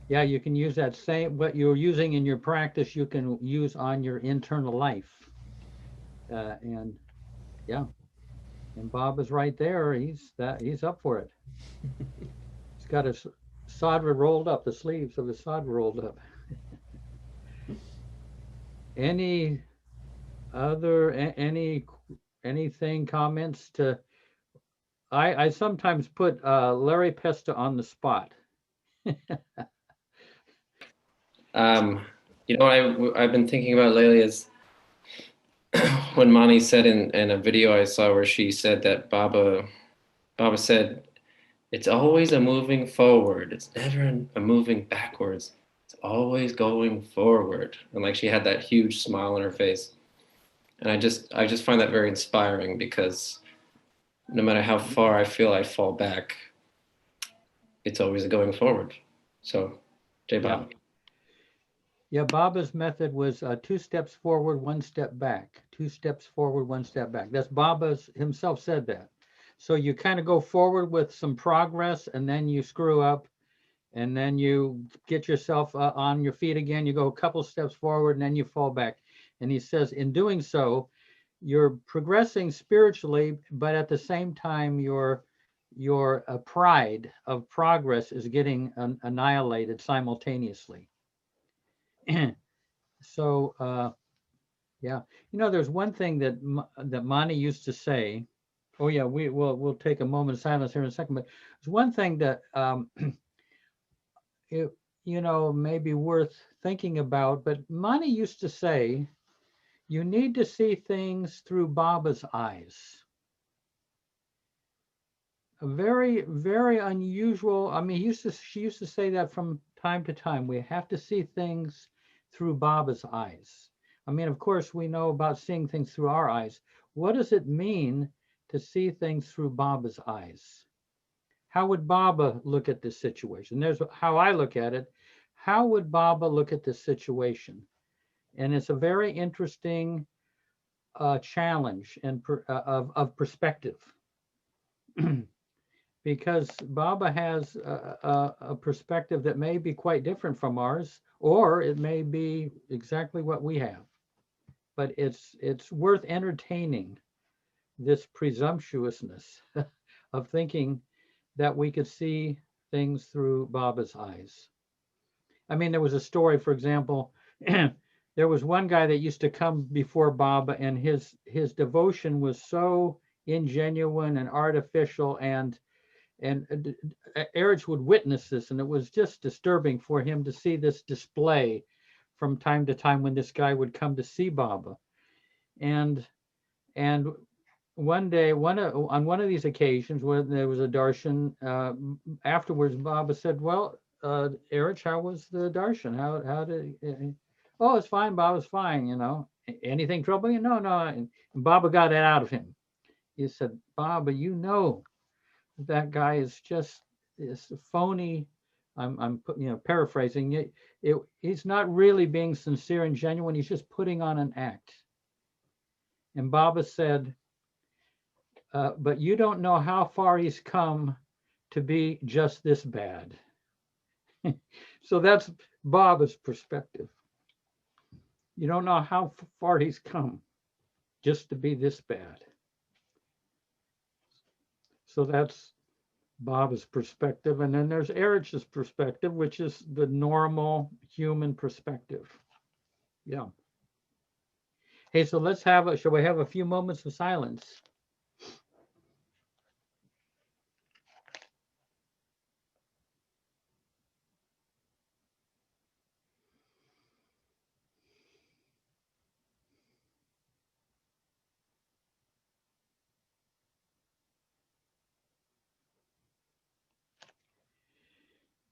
A: Yeah, you can use that same, what you're using in your practice, you can use on your internal life. And yeah, and Bob is right there. He's up for it. He's got his sadhana rolled up, the sleeves of his sadhana rolled up. Anything, comments to? I sometimes put Larry Pesta on the spot.
E: What I've been thinking about lately is when Mani said in a video I saw where she said that Baba said, it's always a moving forward. It's never a moving backwards. It's always going forward. And like she had that huge smile on her face. And I just find that very inspiring, because no matter how far I feel I fall back, it's always a going forward. So, Jai Baba.
A: Yeah, Baba's method was 2 steps forward, 1 step back. 2 steps forward, 1 step back. That's Baba's himself said that. So you kind of go forward with some progress, and then you screw up, and then you get yourself on your feet again. You go a couple steps forward, and then you fall back. And he says, in doing so, you're progressing spiritually, but at the same time, your pride of progress is getting annihilated simultaneously. So, yeah, there's one thing that Mani used to say. Oh yeah, we'll take a moment of silence here in a second. But there's one thing that it may be worth thinking about. But Mani used to say, you need to see things through Baba's eyes. A very, very unusual. I mean, she used to say that from time to time. We have to see things through Baba's eyes. I mean, of course, we know about seeing things through our eyes. What does it mean to see things through Baba's eyes? How would Baba look at this situation? There's how I look at it. How would Baba look at this situation? And it's a very interesting challenge and of perspective. Because Baba has a perspective that may be quite different from ours, or it may be exactly what we have. But it's worth entertaining this presumptuousness of thinking that we could see things through Baba's eyes. I mean, there was a story, for example, there was one guy that used to come before Baba, and his devotion was so ingenuine and artificial, and Erich would witness this, and it was just disturbing for him to see this display from time to time when this guy would come to see Baba. And one day, on one of these occasions when there was a darshan, afterwards Baba said, well, Erich, how was the darshan? How did oh, it's fine, Baba's fine, Anything troubling you? No. And Baba got it out of him. He said, Baba, that guy is just phony. I'm paraphrasing it. He's not really being sincere and genuine. He's just putting on an act. And Baba said, but you don't know how far he's come to be just this bad. So that's Baba's perspective. You don't know how far he's come just to be this bad. So that's Baba's perspective. And then there's Erich's perspective, which is the normal human perspective. Yeah. Hey, so shall we have a few moments of silence?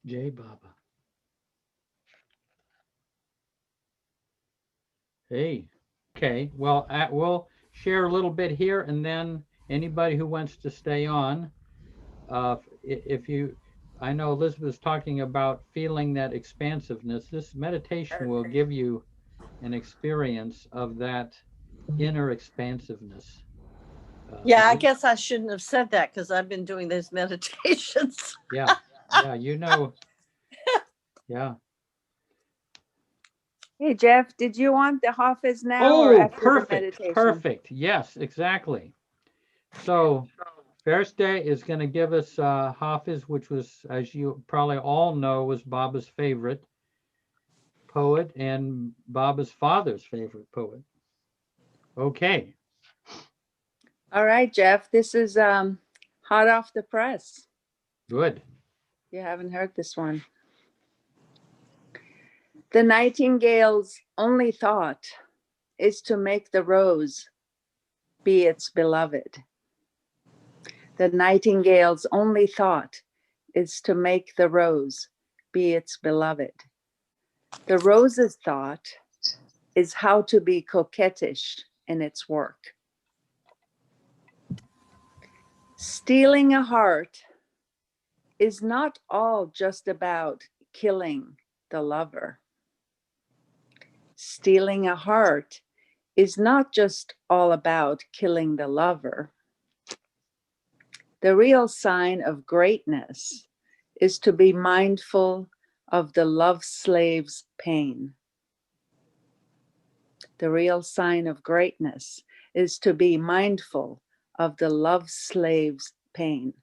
A: Jai Baba. Hey, okay. Well, we'll share a little bit here, and then anybody who wants to stay on, I know Elizabeth was talking about feeling that expansiveness. This meditation will give you an experience of that inner expansiveness.
L: Yeah, I guess I shouldn't have said that, because I've been doing those meditations.
A: Yeah, yeah.
V: Hey, Jeff, did you want the Hafiz now or after the meditation?
A: Perfect. Yes, exactly. So Thursday is going to give us Hafiz, which was, as you probably all know, was Baba's favorite poet and Baba's father's favorite poet. Okay.
V: All right, Jeff, this is hot off the press.
A: Good.
V: You haven't heard this one. The nightingale's only thought is to make the rose be its beloved. The nightingale's only thought is to make the rose be its beloved. The rose's thought is how to be coquettish in its work. Stealing a heart is not all just about killing the lover. Stealing a heart is not just all about killing the lover. The real sign of greatness is to be mindful of the love slave's pain. The real sign of greatness is to be mindful of the love slave's pain.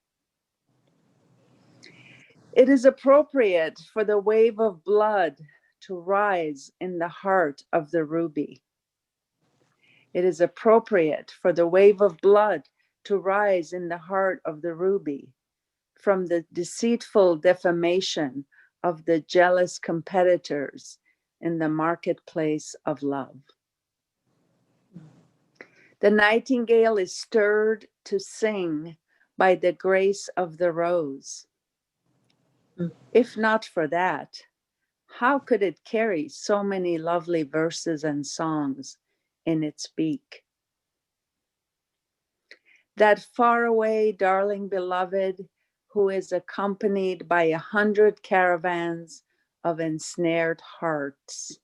V: It is appropriate for the wave of blood to rise in the heart of the ruby. It is appropriate for the wave of blood to rise in the heart of the ruby from the deceitful defamation of the jealous competitors in the marketplace of love. The nightingale is stirred to sing by the grace of the rose. If not for that, how could it carry so many lovely verses and songs in its beak? That faraway darling beloved who is accompanied by 100 caravans of ensnared hearts.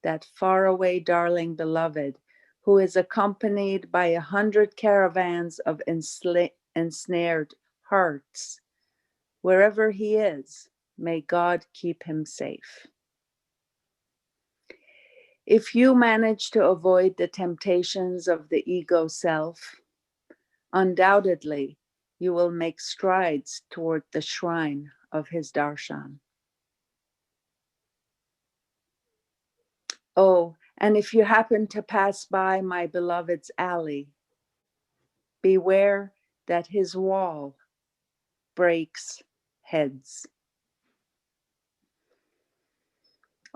V: That faraway darling beloved who is accompanied by 100 caravans of ensnared hearts. Wherever he is, may God keep him safe. If you manage to avoid the temptations of the ego self, undoubtedly you will make strides toward the shrine of his darshan. Oh, and if you happen to pass by my beloved's alley, beware that his wall breaks heads.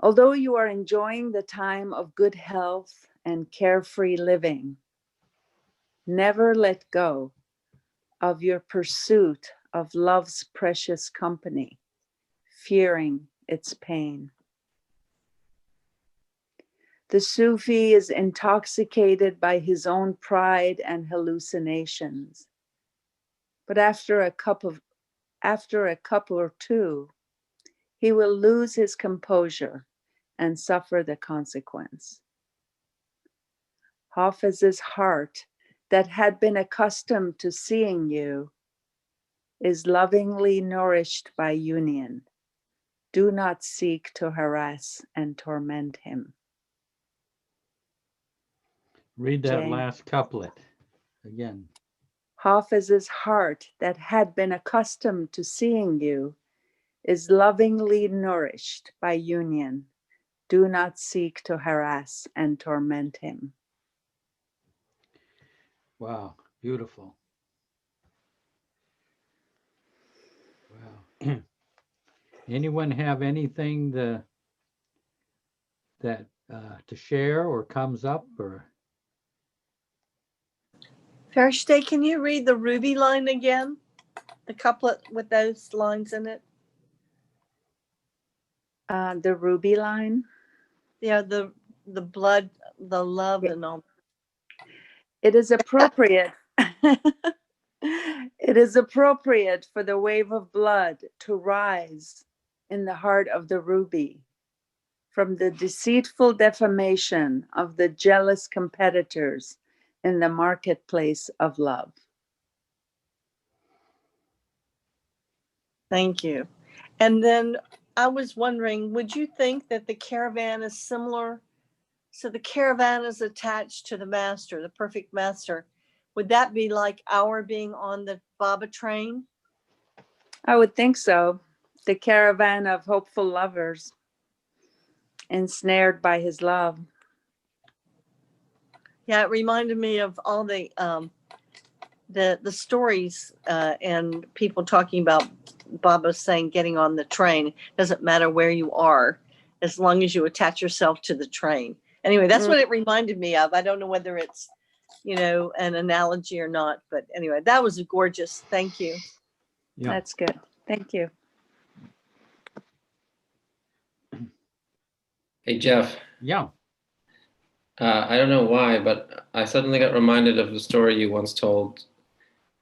V: Although you are enjoying the time of good health and carefree living, never let go of your pursuit of love's precious company, fearing its pain. The Sufi is intoxicated by his own pride and hallucinations. But after a cup or two, he will lose his composure and suffer the consequence. Hafiz's heart that had been accustomed to seeing you is lovingly nourished by union. Do not seek to harass and torment him.
A: Read that
V: Jane.
A: last couplet again.
V: Hafiz's heart that had been accustomed to seeing you is lovingly nourished by union. Do not seek to harass and torment him.
A: Wow, beautiful. Wow. Anyone have anything to share or comes up or?
L: Farishte, can you read the ruby line again? The couplet with those lines in it?
V: The ruby line?
L: Yeah, the blood, the love and all.
V: It is appropriate. It is appropriate for the wave of blood to rise in the heart of the ruby from the deceitful defamation of the jealous competitors in the marketplace of love.
L: Thank you. And then I was wondering, would you think that the caravan is similar? So the caravan is attached to the master, the perfect master. Would that be like our being on the Baba train?
V: I would think so. The caravan of hopeful lovers, ensnared by his love.
L: Yeah, it reminded me of all the stories and people talking about Baba saying getting on the train. Doesn't matter where you are, as long as you attach yourself to the train. Anyway, that's what it reminded me of. I don't know whether it's, you know, an analogy or not, but anyway, that was gorgeous. Thank you.
A: Yeah.
V: That's good. Thank you.
E: Hey, Jeff.
A: Yeah.
E: I don't know why, but I suddenly got reminded of the story you once told,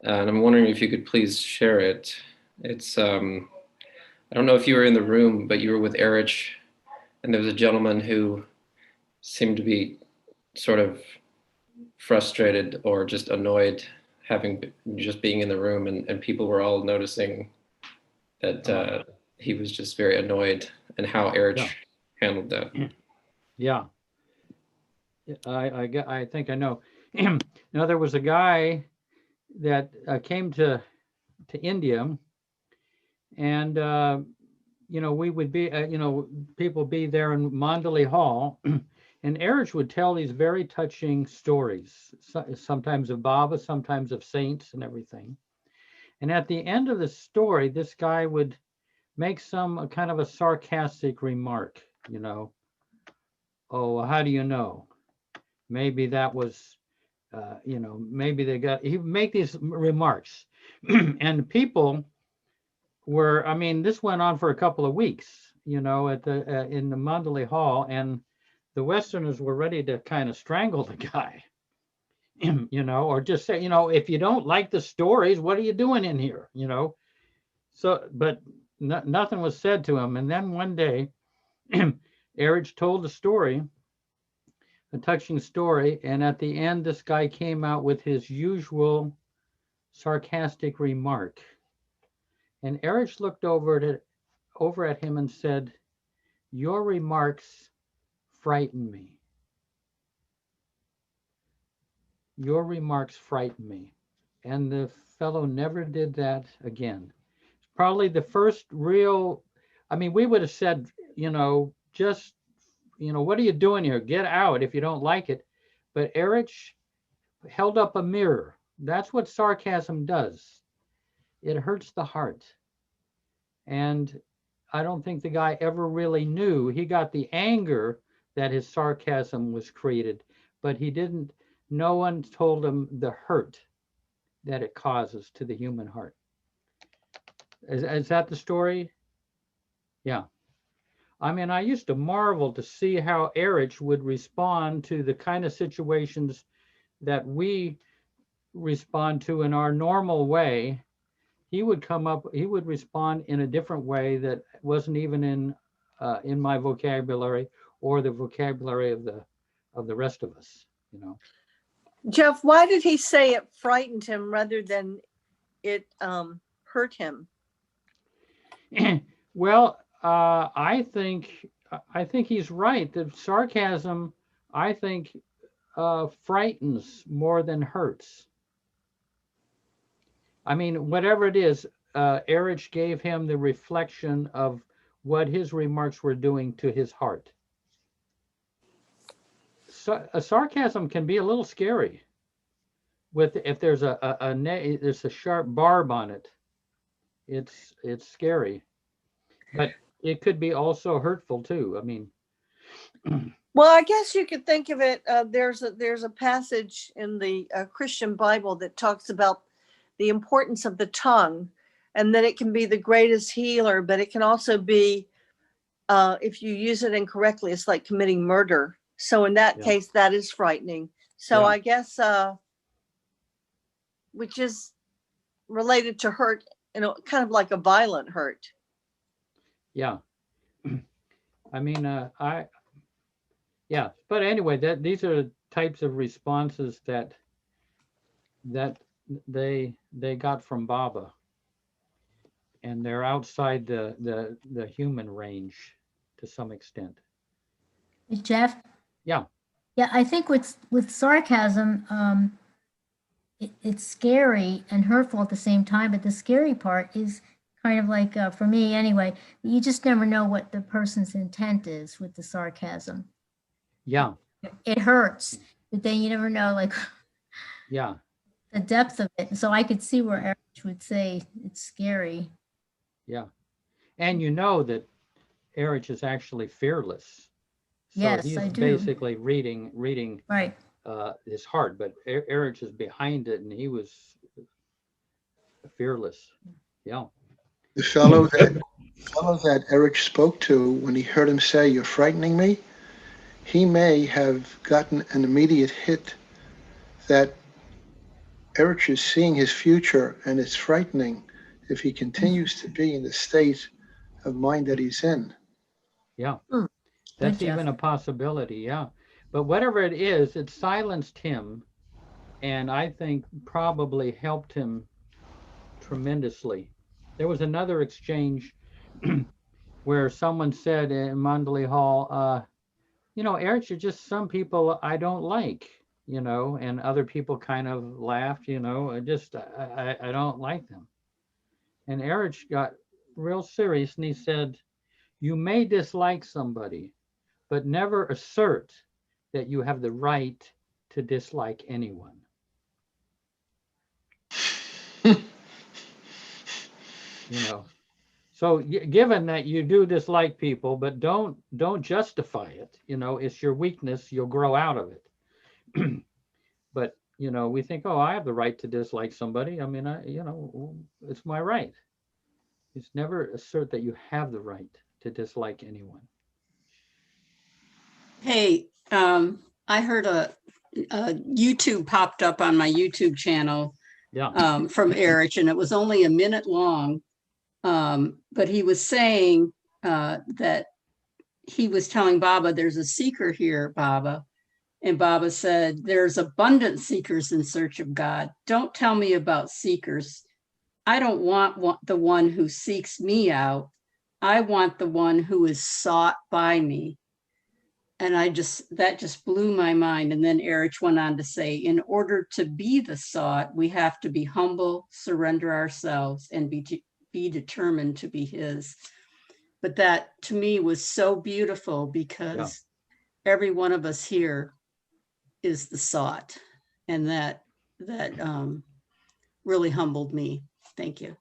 E: and I'm wondering if you could please share it. It's, I don't know if you were in the room, but you were with Erich, and there was a gentleman who seemed to be sort of frustrated or just annoyed just being in the room, and people were all noticing that he was just very annoyed, and how Erich handled that.
A: Yeah. I think I know. Now there was a guy that came to India, and you know, we would be you know, people be there in Mandalay Hall, and Erich would tell these very touching stories, sometimes of Baba, sometimes of saints and everything. And at the end of the story, this guy would make some kind of a sarcastic remark, you know, oh, how do you know? Maybe that was, you know, maybe he would make these remarks. And people were, I mean, this went on for a couple of weeks, you know, at in the Mandalay Hall, and the Westerners were ready to kind of strangle the guy, you know, or just say, you know, if you don't like the stories, what are you doing in here, you know? So, but nothing was said to him. And then one day, Erich told the story, a touching story, and at the end, this guy came out with his usual sarcastic remark. And Erich looked over at him and said, "Your remarks frighten me. Your remarks frighten me." And the fellow never did that again. Probably the first real, I mean, we would have said, you know, just, you know, what are you doing here? Get out if you don't like it. But Erich held up a mirror. That's what sarcasm does. It hurts the heart. And I don't think the guy ever really knew. He got the anger that his sarcasm was created, but he didn't, no one told him the hurt that it causes to the human heart. Is that the story? Yeah. I mean, I used to marvel to see how Erich would respond to the kind of situations that we respond to in our normal way. He would respond in a different way that wasn't even in my vocabulary or the vocabulary of the rest of us, you know.
L: Jeff, why did he say it frightened him rather than it hurt him?
A: Well, I think he's right. The sarcasm, I think, frightens more than hurts. I mean, whatever it is, Erich gave him the reflection of what his remarks were doing to his heart. So, a sarcasm can be a little scary. If there's there's a sharp barb on it, it's scary. But it could be also hurtful too. I mean,
L: well, I guess you could think of it. There's a passage in the Christian Bible that talks about the importance of the tongue, and that it can be the greatest healer, but it can also be, if you use it incorrectly, it's like committing murder. So in that case, that is frightening. So I guess, which is related to hurt, you know, kind of like a violent hurt.
A: Yeah. I mean, yeah, but anyway, these are types of responses that they got from Baba, and they're outside the human range to some extent.
Q: Jeff?
A: Yeah.
Q: Yeah, I think with sarcasm, it's scary and hurtful at the same time, but the scary part is kind of like, for me anyway, you just never know what the person's intent is with the sarcasm.
A: Yeah.
Q: It hurts, but then you never know, like,
A: yeah,
Q: the depth of it. And so I could see where Erich would say it's scary.
A: Yeah. And you know that Erich is actually fearless. So
Q: Yes,
A: he's
Q: I do.
A: basically reading
Q: Right.
A: his heart, but Erich is behind it, and he was fearless. Yeah.
R: The fellow that Eric spoke to, when he heard him say, "You're frightening me," he may have gotten an immediate hit that Eric is seeing his future, and it's frightening if he continues to be in the state of mind that he's in.
A: Yeah.
Q: Good,
A: That's
Q: Jeff.
A: even a possibility. Yeah. But whatever it is, it silenced him, and I think probably helped him tremendously. There was another exchange where someone said in Mandalay Hall, Erich, you're just some people I don't like, and other people kind of laughed, I don't like them. And Erich got real serious and he said, you may dislike somebody, but never assert that you have the right to dislike anyone. So given that you do dislike people, but don't justify it, it's your weakness, you'll grow out of it. But we think, oh, I have the right to dislike somebody. I mean, it's my right. It's never assert that you have the right to dislike anyone.
T: Hey, I heard a YouTube popped up on my YouTube channel from Erich, and it was only a minute long. But he was saying that he was telling Baba, there's a seeker here, Baba. And Baba said, there's abundant seekers in search of God. Don't tell me about seekers. I don't want the one who seeks me out. I want the one who is sought by me. And that just blew my mind. And then Erich went on to say, in order to be the sought, we have to be humble, surrender ourselves, and be determined to be his. But that to me was so beautiful because every one of us here is the sought, and that really humbled me. Thank you.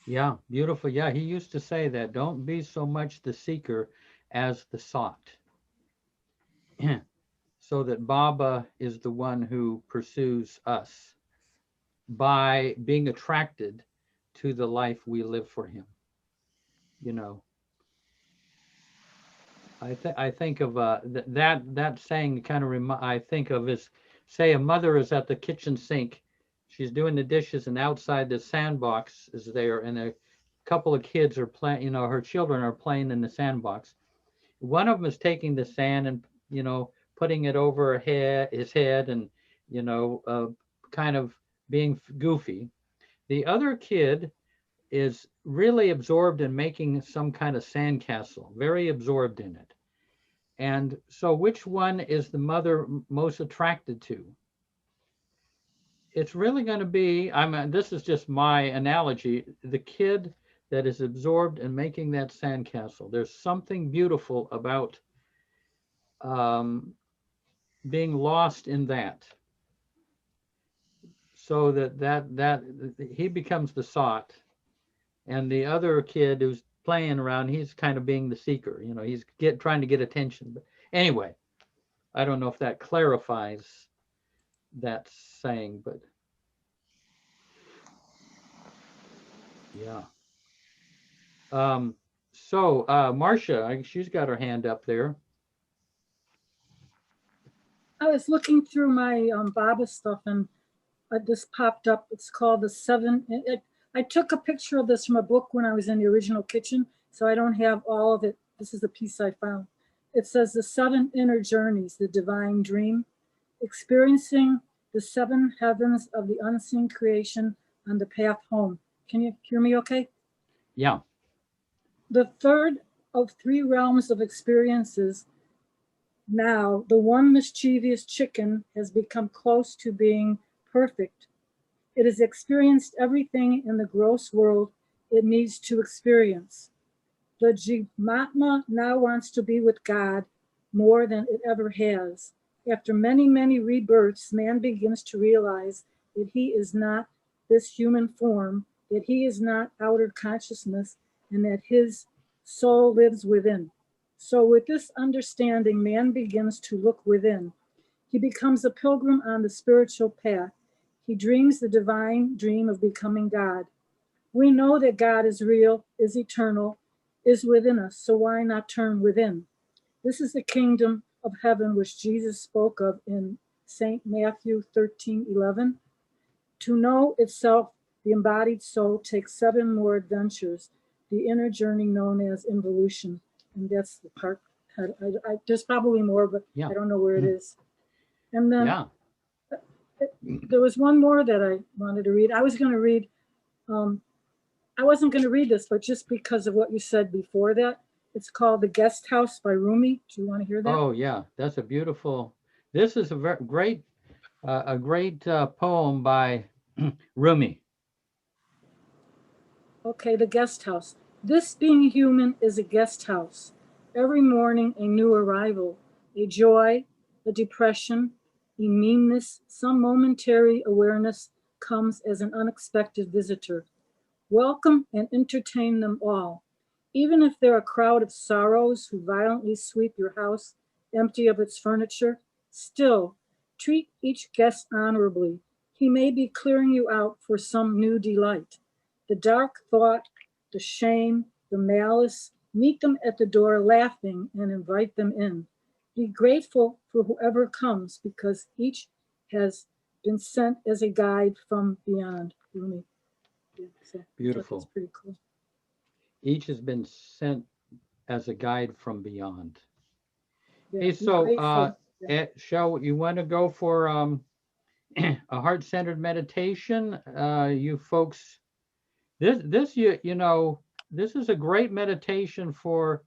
A: Yeah, beautiful. Yeah, he used to say that, don't be so much the seeker as the sought. So that Baba is the one who pursues us by being attracted to the life we live for him. I think of that saying kind of I think of is, say a mother is at the kitchen sink, she's doing the dishes, and outside the sandbox is there, and a couple of kids are playing, her children are playing in the sandbox. One of them is taking the sand and putting it over his head and kind of being goofy. The other kid is really absorbed in making some kind of sandcastle, very absorbed in it. And so which one is the mother most attracted to? It's really going to be, this is just my analogy, the kid that is absorbed in making that sandcastle. There's something beautiful about being lost in that. So that he becomes the sought. And the other kid who's playing around, he's kind of being the seeker. He's trying to get attention. But anyway, I don't know if that clarifies that saying, but yeah. So Marcia, she's got her hand up there.
C: I was looking through my Baba stuff, and this popped up. It's called the Seven. I took a picture of this from a book when I was in the original kitchen, so I don't have all of it. This is the piece I found. It says the 7 inner journeys, the divine dream, experiencing the 7 heavens of the unseen creation on the path home. Can you hear me okay?
A: Yeah.
C: The third of 3 realms of experiences. Now, the one mischievous chicken has become close to being perfect. It has experienced everything in the gross world it needs to experience. The Jivatma now wants to be with God more than it ever has. After many, many rebirths, man begins to realize that he is not this human form, that he is not outer consciousness, and that his soul lives within. So with this understanding, man begins to look within. He becomes a pilgrim on the spiritual path. He dreams the divine dream of becoming God. We know that God is real, is eternal, is within us, so why not turn within? This is the kingdom of heaven which Jesus spoke of in St. Matthew 13:11. To know itself, the embodied soul takes 7 more adventures, the inner journey known as involution. And that's the part, there's probably more, but
A: Yeah.
C: I don't know where it is. And then
A: Yeah.
C: there was one more that I wanted to read. I was going to read, I wasn't going to read this, but just because of what you said before that, it's called The Guest House by Rumi. Do you want to hear that?
A: Oh, yeah. That's a beautiful, this is a great poem by Rumi.
C: Okay, The Guest House. This being human is a guest house. Every morning a new arrival, a joy, a depression, a meanness, some momentary awareness comes as an unexpected visitor. Welcome and entertain them all. Even if they're a crowd of sorrows who violently sweep your house empty of its furniture, still treat each guest honorably. He may be clearing you out for some new delight. The dark thought, the shame, the malice, meet them at the door laughing and invite them in. Be grateful for whoever comes because each has been sent as a guide from beyond. Rumi. Yeah, so
A: Beautiful.
C: that's pretty cool.
A: Each has been sent as a guide from beyond.
C: Yeah,
A: Hey,
C: be
A: so
C: grateful. Yeah.
A: shall you want to go for a heart-centered meditation? You folks, this you know, this is a great meditation for,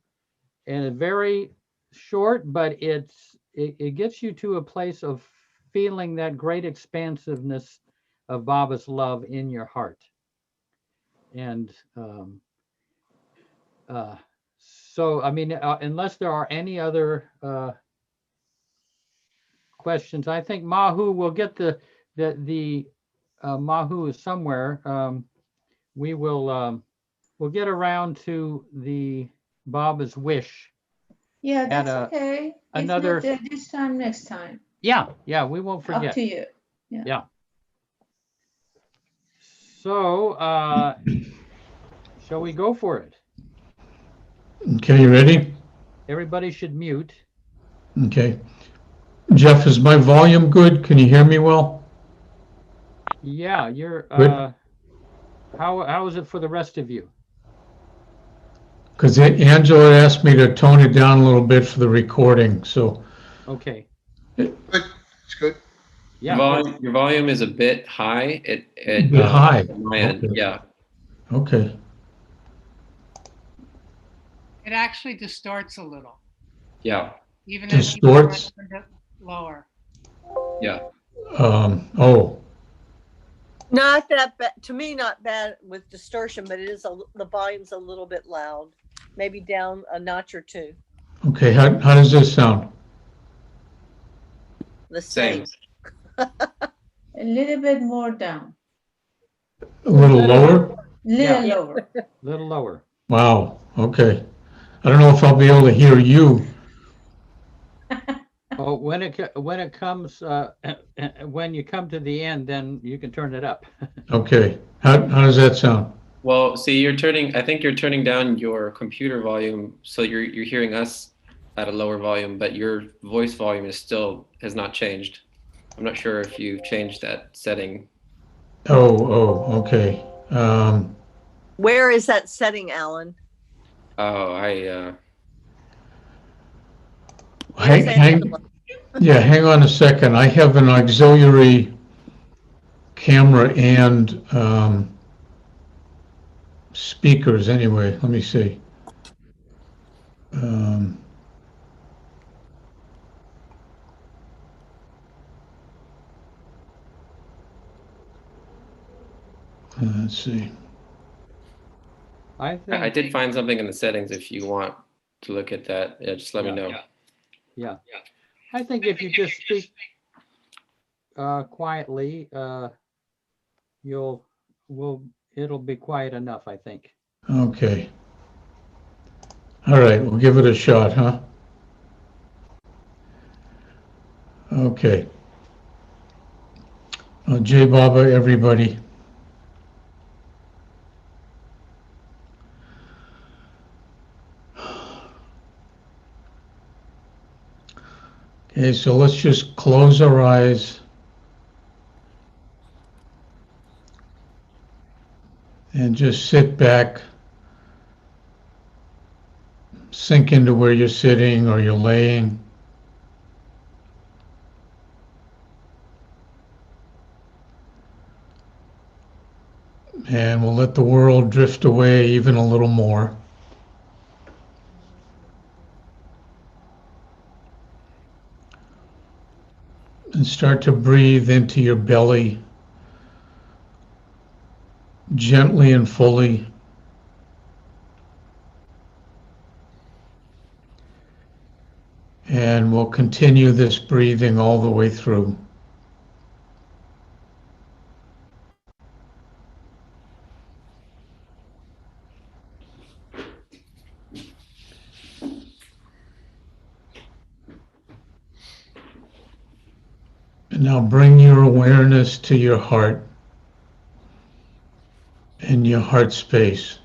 A: and a very short, but it gets you to a place of feeling that great expansiveness of Baba's love in your heart. And so, I mean, unless there are any other questions, I think Mahu will get the Mahu is somewhere. We will we'll get around to the Baba's wish.
H: Yeah,
A: at
H: that's okay.
A: another.
H: If not this time, next time.
A: Yeah, we won't forget.
H: Up to you. Yeah.
A: Yeah. So, shall we go for it?
I: Okay, you ready?
A: Everybody should mute.
I: Okay. Jeff, is my volume good? Can you hear me well?
A: Yeah, you're.
I: Good.
A: How is it for the rest of you?
I: Because Angela asked me to tone it down a little bit for the recording, so.
A: Okay.
R: Good, it's good.
A: Yeah.
E: Your volume is a bit high.
I: A bit high.
E: On my end.
I: Okay.
E: Yeah.
I: Okay.
D: It actually distorts a little,
E: Yeah.
D: even
I: Distorts?
D: if you turn it lower.
E: Yeah.
I: Oh,
L: Not that bad, to me, not bad with distortion, but it is, the volume's a little bit loud. Maybe down a notch or two.
I: okay. How does this sound?
L: The same.
H: A little bit more down.
I: A little lower?
H: Little
A: Yeah.
H: lower.
A: Little lower.
I: Wow, okay. I don't know if I'll be able to hear you.
A: Oh, when it comes when you come to the end, then you can turn it up.
I: Okay. How does that sound?
E: Well, see, I think you're turning down your computer volume, so you're hearing us at a lower volume, but your voice volume has not changed. I'm not sure if you've changed that setting.
I: Oh, okay.
L: Where is that setting, Alan?
E: Oh,
I: Hang on a second. I have an auxiliary camera and speakers anyway. Let me see. Let's see.
E: I did find something in the settings if you want to look at that. Yeah, just let me know.
A: Yeah. I think if you just speak quietly, it'll be quiet enough, I think.
I: Okay.
F: All right, we'll give it a shot, huh? Okay. Jai Baba, everybody. Okay, so let's just close our eyes and just sit back, sink into where you're sitting or you're laying. And we'll let the world drift away even a little more. And start to breathe into your belly gently and fully. And we'll continue this breathing all the way through. And now bring your awareness to your heart and your heart space.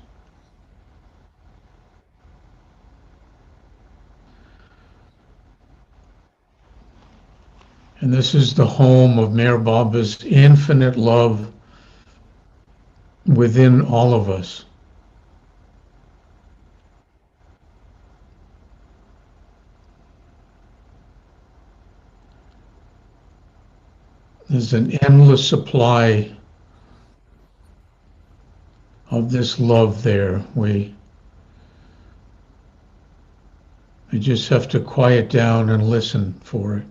F: And this is the home of Meher Baba's infinite love within all of us. There's an endless supply of this love there. We just have to quiet down and listen for it.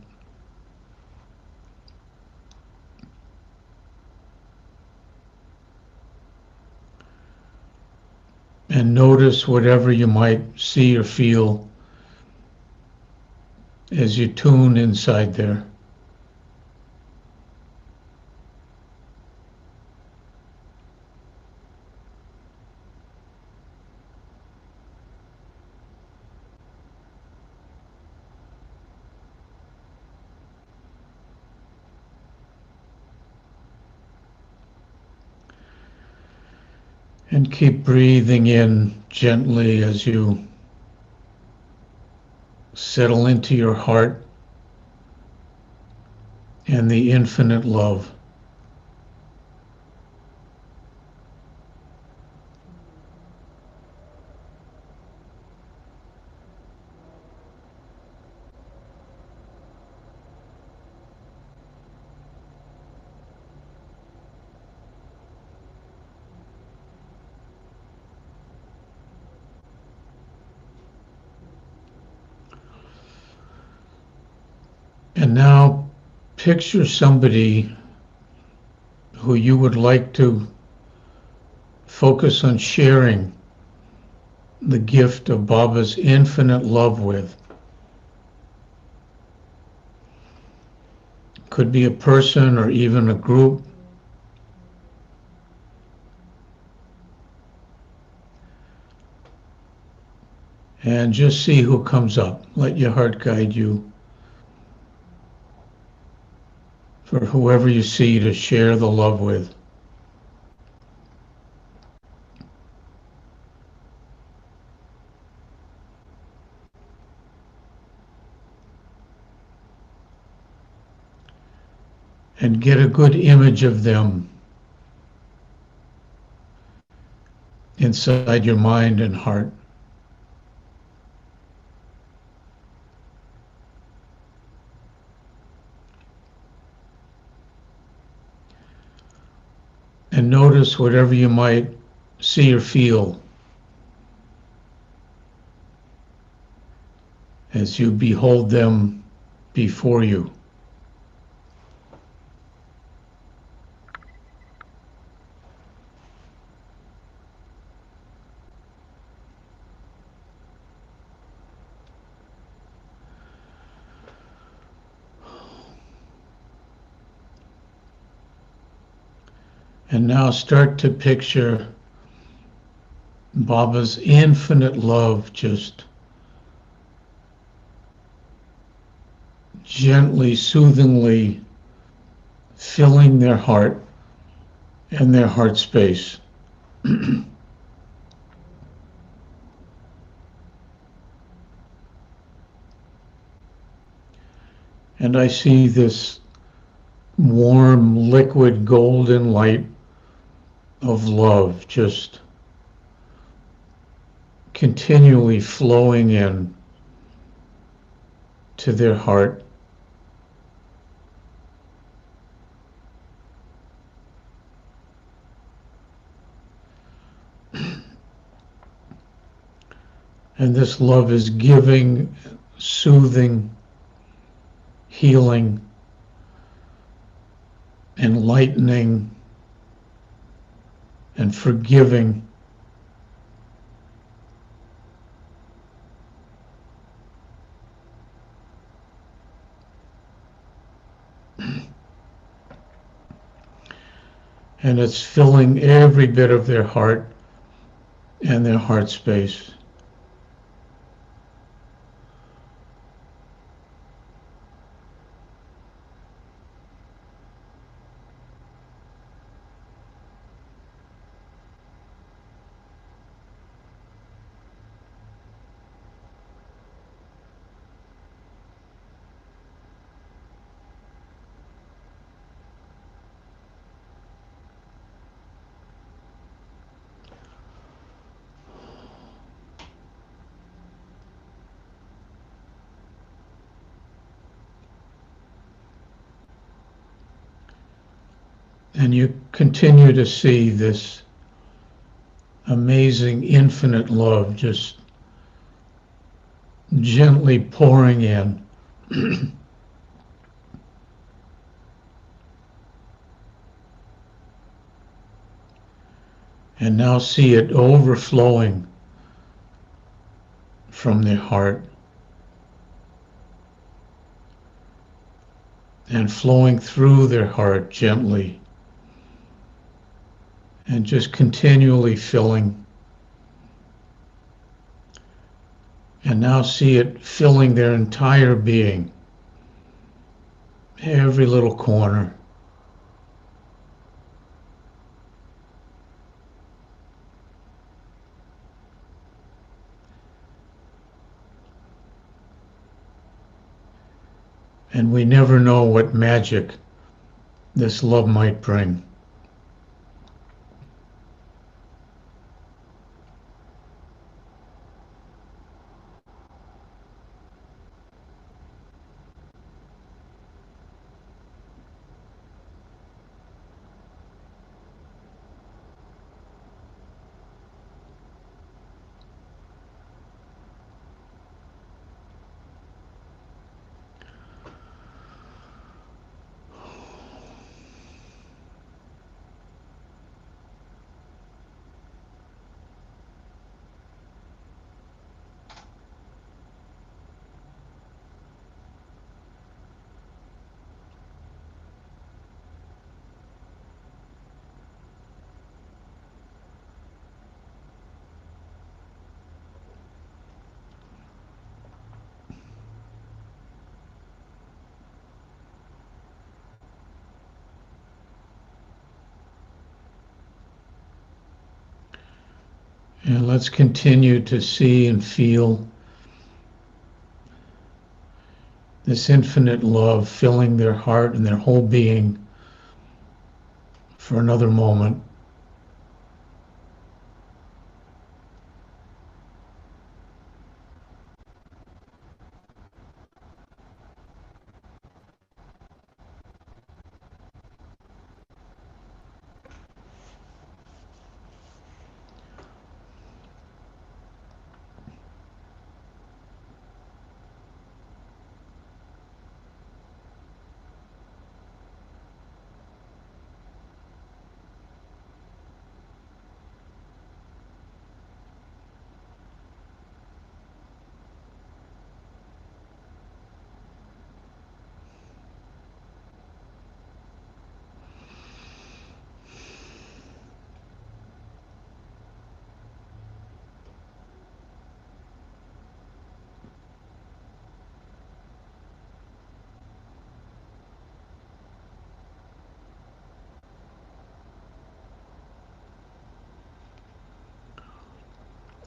F: And notice whatever you might see or feel as you tune inside there. And keep breathing in gently as you settle into your heart and the infinite love. And now picture somebody who you would like to focus on sharing the gift of Baba's infinite love with. Could be a person or even a group. And just see who comes up. Let your heart guide you for whoever you see to share the love with. And get a good image of them inside your mind and heart. And notice whatever you might see or feel as you behold them before you. And now start to picture Baba's infinite love just gently, soothingly filling their heart and their heart space. And I see this warm, liquid, golden light of love just continually flowing in to their heart. And this love is giving, soothing, healing, enlightening, and forgiving. And it's filling every bit of their heart and their heart space. And you continue to see this amazing infinite love just gently pouring in. And now see it overflowing from their heart and flowing through their heart gently and just continually filling. And now see it filling their entire being, every little corner. And we never know what magic this love might bring. And let's continue to see and feel this infinite love filling their heart and their whole being for another moment.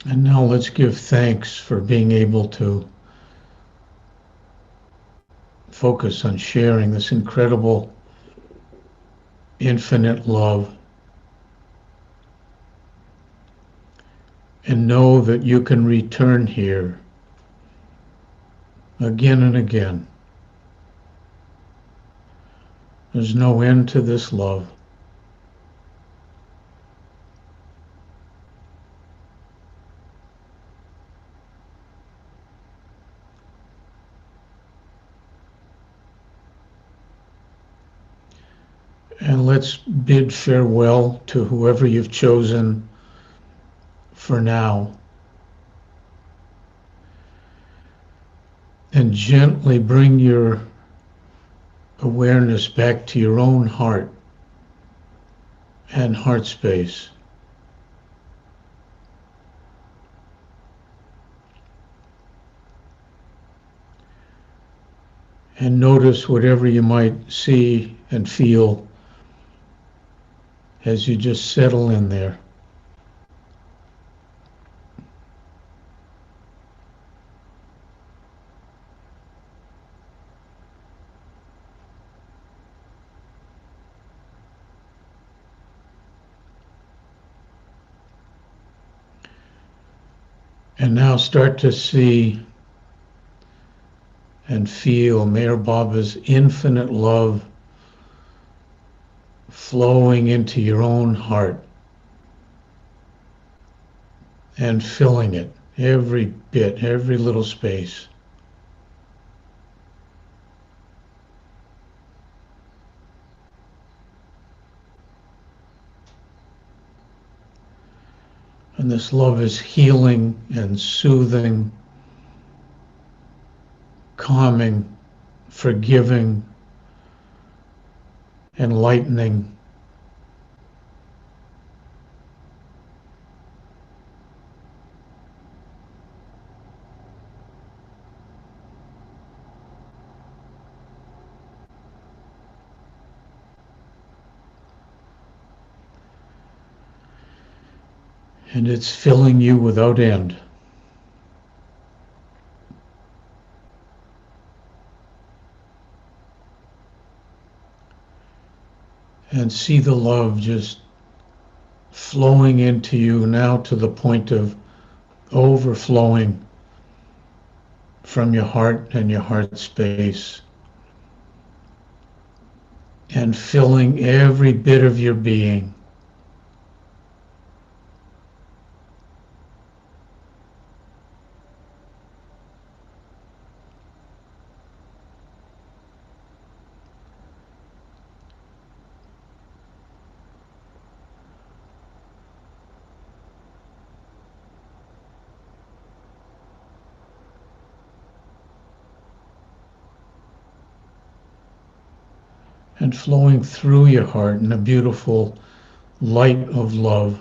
F: And now let's give thanks for being able to focus on sharing this incredible, infinite love. And know that you can return here again and again. There's no end to this love. And let's bid farewell to whoever you've chosen for now. And gently bring your awareness back to your own heart and heart space. And notice whatever you might see and feel as you just settle in there. And now start to see and feel Meher Baba's infinite love flowing into your own heart and filling it, every bit, every little space. And this love is healing and soothing, calming, forgiving, enlightening. And it's filling you without end. And see the love just flowing into you now to the point of overflowing from your heart and your heart space and filling every bit of your being. And flowing through your heart in a beautiful light of love.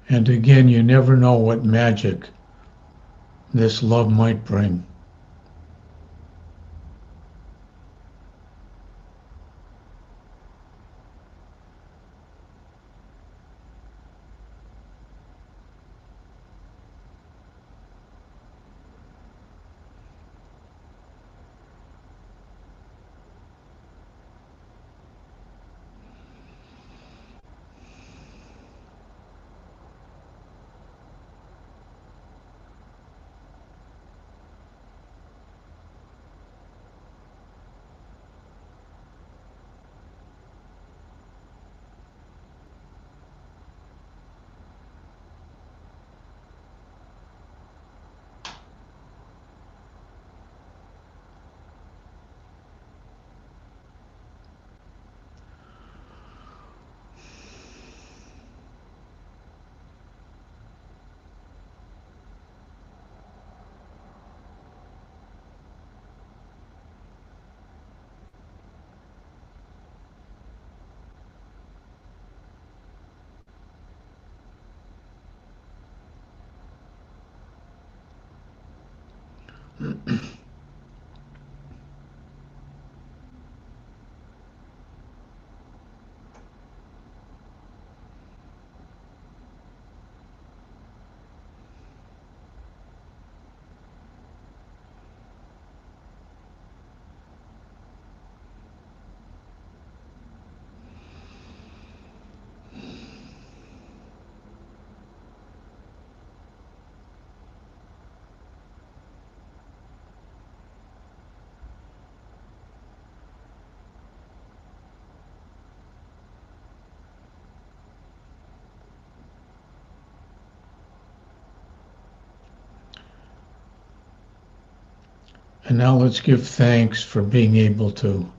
F: And again, you never know what magic this love might bring. And now let's give thanks for being able to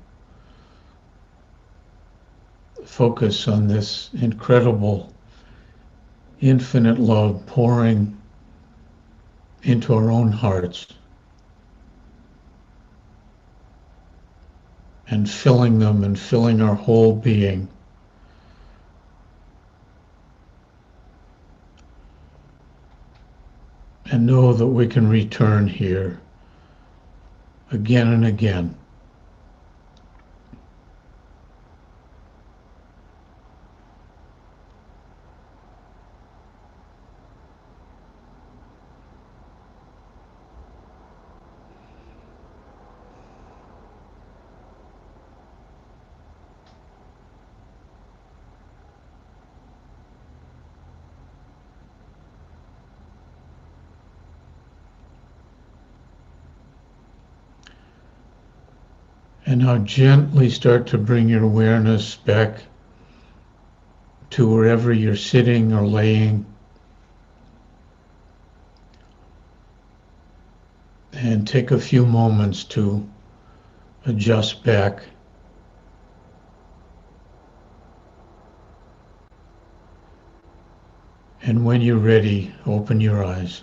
F: focus on this incredible, infinite love pouring into our own hearts and filling them and filling our whole being. And know that we can return here again and again. And now gently start to bring your awareness back to wherever you're sitting or laying. And take a few moments to adjust back. And when you're ready, open your eyes.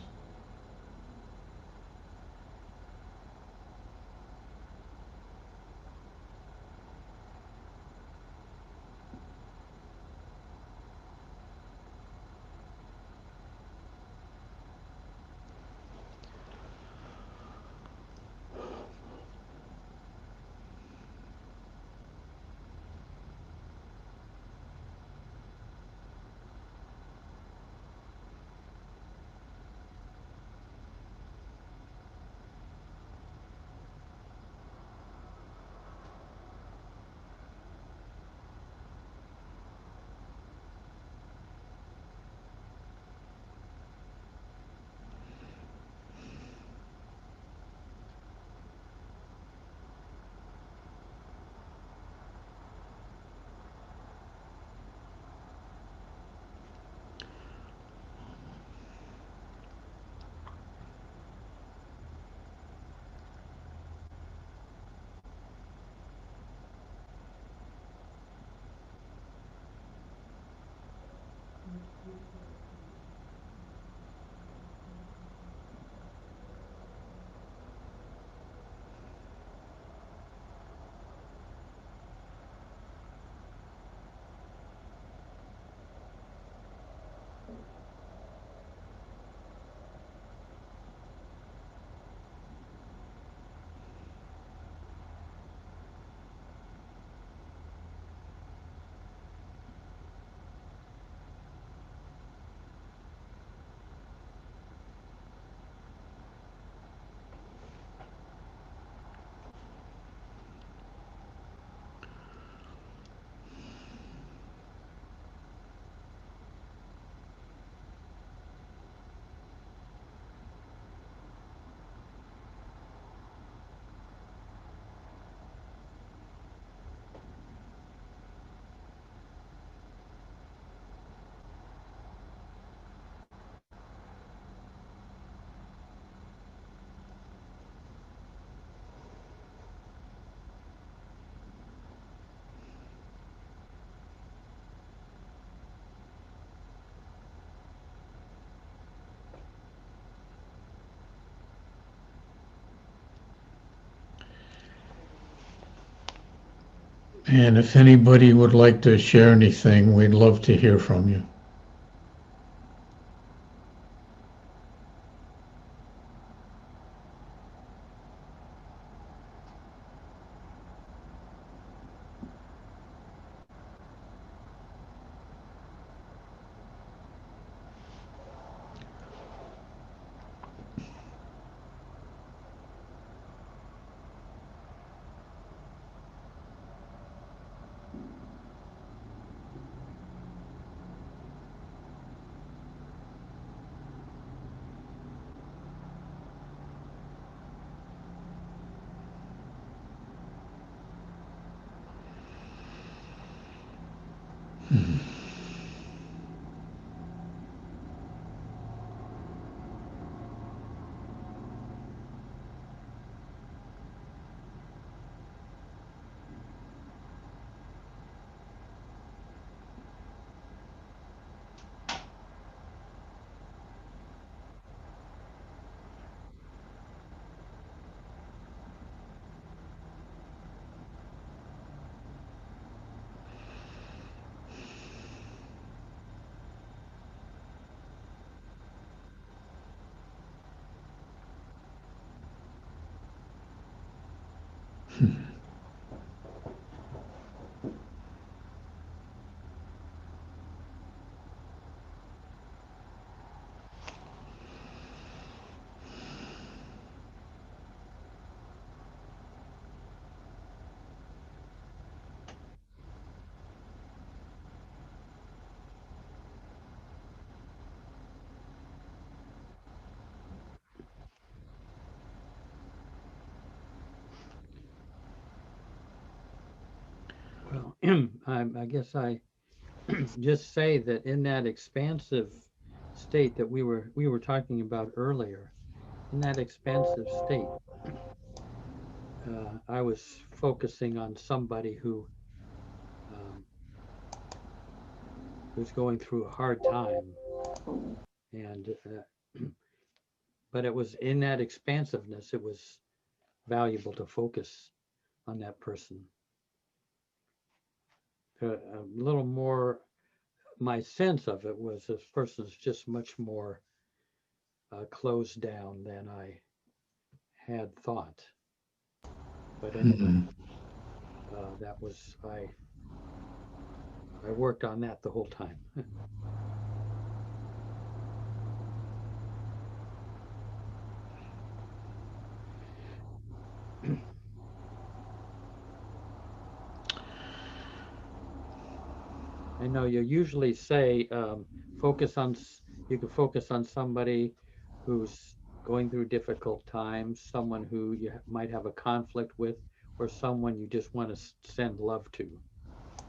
F: And if anybody would like to share anything, we'd love to hear from you.
A: Well, I guess I just say that in that expansive state that we were talking about earlier, in that expansive state, I was focusing on somebody who was going through a hard time, and but it was in that expansiveness, it was valuable to focus on that person. A little more, my sense of it was this person's just much more closed down than I had thought. But anyway, that was, I worked on that the whole time. I know you usually say focus on, you can focus on somebody who's going through difficult times, someone who you might have a conflict with, or someone you just want to send love to.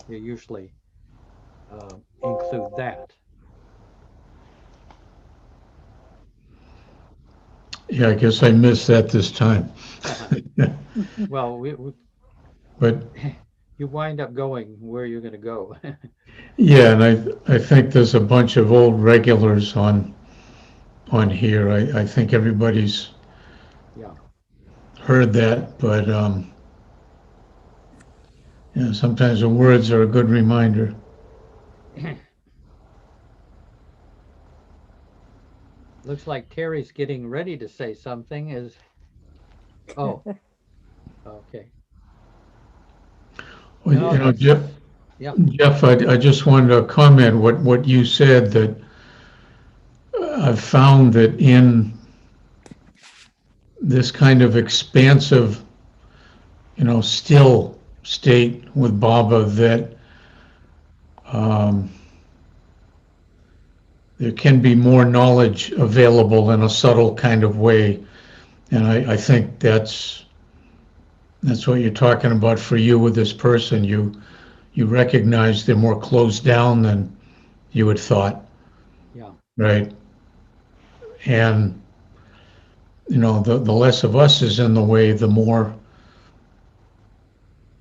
A: You usually include that.
F: Yeah, I guess I missed that this time.
A: Well,
F: but
A: you wind up going where you're going to go.
F: yeah, and I think there's a bunch of old regulars on here. I think everybody's heard that, but yeah, sometimes the words are a good reminder.
A: Looks like Terry's getting ready to say something. Oh, okay.
F: Well,
A: No,
F: you know, Jeff,
A: yeah.
F: Jeff, I just wanted to comment what you said, that I've found that in this kind of expansive, you know, still state with Baba, that there can be more knowledge available in a subtle kind of way. And I think that's what you're talking about for you with this person. You recognize they're more closed down than you had thought.
A: Yeah.
F: Right. And, you know, the less of us is in the way, the more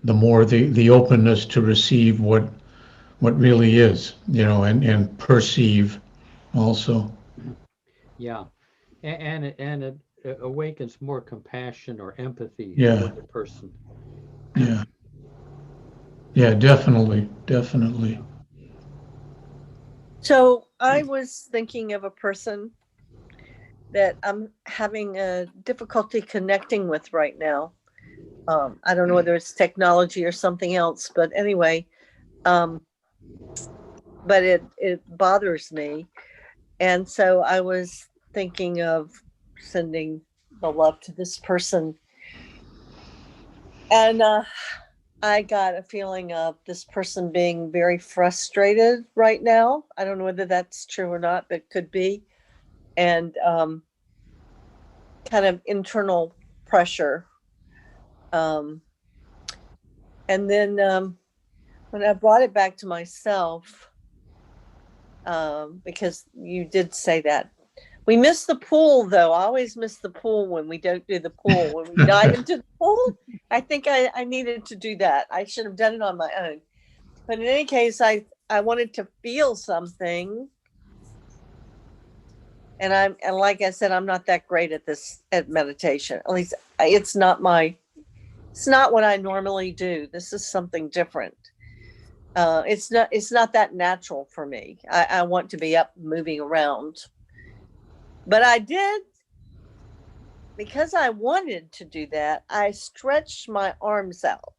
F: the openness to receive what really is, you know, and perceive also.
A: Yeah. And it awakens more compassion or empathy
F: Yeah.
A: for the person.
F: Yeah. Yeah, definitely.
L: So I was thinking of a person that I'm having a difficulty connecting with right now. I don't know whether it's technology or something else, but anyway, but it bothers me. And so I was thinking of sending the love to this person. And I got a feeling of this person being very frustrated right now. I don't know whether that's true or not, but it could be. And kind of internal pressure. And then when I brought it back to myself, because you did say that. We miss the pool, though. I always miss the pool when we don't do the pool. When we dive into the pool, I think I needed to do that. I should have done it on my own. But in any case, I wanted to feel something. And like I said, I'm not that great at meditation. At least it's not what I normally do. This is something different. It's not that natural for me. I want to be up moving around. But I did, because I wanted to do that, I stretched my arms out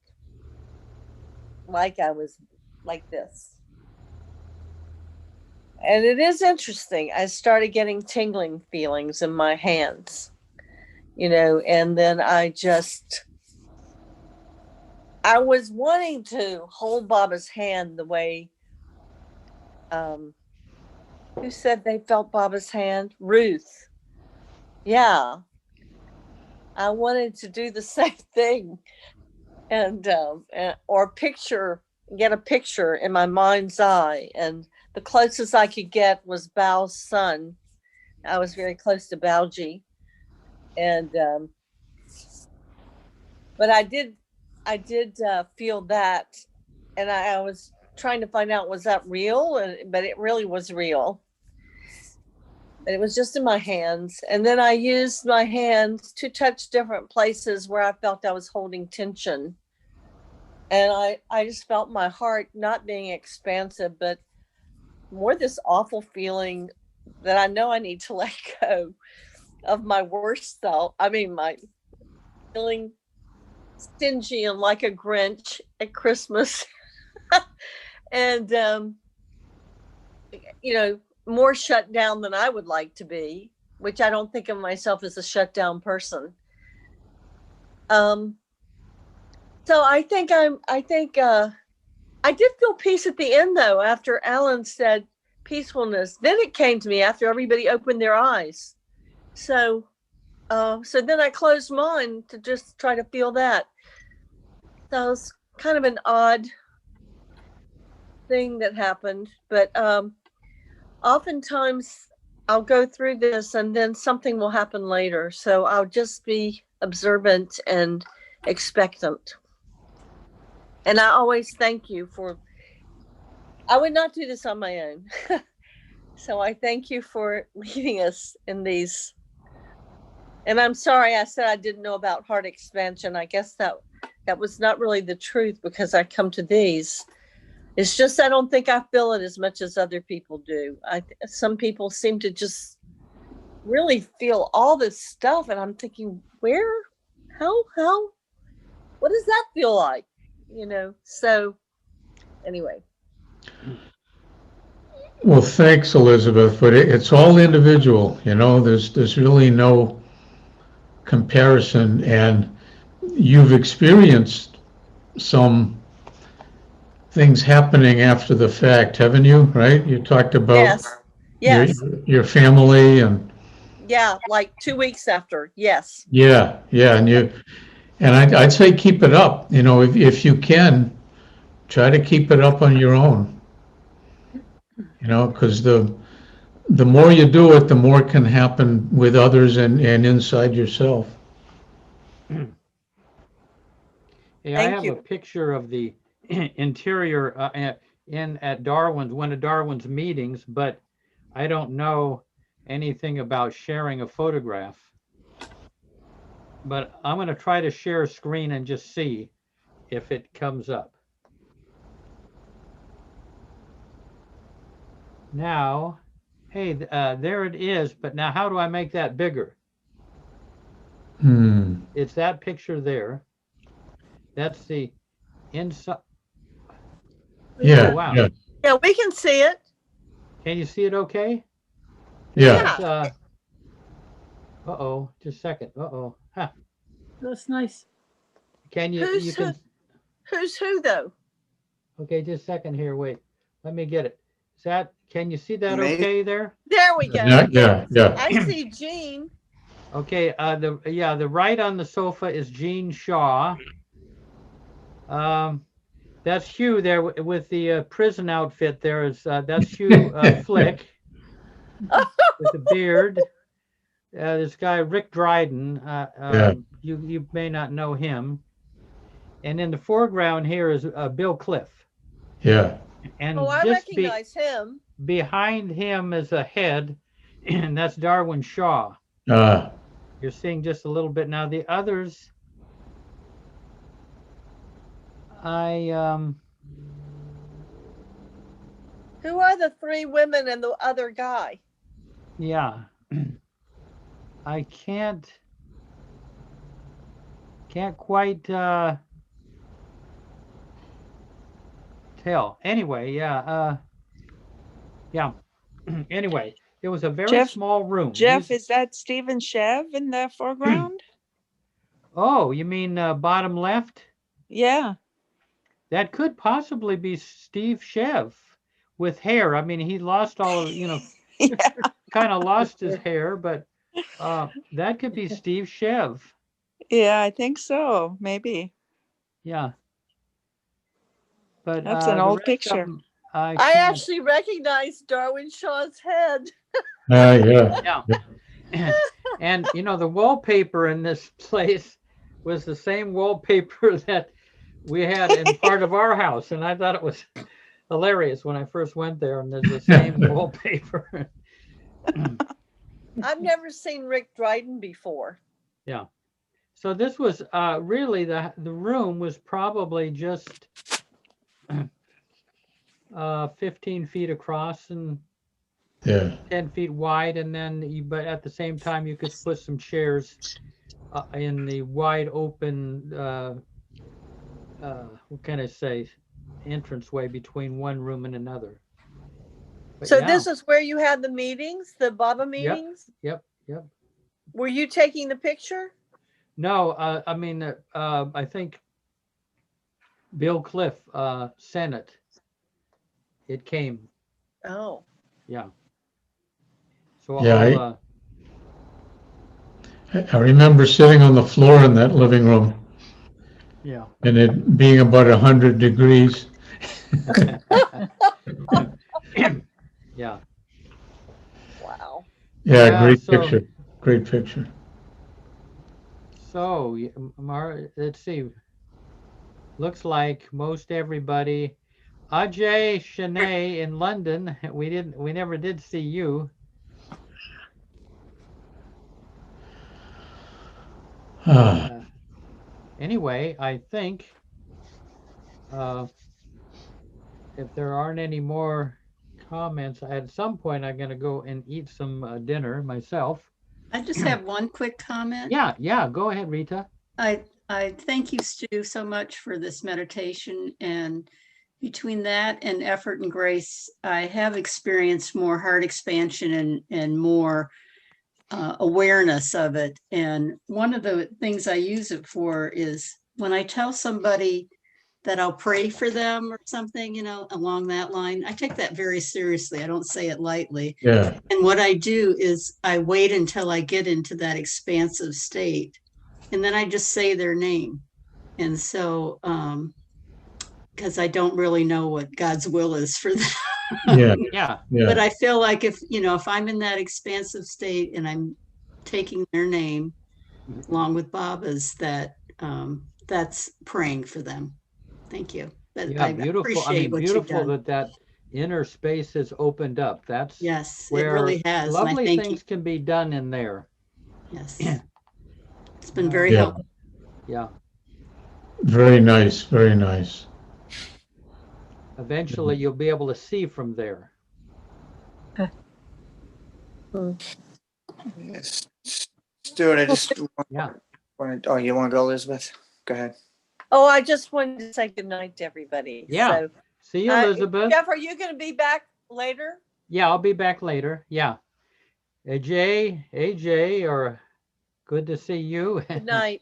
L: like I was like this. And it is interesting. I started getting tingling feelings in my hands, and then I was wanting to hold Baba's hand the way, who said they felt Baba's hand? Ruth. Yeah. I wanted to do the same thing and or get a picture in my mind's eye. And the closest I could get was Bao's son. I was very close to Baoji. And, but I did feel that. And I was trying to find out, was that real? But it really was real. And it was just in my hands. And then I used my hands to touch different places where I felt I was holding tension. And I just felt my heart not being expansive, but more this awful feeling that I know I need to let go of my worst self. I mean, my feeling stingy and like a Grinch at Christmas. And, more shut down than I would like to be, which I don't think of myself as a shut down person. So I think I did feel peace at the end, though, after Alan said peacefulness. Then it came to me after everybody opened their eyes. So then I closed mine to just try to feel that. So it was kind of an odd thing that happened, but oftentimes I'll go through this and then something will happen later. So I'll just be observant and expectant. And I always thank you I would not do this on my own. So I thank you for leading us in these. And I'm sorry I said I didn't know about heart expansion. I guess that was not really the truth, because I come to these. It's just I don't think I feel it as much as other people do. Some people seem to just really feel all this stuff, and I'm thinking, where, how, what does that feel like? So anyway.
F: Well, thanks, Elizabeth, but it's all individual, there's really no comparison, and you've experienced some things happening after the fact, haven't you? Right? You talked about
L: yes.
F: Your family and
L: like 2 weeks after. Yes.
F: Yeah, and I'd say keep it up. If you can, try to keep it up on your own. Because the more you do it, the more can happen with others and inside yourself.
A: Hey, I have a picture of the interior at Darwin's, one of Darwin's meetings, but I don't know anything about sharing a photograph. But I'm going to try to share a screen and just see if it comes up. Now, hey, there it is, but now how do I make that bigger? It's that picture there. That's the inside.
F: Yeah.
A: Oh, wow.
L: Yeah, we can see it.
A: Can you see it okay?
F: Yeah.
A: Uh-oh, just a second. Uh-oh. Huh.
C: That's nice.
A: Can you,
L: Who's who, though?
A: Okay, just a second here. Wait, let me get it. Can you see that
M: Maybe.
A: okay there?
L: There we go.
F: Yeah.
L: I see Jean.
A: Okay, the right on the sofa is Jean Shaw. That's Hugh there with the prison outfit. There is that's Hugh Flick with the beard. This guy Rick Dryden. You may not know him. And in the foreground here is Bill Cliff.
F: Yeah.
A: And
L: Oh, I
A: just
L: recognize him.
A: behind him is a head, and that's Darwin Shaw. You're seeing just a little bit now. The others,
L: Who are the three women and the other guy?
A: yeah, I can't quite tell. Anyway, yeah. Anyway, it was a very
V: Jeff-
A: small room.
V: Jeff,
A: These-
V: is that Stephen Chev in the foreground?
A: Oh, you mean bottom left?
V: Yeah.
A: That could possibly be Steve Chev with hair. I mean, he lost all of, kind of lost his hair, but that could be Steve Chev.
V: Yeah, I think so. Maybe.
A: Yeah. But
V: That's an
A: the
V: old
A: rest of
V: picture.
A: them, I
L: I
A: can't-
L: actually recognize Darwin Shaw's head.
F: Yeah.
A: And the wallpaper in this place was the same wallpaper that we had in part of our house, and I thought it was hilarious when I first went there. And there's the same wallpaper.
L: I've never seen Rick Dryden before.
A: Yeah. So this was really the room was probably just 15 feet across and 10 feet wide, and then but at the same time you could put some chairs in the wide open what can I say, entranceway between one room and another. But
L: So
A: yeah.
L: this is where you had the meetings, the Baba meetings?
A: Yep.
L: Were you taking the picture?
A: No, I mean, I think Bill Cliff sent it. It came.
L: Oh.
A: Yeah. So
F: Yeah, I remember sitting on the floor in that living room
A: yeah.
F: and it being about 100 degrees.
A: Yeah.
L: Wow.
F: Yeah, great
A: so-
F: picture. Great picture.
A: So, let's see. Looks like most everybody. Ajay Shanae in London. We never did see you. Anyway, I think if there aren't any more comments, at some point I'm going to go and eat some dinner myself.
T: I just have one quick comment.
A: Yeah, go ahead, Rita.
T: I thank you, Stu, so much for this meditation. And between that and effort and grace, I have experienced more heart expansion and more awareness of it. And one of the things I use it for is when I tell somebody that I'll pray for them or something, along that line, I take that very seriously. I don't say it lightly.
F: Yeah.
T: And what I do is I wait until I get into that expansive state, and then I just say their name. And so, because I don't really know what God's will is for them.
A: Yeah.
T: But I feel like if I'm in that expansive state and I'm taking their name along with Baba's, that's praying for them. Thank you.
A: Yeah, beautiful.
T: appreciate what you've
A: Beautiful
T: done.
A: that inner space has opened up. That's
T: Yes, it
A: where
T: really has, and I
A: lovely
T: thank
A: things can be done in there.
T: Yes. It's been very
F: Yeah.
T: helpful.
A: Yeah.
F: Very nice. Very nice.
A: Eventually, you'll be able to see from there.
G: Yes. Stuart, I just
A: Yeah.
G: wanted, oh, you want to go, Elizabeth? Go ahead.
L: Oh, I just wanted to say good night to everybody.
A: Yeah.
L: So,
A: See you, Elizabeth.
L: Jeff, are you going to be back later?
A: Yeah, I'll be back later. Yeah. AJ, or good to see you.
L: Good night.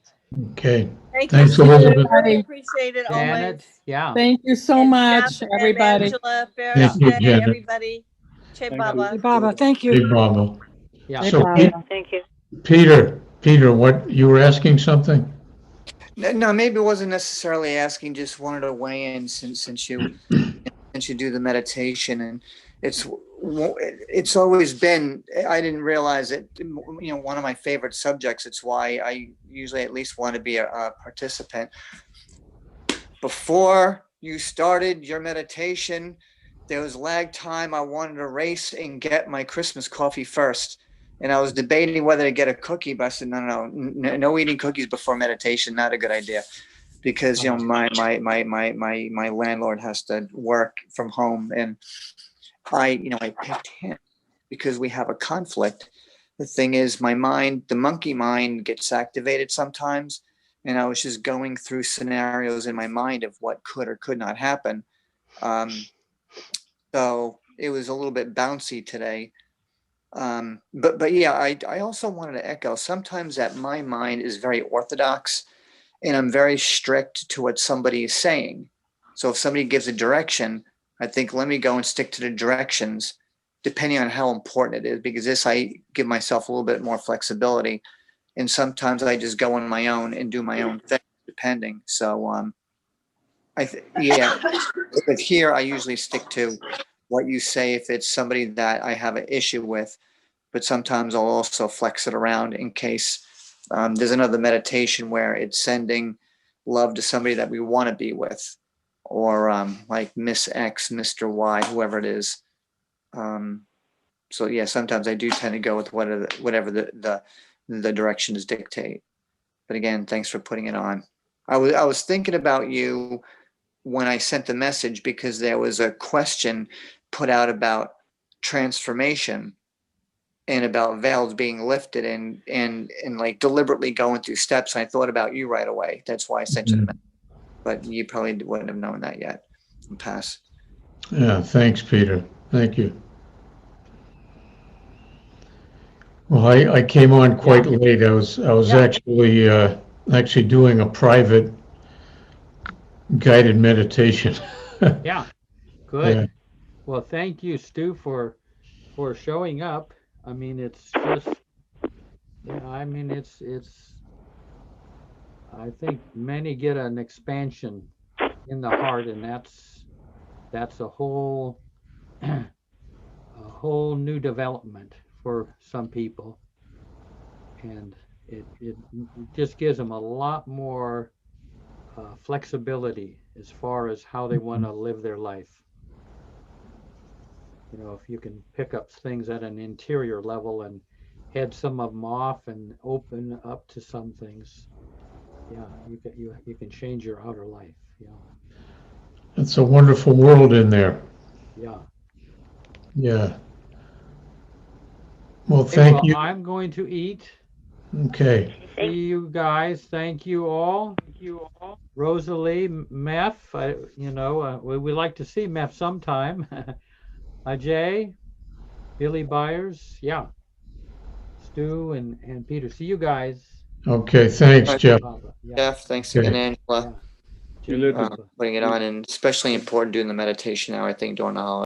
F: Okay.
L: Thank
F: Thanks,
L: you.
F: Elizabeth.
L: Really appreciate it
A: Janet,
L: always.
A: yeah.
N: Thank you so much,
L: Catherine,
N: everybody.
L: Angela,
F: Thank you,
L: Farah,
F: Janet.
L: everybody. Che Baba.
C: Baba, thank you.
F: Big Bravo.
A: Yeah.
F: So,
C: Thank you.
F: Peter, what, you were asking something?
G: No, maybe it wasn't necessarily asking, just wanted to weigh in since you do the meditation, and it's always been, I didn't realize it, one of my favorite subjects. It's why I usually at least want to be a participant. Before you started your meditation, there was lag time. I wanted to race and get my Christmas coffee first. And I was debating whether to get a cookie, but I said, no eating cookies before meditation. Not a good idea, because, my landlord has to work from home, and I picked him because we have a conflict. The thing is, my mind, the monkey mind, gets activated sometimes. And I was just going through scenarios in my mind of what could or could not happen. So it was a little bit bouncy today. But yeah, I also wanted to echo sometimes that my mind is very orthodox, and I'm very strict to what somebody is saying. So if somebody gives a direction, I think, let me go and stick to the directions, depending on how important it is, because this, I give myself a little bit more flexibility. And sometimes I just go on my own and do my own thing, depending. So, but here I usually stick to what you say if it's somebody that I have an issue with, but sometimes I'll also flex it around in case there's another meditation where it's sending love to somebody that we want to be with, or like Miss X, Mr. Y, whoever it is. So yeah, sometimes I do tend to go with whatever the directions dictate. But again, thanks for putting it on. I was thinking about you when I sent the message, because there was a question put out about transformation and about veils being lifted and like deliberately going through steps. I thought about you right away. That's why I sent you the message. But you probably wouldn't have known that yet. Pass.
F: Yeah, thanks, Peter. Thank you. Well, I came on quite late. I was actually doing a private guided meditation.
A: Yeah, good.
F: Yeah.
A: Well, thank you, Stu, for showing up. I mean, it's just, it's. I think many get an expansion in the heart, and that's a whole new development for some people, and it just gives them a lot more flexibility as far as how they want to live their life. If you can pick up things at an interior level and head some of them off and open up to some things, you can change your outer life.
F: It's a wonderful world in there.
A: Yeah.
F: Yeah. Well, thank you.
A: I'm going to eat.
F: Okay.
A: See you guys. Thank you all. Rosalie, Meph, we like to see Meph sometime. Ajay, Billy Byers, yeah. Stu and Peter. See you guys.
F: Okay, thanks, Jeff.
G: Jeff, thanks again, Angela.
A: Yeah.
G: Putting it on, and especially important doing the meditation now, I think, during the holidays.